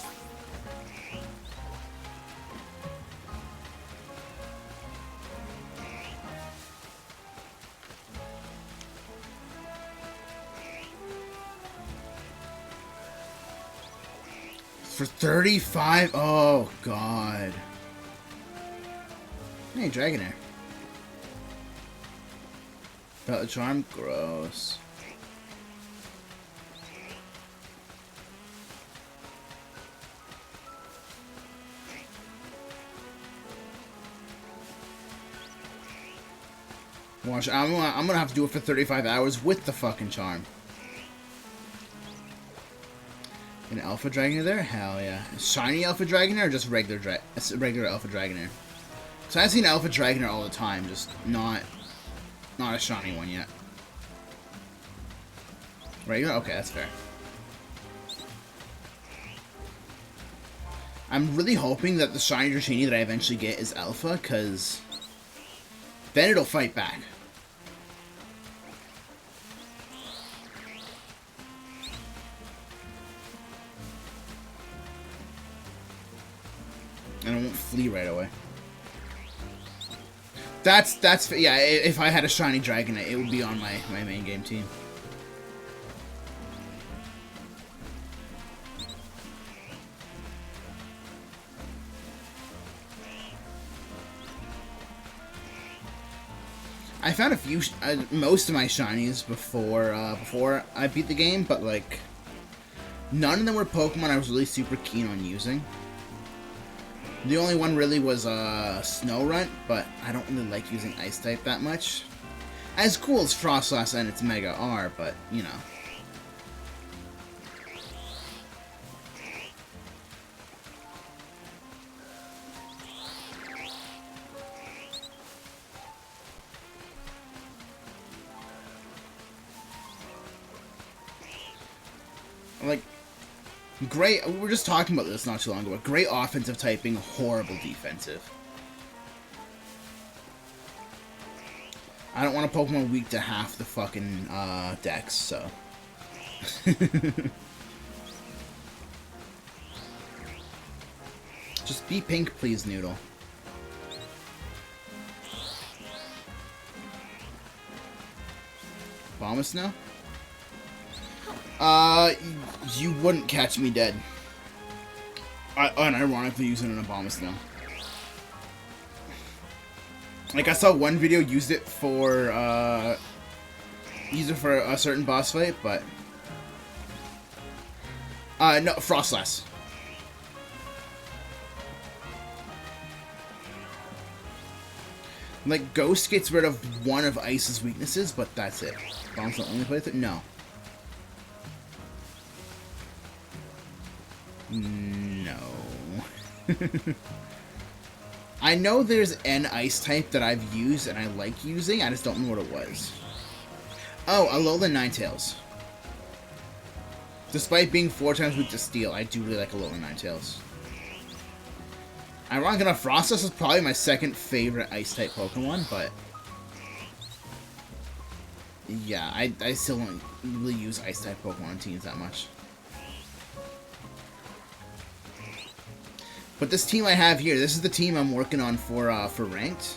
For 35? Oh, God. Hey, Dragonair. Belt Charm? Gross. Watch, I'm gonna have to do it for 35 hours with the fucking charm. An Alpha Dragonair there? Hell yeah. Shiny Alpha Dragonair or just regular Alpha Dragonair? So I've seen Alpha Dragonair all the time, just not a shiny one yet. Regular? Okay, that's fair. I'm really hoping that the shiny Dratini that I eventually get is Alpha, because then it'll fight back. And it won't flee right away. That's yeah, if I had a shiny Dragonite, it would be on my main game team. I found a few, most of my shinies before I beat the game, but like, none of them were Pokemon I was really super keen on using. The only one really was Snorunt, but I don't really like using Ice type that much. As cool as Froslass and its Mega are, but you know. Like, Great. We were just talking about this not too long ago. Great offensive typing, horrible defensive. I don't want a Pokemon weak to half the fucking decks, so. Just be pink, please, Noodle. Abomasnow? You wouldn't catch me dead. Unironically using an Abomasnow. Like, I saw one video used it for a certain boss fight, but no, Frostlass. Like, Ghost gets rid of one of Ice's weaknesses, but that's it. Bomb's the only place that no. No. I know there's an ice type that I've used and I like using, I just don't know what it was. Oh, Alolan Ninetales. Despite being 4 times weak to Steel, I do really like Alolan Ninetales. Ironic enough, Frostus is probably my second favorite ice type Pokemon, but yeah, I still don't really use ice type Pokemon teams that much. But this team I have here, this is the team I'm working on for ranked,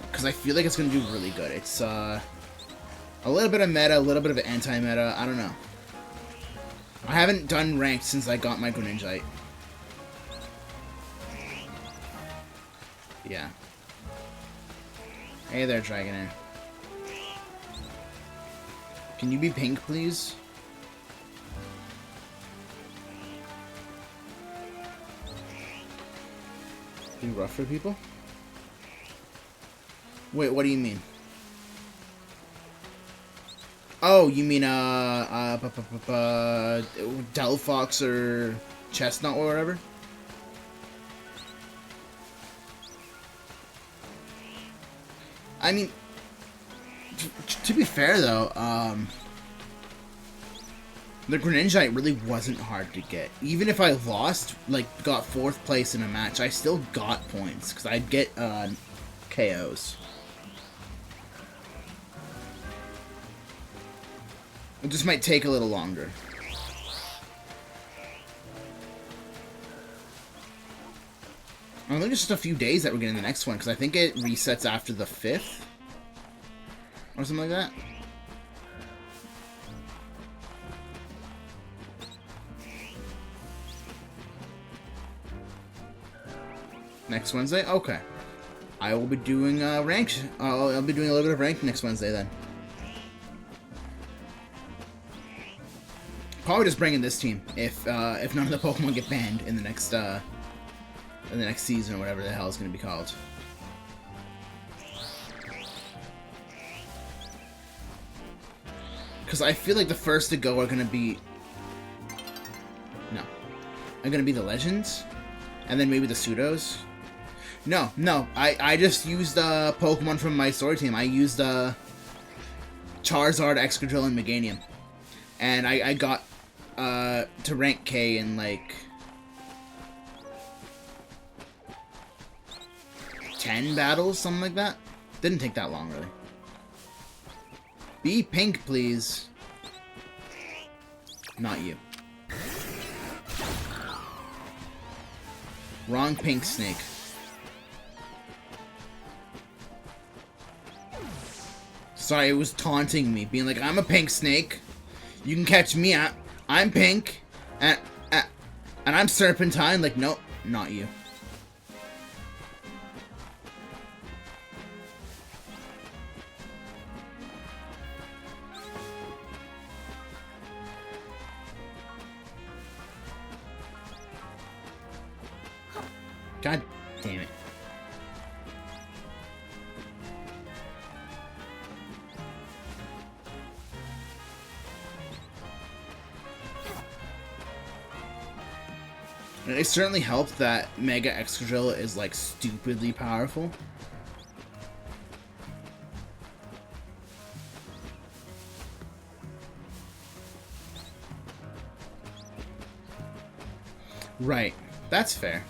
because I feel like it's going to do really good. It's a little bit of meta, a little bit of anti-meta, I don't know. I haven't done ranked since I got my Greninjite. Yeah. Hey there, Dragonair. Can you be pink, please? Be rough for people? Wait, what do you mean? Oh, you mean, Delphox or Chestnut or whatever? I mean, to be fair though, the Greninjite really wasn't hard to get. Even if I lost, like, got 4th place in a match, I still got points, because I'd get, KOs. It just might take a little longer. I think it's just a few days that we're getting the next one, because I think it resets after the 5th. Or something like that. Next Wednesday? Okay. I will be doing ranked. I'll be doing a little bit of ranked next Wednesday then. Probably just bringing this team if none of the Pokemon get banned in the next season or whatever the hell it's going to be called. Because I feel like the first to go are going to be... No. Are going to be the Legends? And then maybe the Pseudos? No. I just used Pokemon from my story team. I used Charizard, Excadrill, and Meganium. And I got to rank K in like 10 battles, something like that. Didn't take that long, really. Be pink, please. Not you. Wrong pink snake. Sorry, it was taunting me, being like, I'm a pink snake. You can catch me. I'm pink. And I'm Serpentine. Like, nope, not you. God damn it. And it certainly helped that Mega Excadrill is like stupidly powerful. Right. That's fair.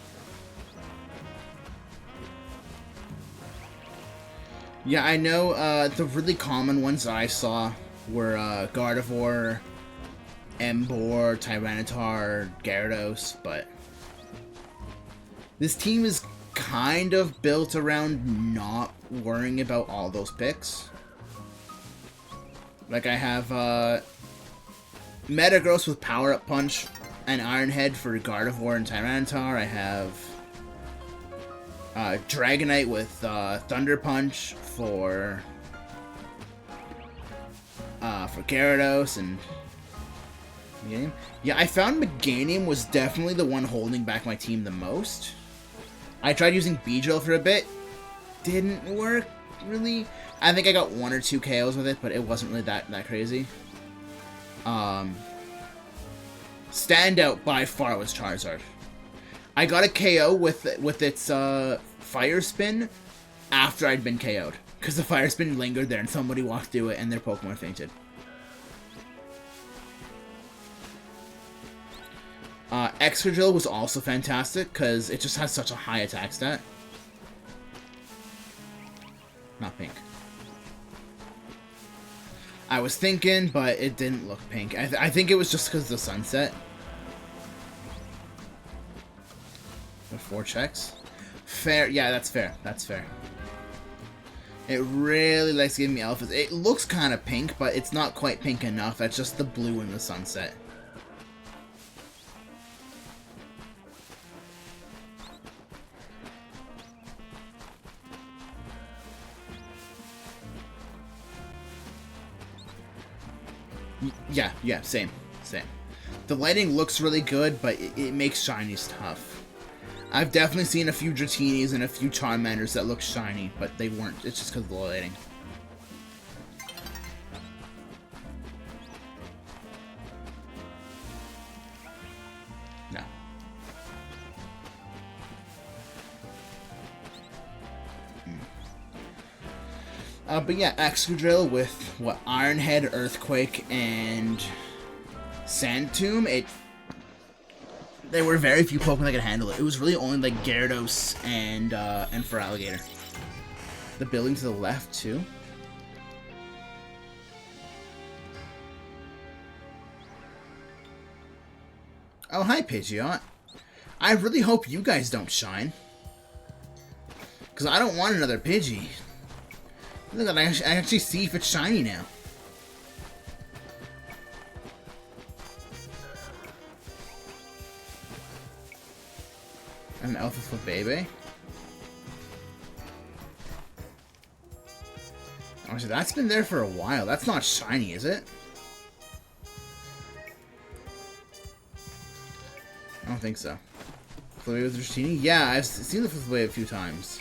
Yeah, I know the really common ones I saw were Gardevoir, Emboar, Tyranitar, Gyarados, but this team is kind of built around not worrying about all those picks. Like, I have Metagross with Power Up Punch and Iron Head for Gardevoir and Tyranitar. I have Dragonite with Thunder Punch for Gyarados and Meganium. Yeah, I found Meganium was definitely the one holding back my team the most. I tried using Beedrill for a bit. Didn't work, really. I think I got 1 or 2 KOs with it, but it wasn't really that crazy. Standout by far was Charizard. I got a KO with its Fire Spin after I'd been KO'd. Because the Fire Spin lingered there and somebody walked through it and their Pokemon fainted. Excadrill was also fantastic because it just has such a high attack stat. Not pink. I was thinking, but it didn't look pink. I think it was just because of the sunset. With 4 checks. Fair. Yeah, that's fair. That's fair. It really likes giving me alphas. It looks kind of pink, but it's not quite pink enough. That's just the blue in the sunset. Yeah, same. The lighting looks really good, but it makes shinies tough. I've definitely seen a few Dratinis and a few Charmanders that look shiny, but they weren't. It's just because of the lighting. No. But yeah, Excadrill with, what, Iron Head, Earthquake, and Sand Tomb, there were very few Pokemon that could handle it. It was really only, like, Gyarados and Feraligatr. The building to the left, too. Oh, hi, Pidgeot. I really hope you guys don't shine. Because I don't want another Pidgey. Look at that, I actually see if it's shiny now. An Alpha Flabébé. Oh, so that's been there for a while. That's not shiny, is it? I don't think so. Flabébé with Dratini? Yeah, I've seen the Flabébé a few times.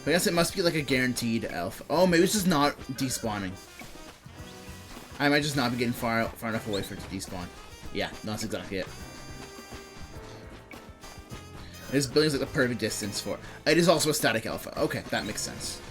But I guess it must be like a guaranteed elf. Oh, maybe it's just not despawning. I might just not be getting far enough away for it to despawn. Yeah, that's exactly it. This building's like the perfect distance for... It is also a static alpha. Okay, that makes sense.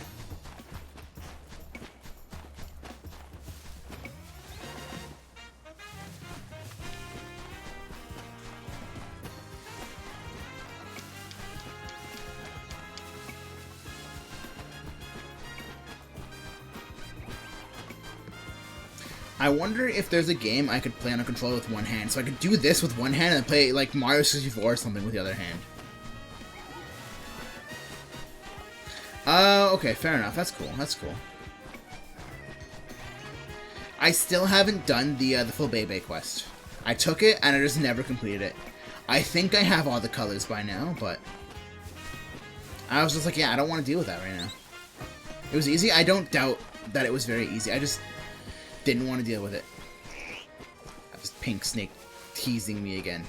I wonder if there's a game I could play on a controller with one hand. So I could do this with one hand and play like Mario 64 or something with the other hand. Okay, fair enough. That's cool. That's cool. I still haven't done the Flabébé quest. I took it and I just never completed it. I think I have all the colors by now, but I was just like, yeah, I don't want to deal with that right now. It was easy. I don't doubt that it was very easy. I just didn't want to deal with it. This pink snake teasing me again.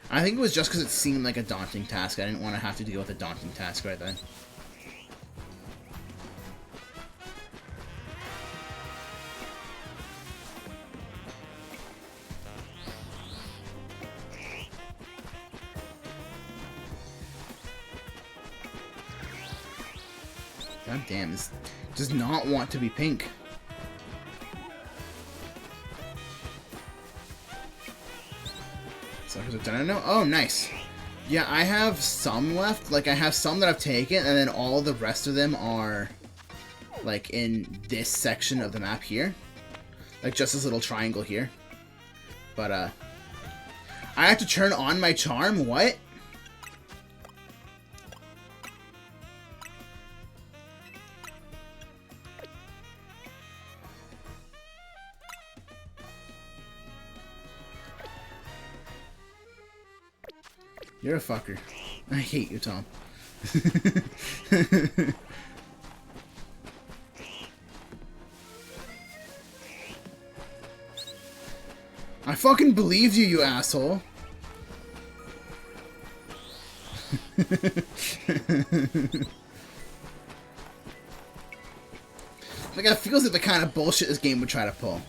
I think it was just because it seemed like a daunting task. I didn't want to have to deal with a daunting task right then. God damn, this does not want to be pink. Suckers are done now? Oh, nice. Yeah, I have some left. Like, I have some that I've taken, and then all the rest of them are, like, in this section of the map here. Like, just this little triangle here. But, I have to turn on my charm? What? You're a fucker. I hate you, Tom. I fucking believed you, you asshole. Like, it feels like the kind of bullshit this game would try to pull.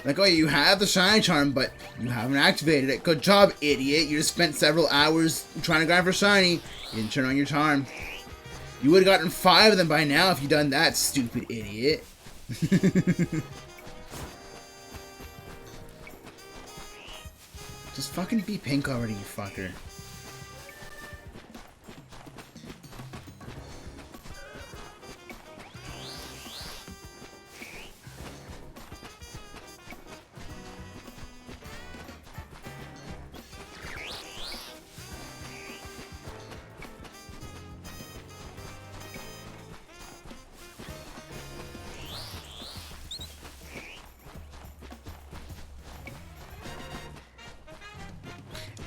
Like, oh, you have the Shiny Charm, but you haven't activated it. Good job, idiot. You just spent several hours trying to grind for Shiny. You didn't turn on your charm. You would have gotten 5 of them by now if you'd done that, stupid idiot. Just fucking be pink already, you fucker.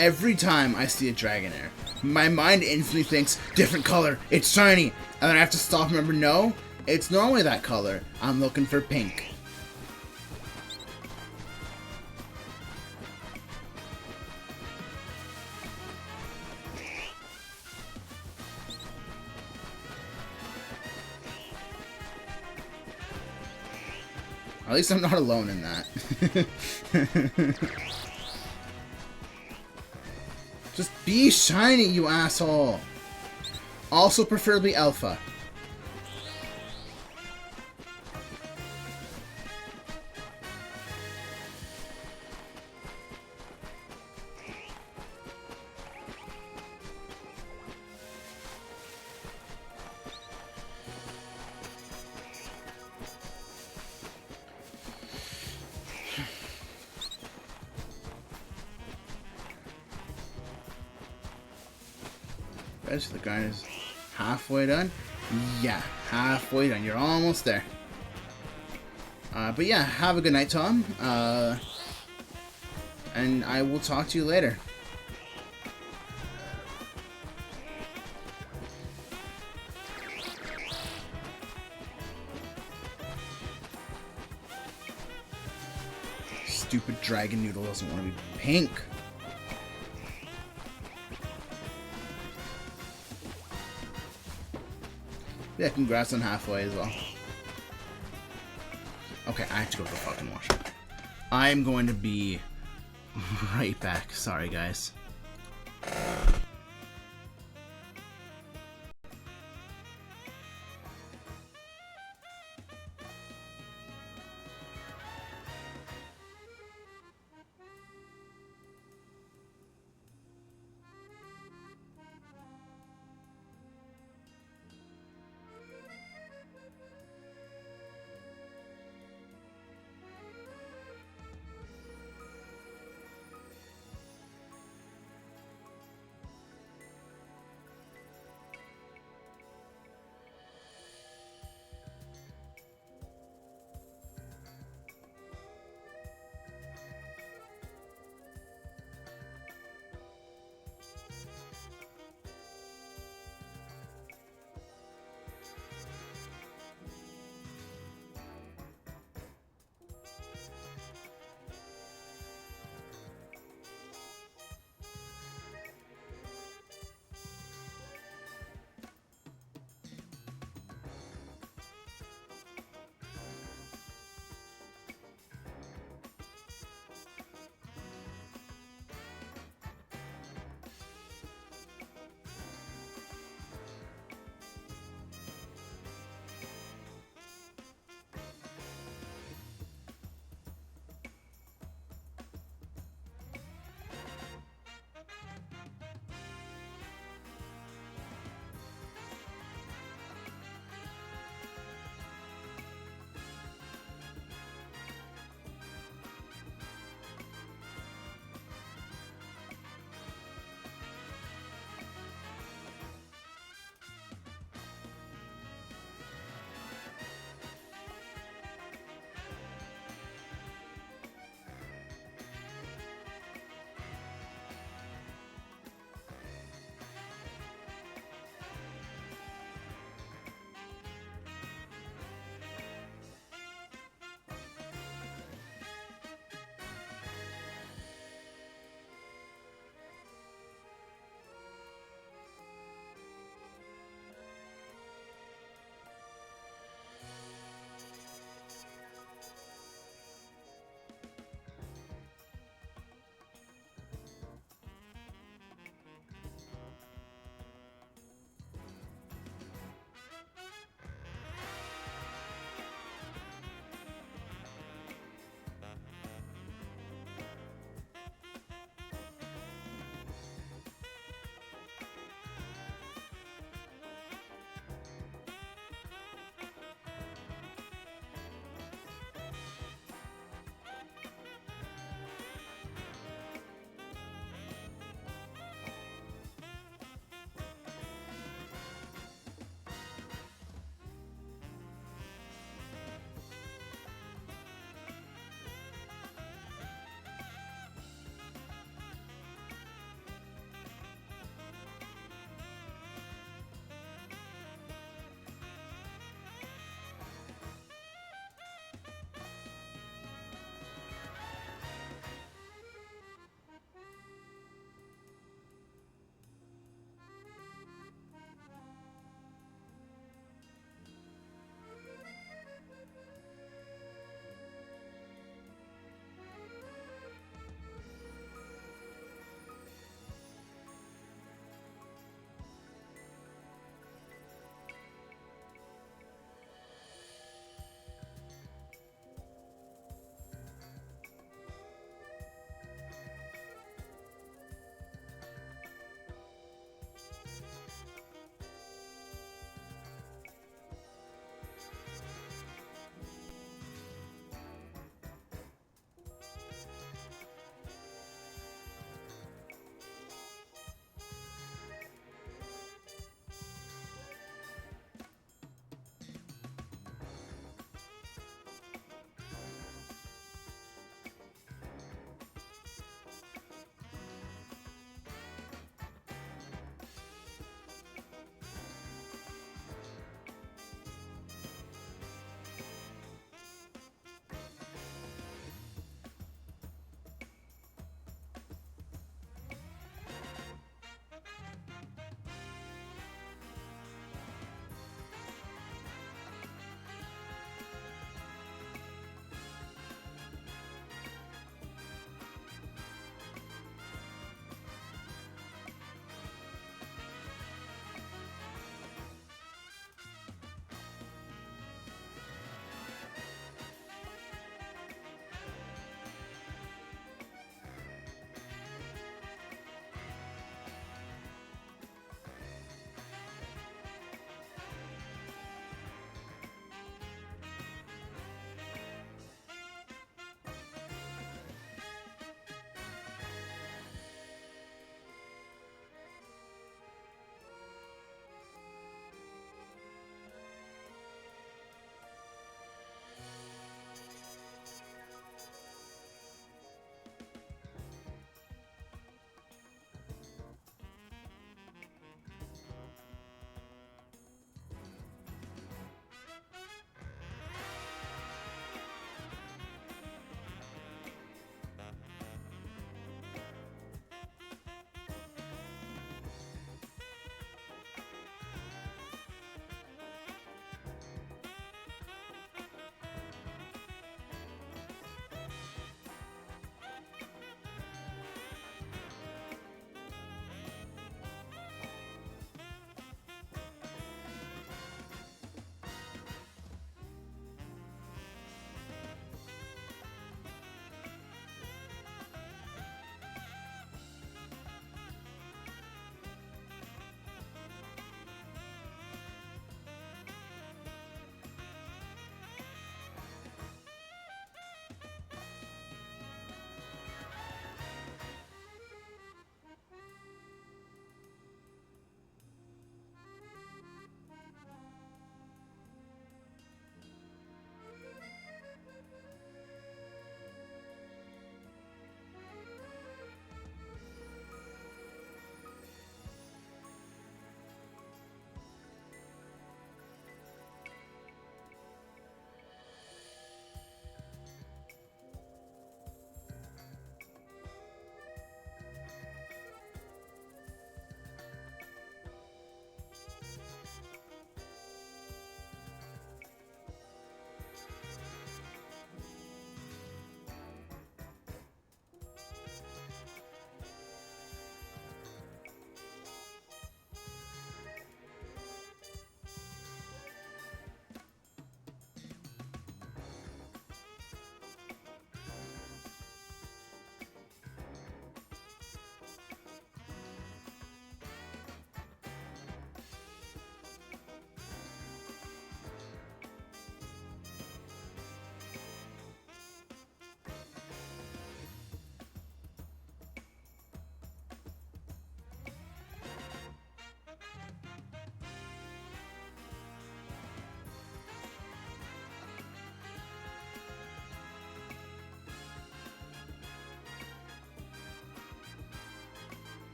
Every time I see a Dragonair, my mind instantly thinks, different color, it's shiny, and then I have to stop and remember, no, it's normally that color. I'm looking for pink. At least I'm not alone in that. Just be shiny, you asshole! Also preferably alpha. So the grind is halfway done. Yeah, halfway done. You're almost there. But yeah, have a good night, Tom. And I will talk to you later. Stupid Dragon Noodle doesn't want to be pink. Yeah, congrats on halfway as well. Okay, I have to go to the fucking washroom. I'm going to be right back. Sorry, guys.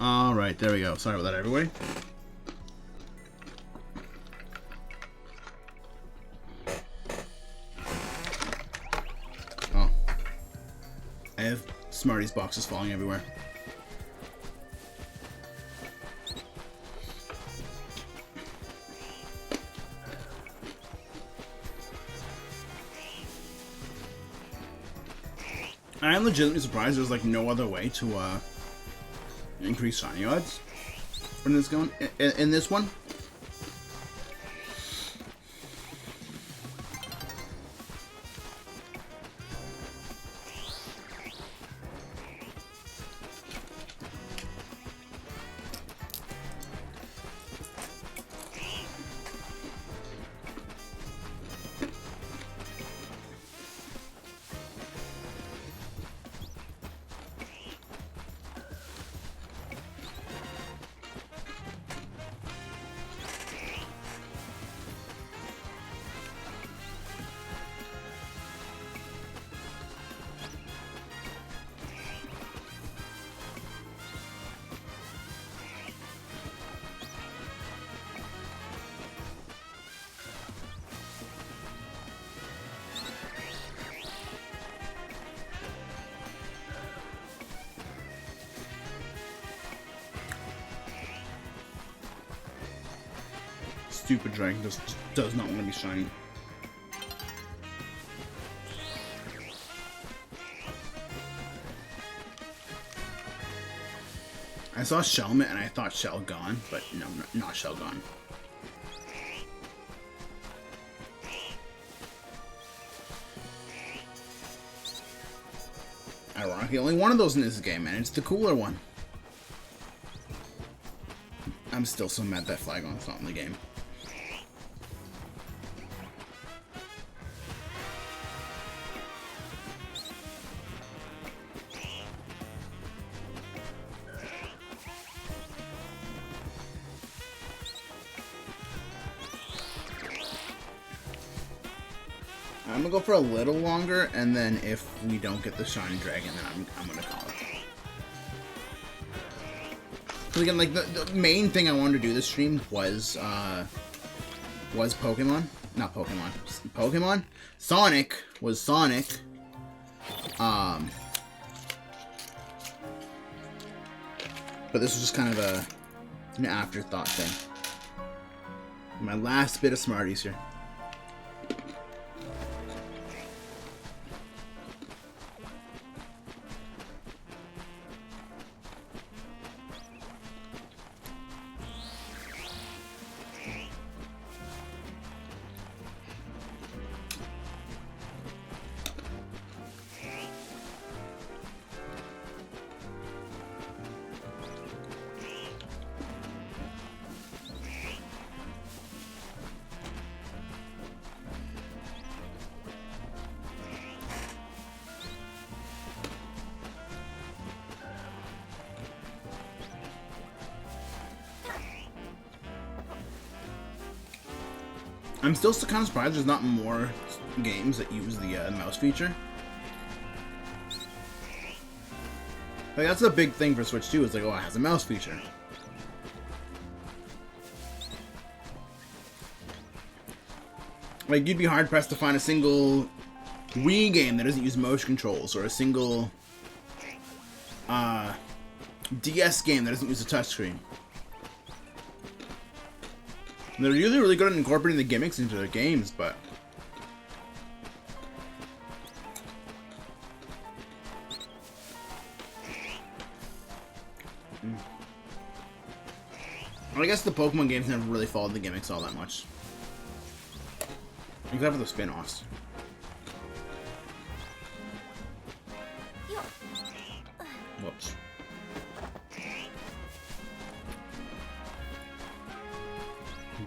Alright, there we go. Sorry about that, everybody. Oh. I have Smarties boxes falling everywhere. I am legitimately surprised there's like no other way to increase shiny odds in this one. Stupid dragon just does not want to be shiny. I saw Shelmet and I thought Shell gone, but no, not Shell gone. Ironically, only one of those in this game, and it's the cooler one. I'm still so mad that Flagon's not in the game. I'm gonna go for a little longer, and then if we don't get the shiny dragon, then I'm gonna call it. Because again, like the main thing I wanted to do this stream was Pokemon, not Pokemon, Pokemon. Sonic was Sonic. But this was just kind of an afterthought thing. My last bit of Smarties here. I'm still kind of surprised there's not more games that use the mouse feature. Like, that's a big thing for Switch 2, is like, oh, it has a mouse feature. Like, you'd be hard-pressed to find a single Wii game that doesn't use motion controls, or a single DS game that doesn't use a touchscreen. They're usually really good at incorporating the gimmicks into their games, but I guess the Pokemon games never really followed the gimmicks all that much. Except for the spin-offs. Whoops.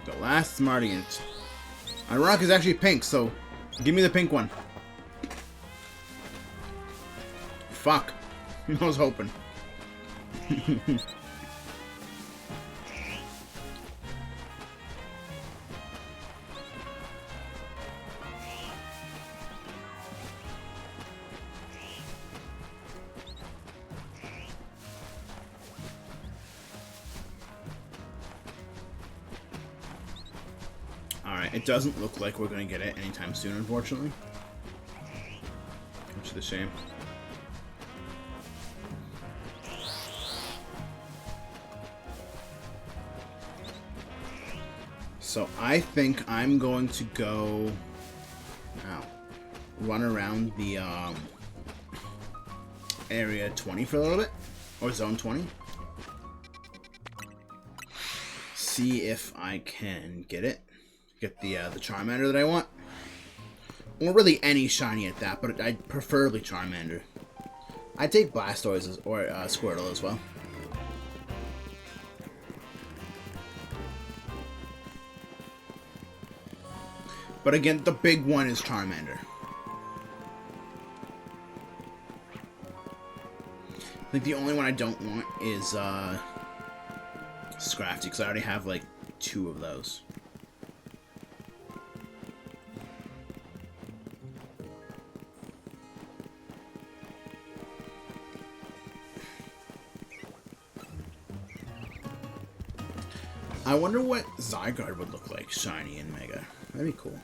The last Smartian. Ironic is actually pink, so give me the pink one. Fuck. I was hoping. Alright, it doesn't look like we're going to get it anytime soon, unfortunately. Which is a shame. So I think I'm going to go... run around the area 20 for a little bit. Or zone 20. See if I can get it. Get the Charmander that I want. Or really any shiny at that, but I'd preferably Charmander. I'd take Blastoise or Squirtle as well. But again, the big one is Charmander. I think the only one I don't want is Scrafty, because I already have like 2 of those. I wonder what Zygarde would look like shiny in Mega. That'd be cool.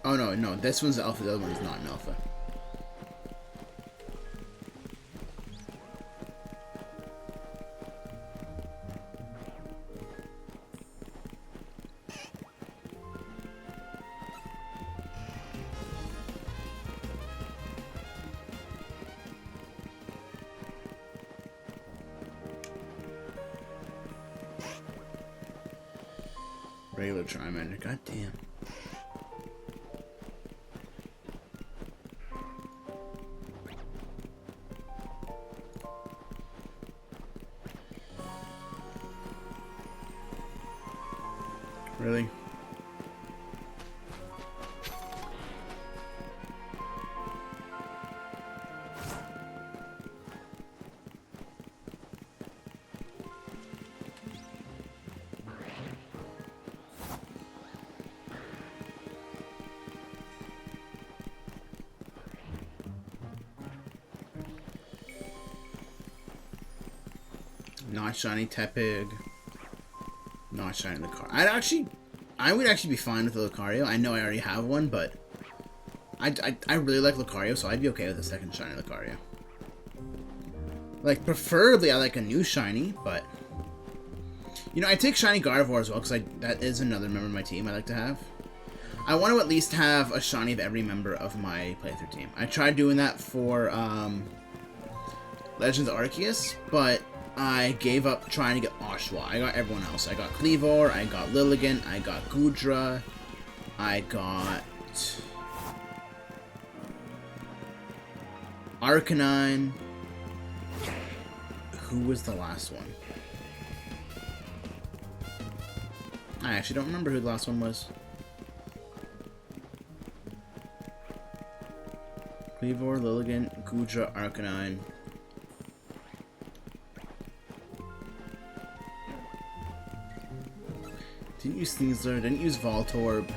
Oh no, this one's alpha, the other one's not an alpha. Regular Charmander, goddamn. Really? Not shiny Tepig. Not shiny Lucario. I would actually be fine with the Lucario. I know I already have one, but I really like Lucario, so I'd be okay with a second shiny Lucario. Like, preferably I like a new shiny, but you know, I take shiny Gardevoir as well, because that is another member of my team I like to have. I want to at least have a shiny of every member of my playthrough team. I tried doing that for Legends Arceus, but I gave up trying to get Oshawott. I got everyone else. I got Kleavor, I got Lilligant, I got Goodra, I got Arcanine. Who was the last one? I actually don't remember who the last one was. Kleavor, Lilligant, Goodra, Arcanine. Didn't use Sneasler, didn't use Voltorb,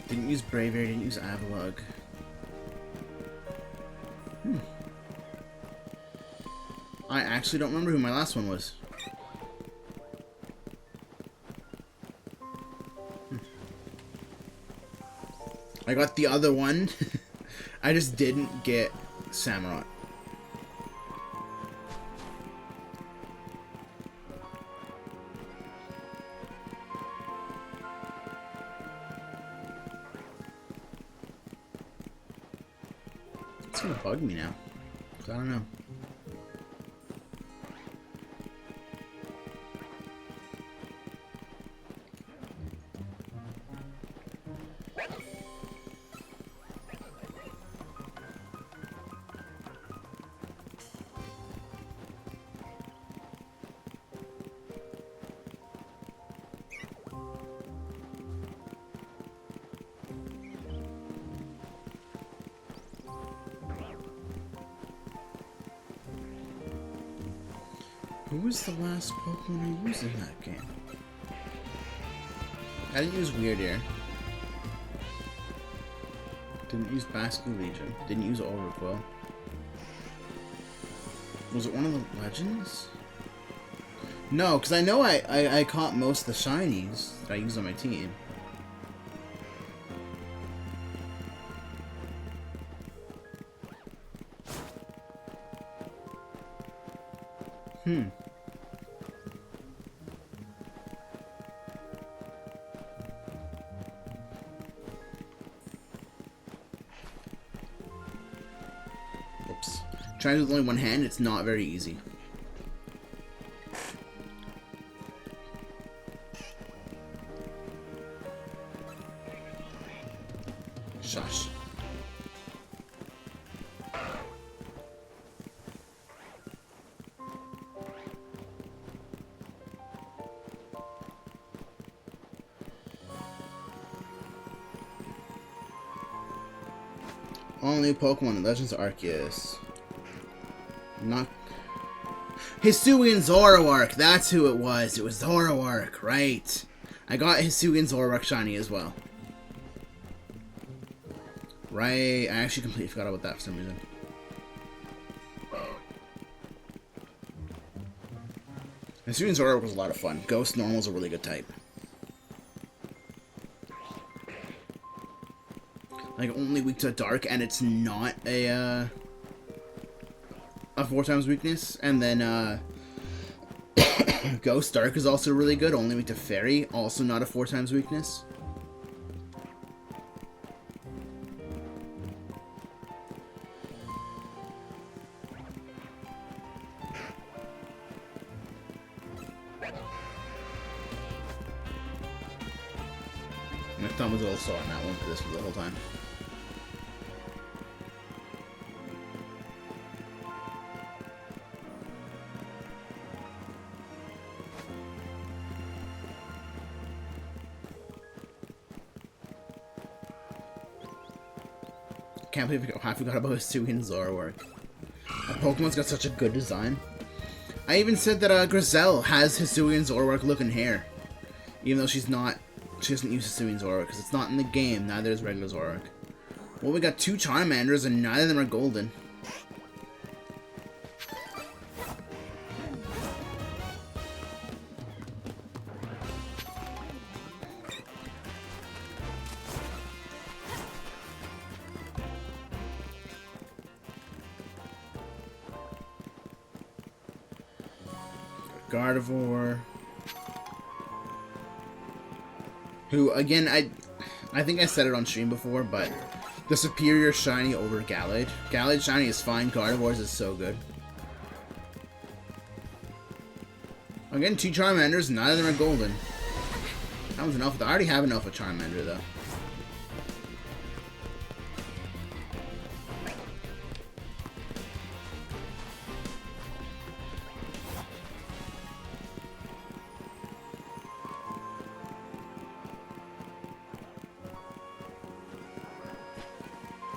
didn't use Braviary, didn't use Avalugg. I actually don't remember who my last one was. I got the other one. I just didn't get Samurott. It's gonna bug me now. 'Cause I don't know. Who was the last Pokemon I used in that game? I didn't use Weirdeer. Didn't use Basking Legion. Didn't use Overquill. Was it one of the legends? No, because I know I caught most of the shinies that I used on my team. Oops. Trying to do with only one hand, it's not very easy. Shush. Only Pokemon in Legends Arceus. Not Hisuian Zoroark, that's who it was. It was Zoroark, right. I got Hisuian Zoroark shiny as well. Right, I actually completely forgot about that for some reason. Hisuian Zoroark was a lot of fun. Ghost Normal is a really good type. Like, only weak to Dark, and it's not a 4x weakness. And then, Ghost Dark is also really good, only weak to Fairy, also not a 4x weakness. My thumb was a little sore on that one for this for the whole time. Can't believe I forgot about Hisuian Zoroark. That Pokemon's got such a good design. I even said that Griselle has Hisuian Zoroark looking hair. Even though she doesn't use Hisuian Zoroark, because it's not in the game, neither is regular Zoroark. Well, we got 2 Charmanders, and neither of them are golden. Gardevoir. Who, again, I think I said it on stream before, but the superior shiny over Gallade. Gallade shiny is fine, Gardevoir's is so good. Again, 2 Charmanders, neither of them are golden. That was enough. I already have enough of Charmander, though.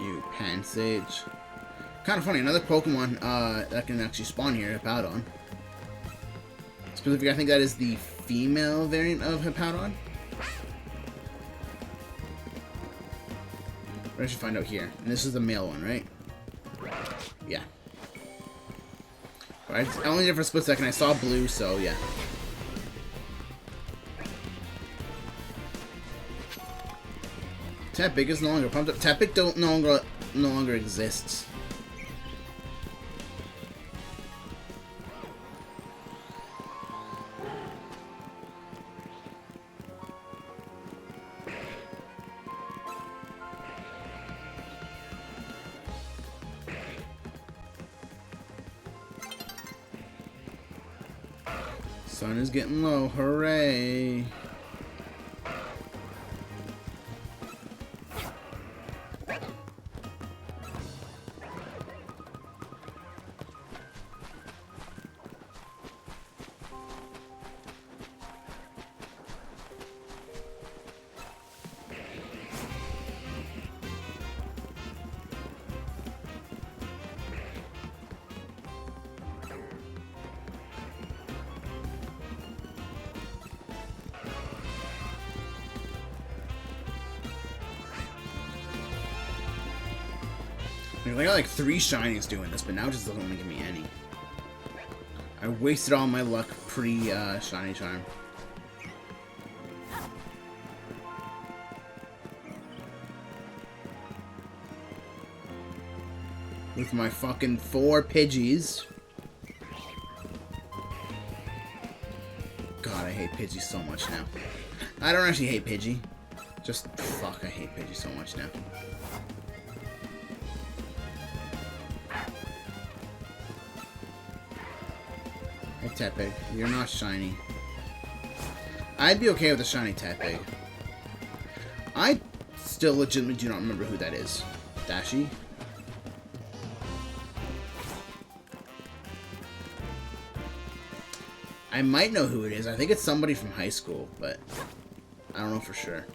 You Pansage. Kind of funny, another Pokemon that can actually spawn here, Hippowdon. Specifically, I think that is the female variant of Hippowdon. I should find out here. And this is the male one, right? Yeah. Alright, I only did it for a split second. I saw blue, so yeah. Tepig is no longer pumped up. Tepig no longer exists. Sun is getting low. Hooray! I got like 3 shinies doing this, but now it just doesn't want to give me any. I wasted all my luck pre-shiny charm. With my fucking 4 Pidgeys. God, I hate Pidgey so much now. I don't actually hate Pidgey. Just, fuck, I hate Pidgey so much now. Hey, Tepig, you're not shiny. I'd be okay with a shiny Tepig. I still legitimately do not remember who that is. Dashi? I might know who it is. I think it's somebody from high school, but I don't know for sure.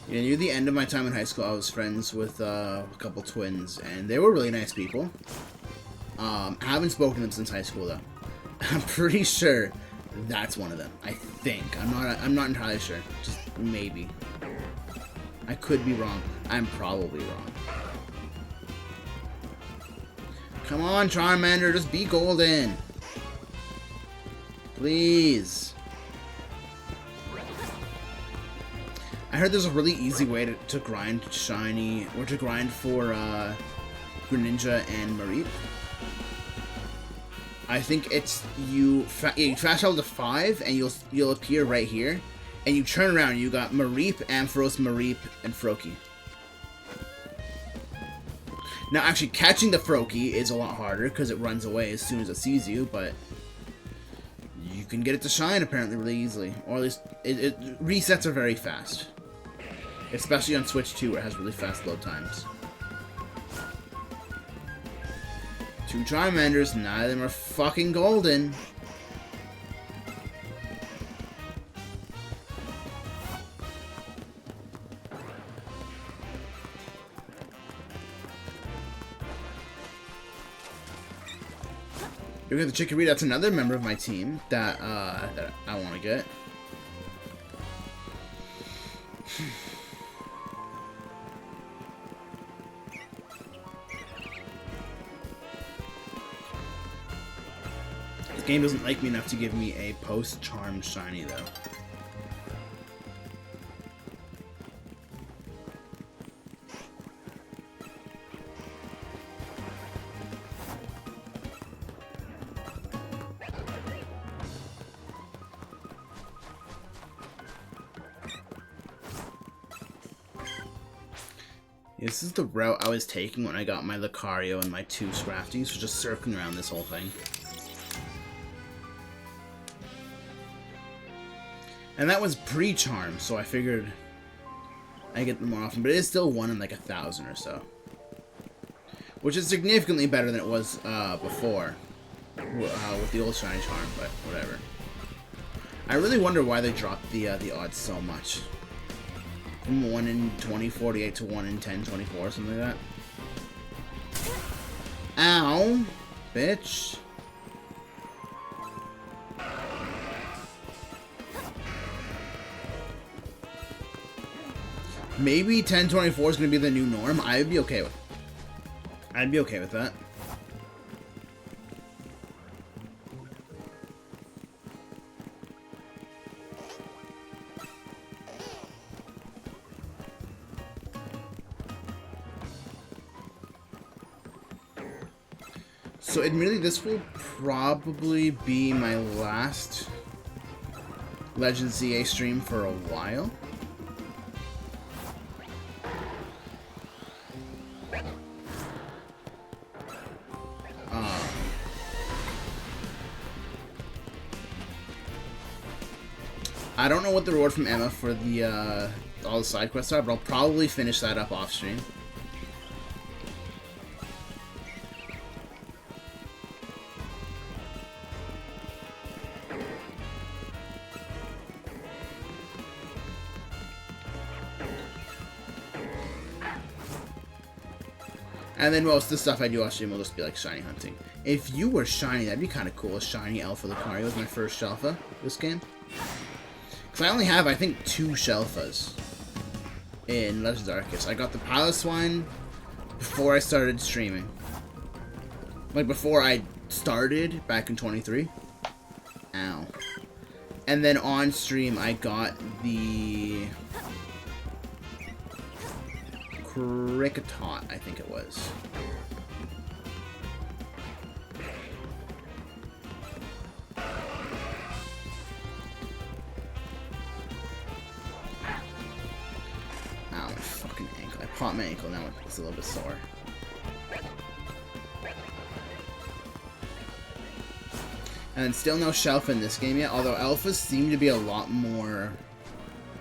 Yeah, near the end of my time in high school, I was friends with a couple twins, and they were really nice people. I haven't spoken to them since high school, though. I'm pretty sure that's one of them. I think. I'm not entirely sure. Just maybe. I could be wrong. I'm probably wrong. Come on, Charmander, just be golden. Please. I heard there's a really easy way to grind shiny, or to grind for Greninja and Mareep. I think it's you fast travel to 5 and you'll appear right here, and you turn around and you got Mareep, Ampharos, Mareep, and Froakie. Now actually catching the Froakie is a lot harder because it runs away as soon as it sees you, but you can get it to shine apparently really easily, or at least resets are very fast. Especially on Switch 2, where it has really fast load times. 2 Charmanders, none of them are fucking golden. You're gonna the Chikorita, that's another member of my team that I want to get. This game doesn't like me enough to give me a post-charm shiny, though. This is the route I was taking when I got my Lucario and my 2 Scrafties, was just circling around this whole thing. And that was pre-charm, so I figured I get them more often, but it is still 1 in like 1,000 or so. Which is significantly better than it was before, with the old shiny charm, but whatever. I really wonder why they dropped the odds so much. From 1 in 2048 to 1 in 1024, something like that. Ow! Bitch. Maybe 1024 is going to be the new norm. I'd be okay with that. So admittedly, this will probably be my last Legends ZA stream for a while. I don't know what the reward from Emma for the all the side quests are, but I'll probably finish that up off stream. And then most of the stuff I do on stream will just be like shiny hunting. If you were shiny, that'd be kind of cool. A shiny Alpha Lucario was my first Shelfa this game. Because I only have, I think, 2 Shelfas in Legends Arceus. I got the Piloswine before I started streaming. Like, before I started back in 23. Ow. And then on stream, I got the Kricketot, I think it was. Ow, my fucking ankle. I popped my ankle, now it's a little bit sore. And still no Shelf in this game yet, although Alphas seem to be a lot more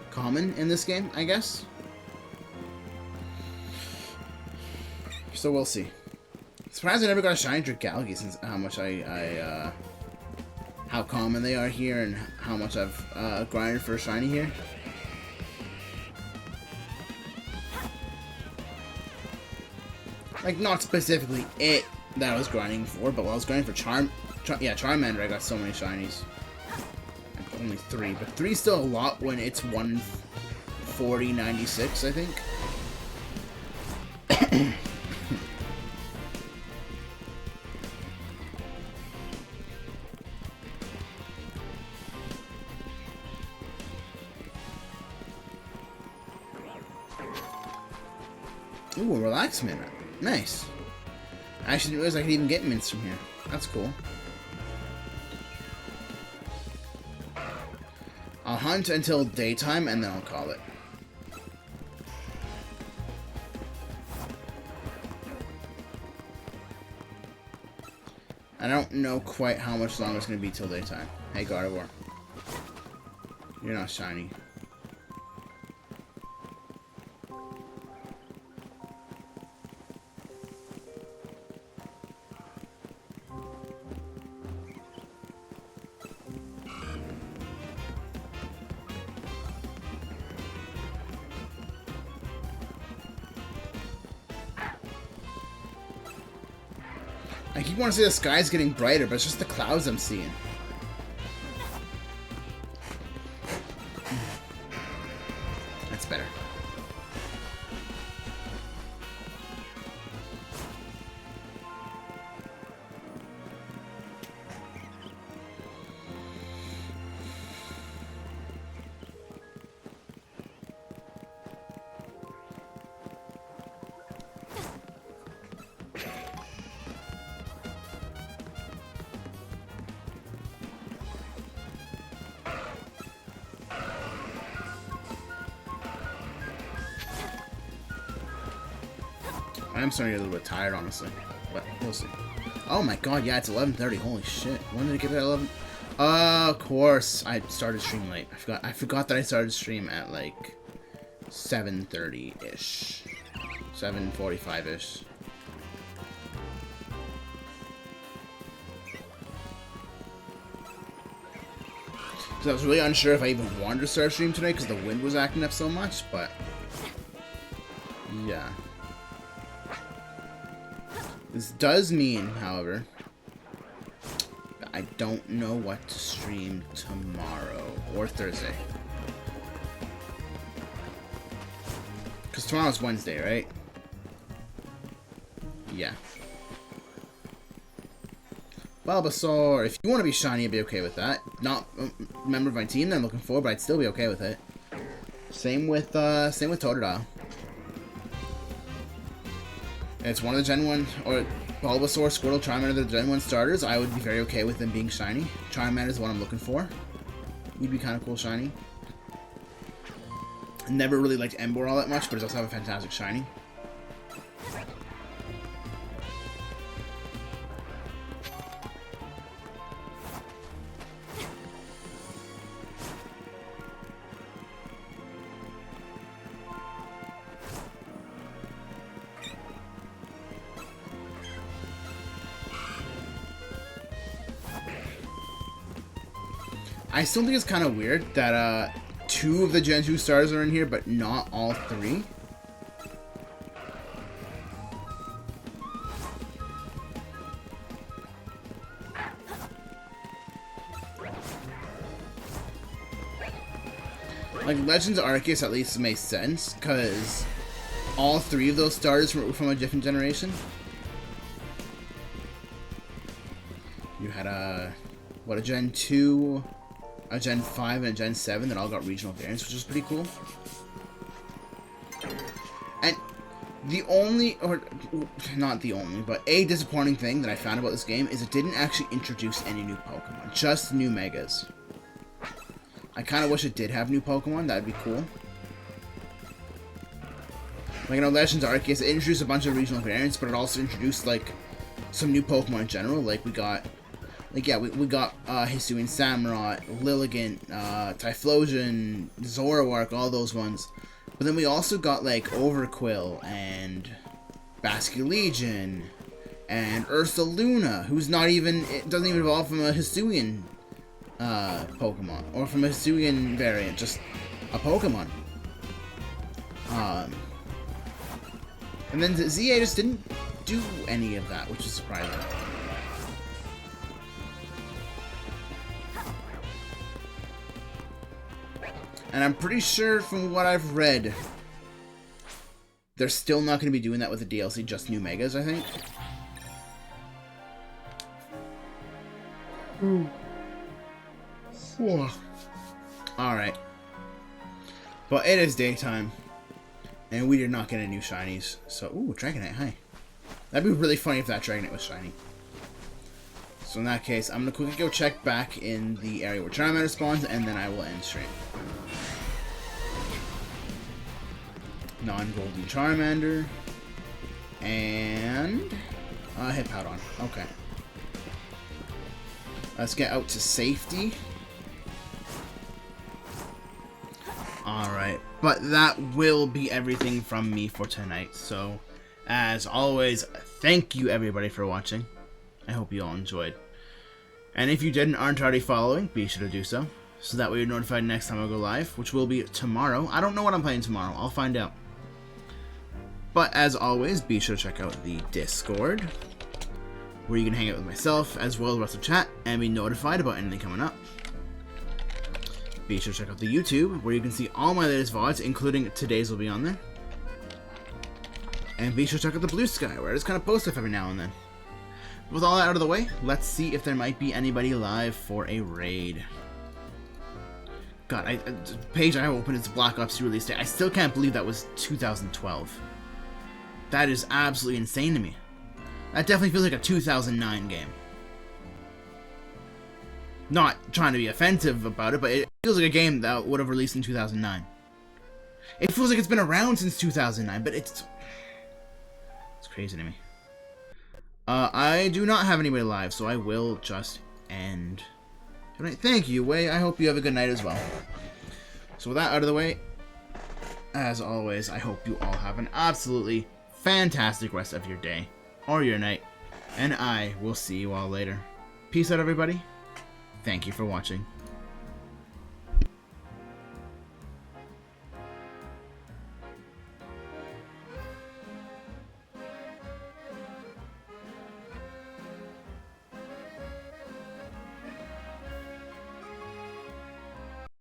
common in this game, I guess. So we'll see. Surprised I never got a shiny Dragalge since how much how common they are here and how much I've grinded for a shiny here. Like, not specifically it that I was grinding for, but while I was grinding for Charmander, I got so many shinies. Like, only 3, but 3 is still a lot when it's 140.96, I think. Ooh, a Relax Mint. Nice. I actually didn't realize I could even get mints from here. That's cool. I'll hunt until daytime and then I'll call it. I don't know quite how much longer it's going to be till daytime. Hey, Gardevoir. You're not shiny. I keep wanting to say the sky's getting brighter, but it's just the clouds I'm seeing. That's better. I'm starting to get a little bit tired, honestly, but we'll see. Oh my god, yeah, it's 11:30. Holy shit! When did I get at 11? Of course, I started stream late. I forgot that I started stream at like 7:30-ish, 7:45-ish. So I was really unsure if I even wanted to start stream today because the wind was acting up so much, but yeah. This does mean, however, that I don't know what to stream tomorrow or Thursday. Because tomorrow's Wednesday, right? Yeah. Bulbasaur, if you want to be shiny, I'd be okay with that. Not a member of my team that I'm looking for, but I'd still be okay with it. Same with Totodile. It's one of the Gen 1, or Bulbasaur, Squirtle, Charmander, the Gen 1 starters. I would be very okay with them being shiny. Charmander is what I'm looking for. He'd be kind of cool shiny. Never really liked Emboar all that much, but he also have a fantastic shiny. I still think it's kind of weird that 2 of the Gen 2 stars are in here, but not all 3. Like, Legends Arceus at least makes sense, because all 3 of those starters were from a different generation. You had a Gen 2, a Gen 5, and a Gen 7 that all got regional variants, which is pretty cool. And the only, or not the only, but a disappointing thing that I found about this game is it didn't actually introduce any new Pokemon, just new Megas. I kind of wish it did have new Pokemon, that'd be cool. Like, Legends Arceus, it introduced a bunch of regional variants, but it also introduced, like, some new Pokemon in general. Like, we got Hisuian Samurott, Lilligant, Typhlosion, Zoroark, all those ones. But then we also got, like, Overquill, and Basculegion, and Ursaluna, who's not even, it doesn't even evolve from a Hisuian Pokemon, or from a Hisuian variant, just a Pokemon. And then ZA just didn't do any of that, which is surprising. And I'm pretty sure from what I've read, they're still not going to be doing that with the DLC, just new Megas, I think. Alright. But it is daytime. And we did not get any new shinies. So, ooh, Dragonite, hi. That'd be really funny if that Dragonite was shiny. So in that case, I'm going to quickly go check back in the area where Charmander spawns, and then I will end stream. Non-golden Charmander. And Hippowdon. Okay. Let's get out to safety. Alright, but that will be everything from me for tonight. So, as always, thank you everybody for watching. I hope you all enjoyed. And if you didn't aren't already following, be sure to do so. So that way you're notified next time I go live, which will be tomorrow. I don't know what I'm playing tomorrow. I'll find out. But as always, be sure to check out the Discord, where you can hang out with myself, as well as the rest of chat, and be notified about anything coming up. Be sure to check out the YouTube, where you can see all my latest VODs, including today's will be on there. And be sure to check out the Blue Sky, where I just kind of post stuff every now and then. With all that out of the way, let's see if there might be anybody live for a raid. God, the page I opened is Black Ops 2 release day. I still can't believe that was 2012. That is absolutely insane to me. That definitely feels like a 2009 game. Not trying to be offensive about it, but it feels like a game that would have released in 2009. It feels like it's been around since 2009, but it's crazy to me. I do not have anybody live, so I will just end. Alright, thank you, Wei. I hope you have a good night as well. So with that out of the way, as always, I hope you all have an absolutely fantastic rest of your day or your night, and I will see you all later. Peace out, everybody. Thank you for watching.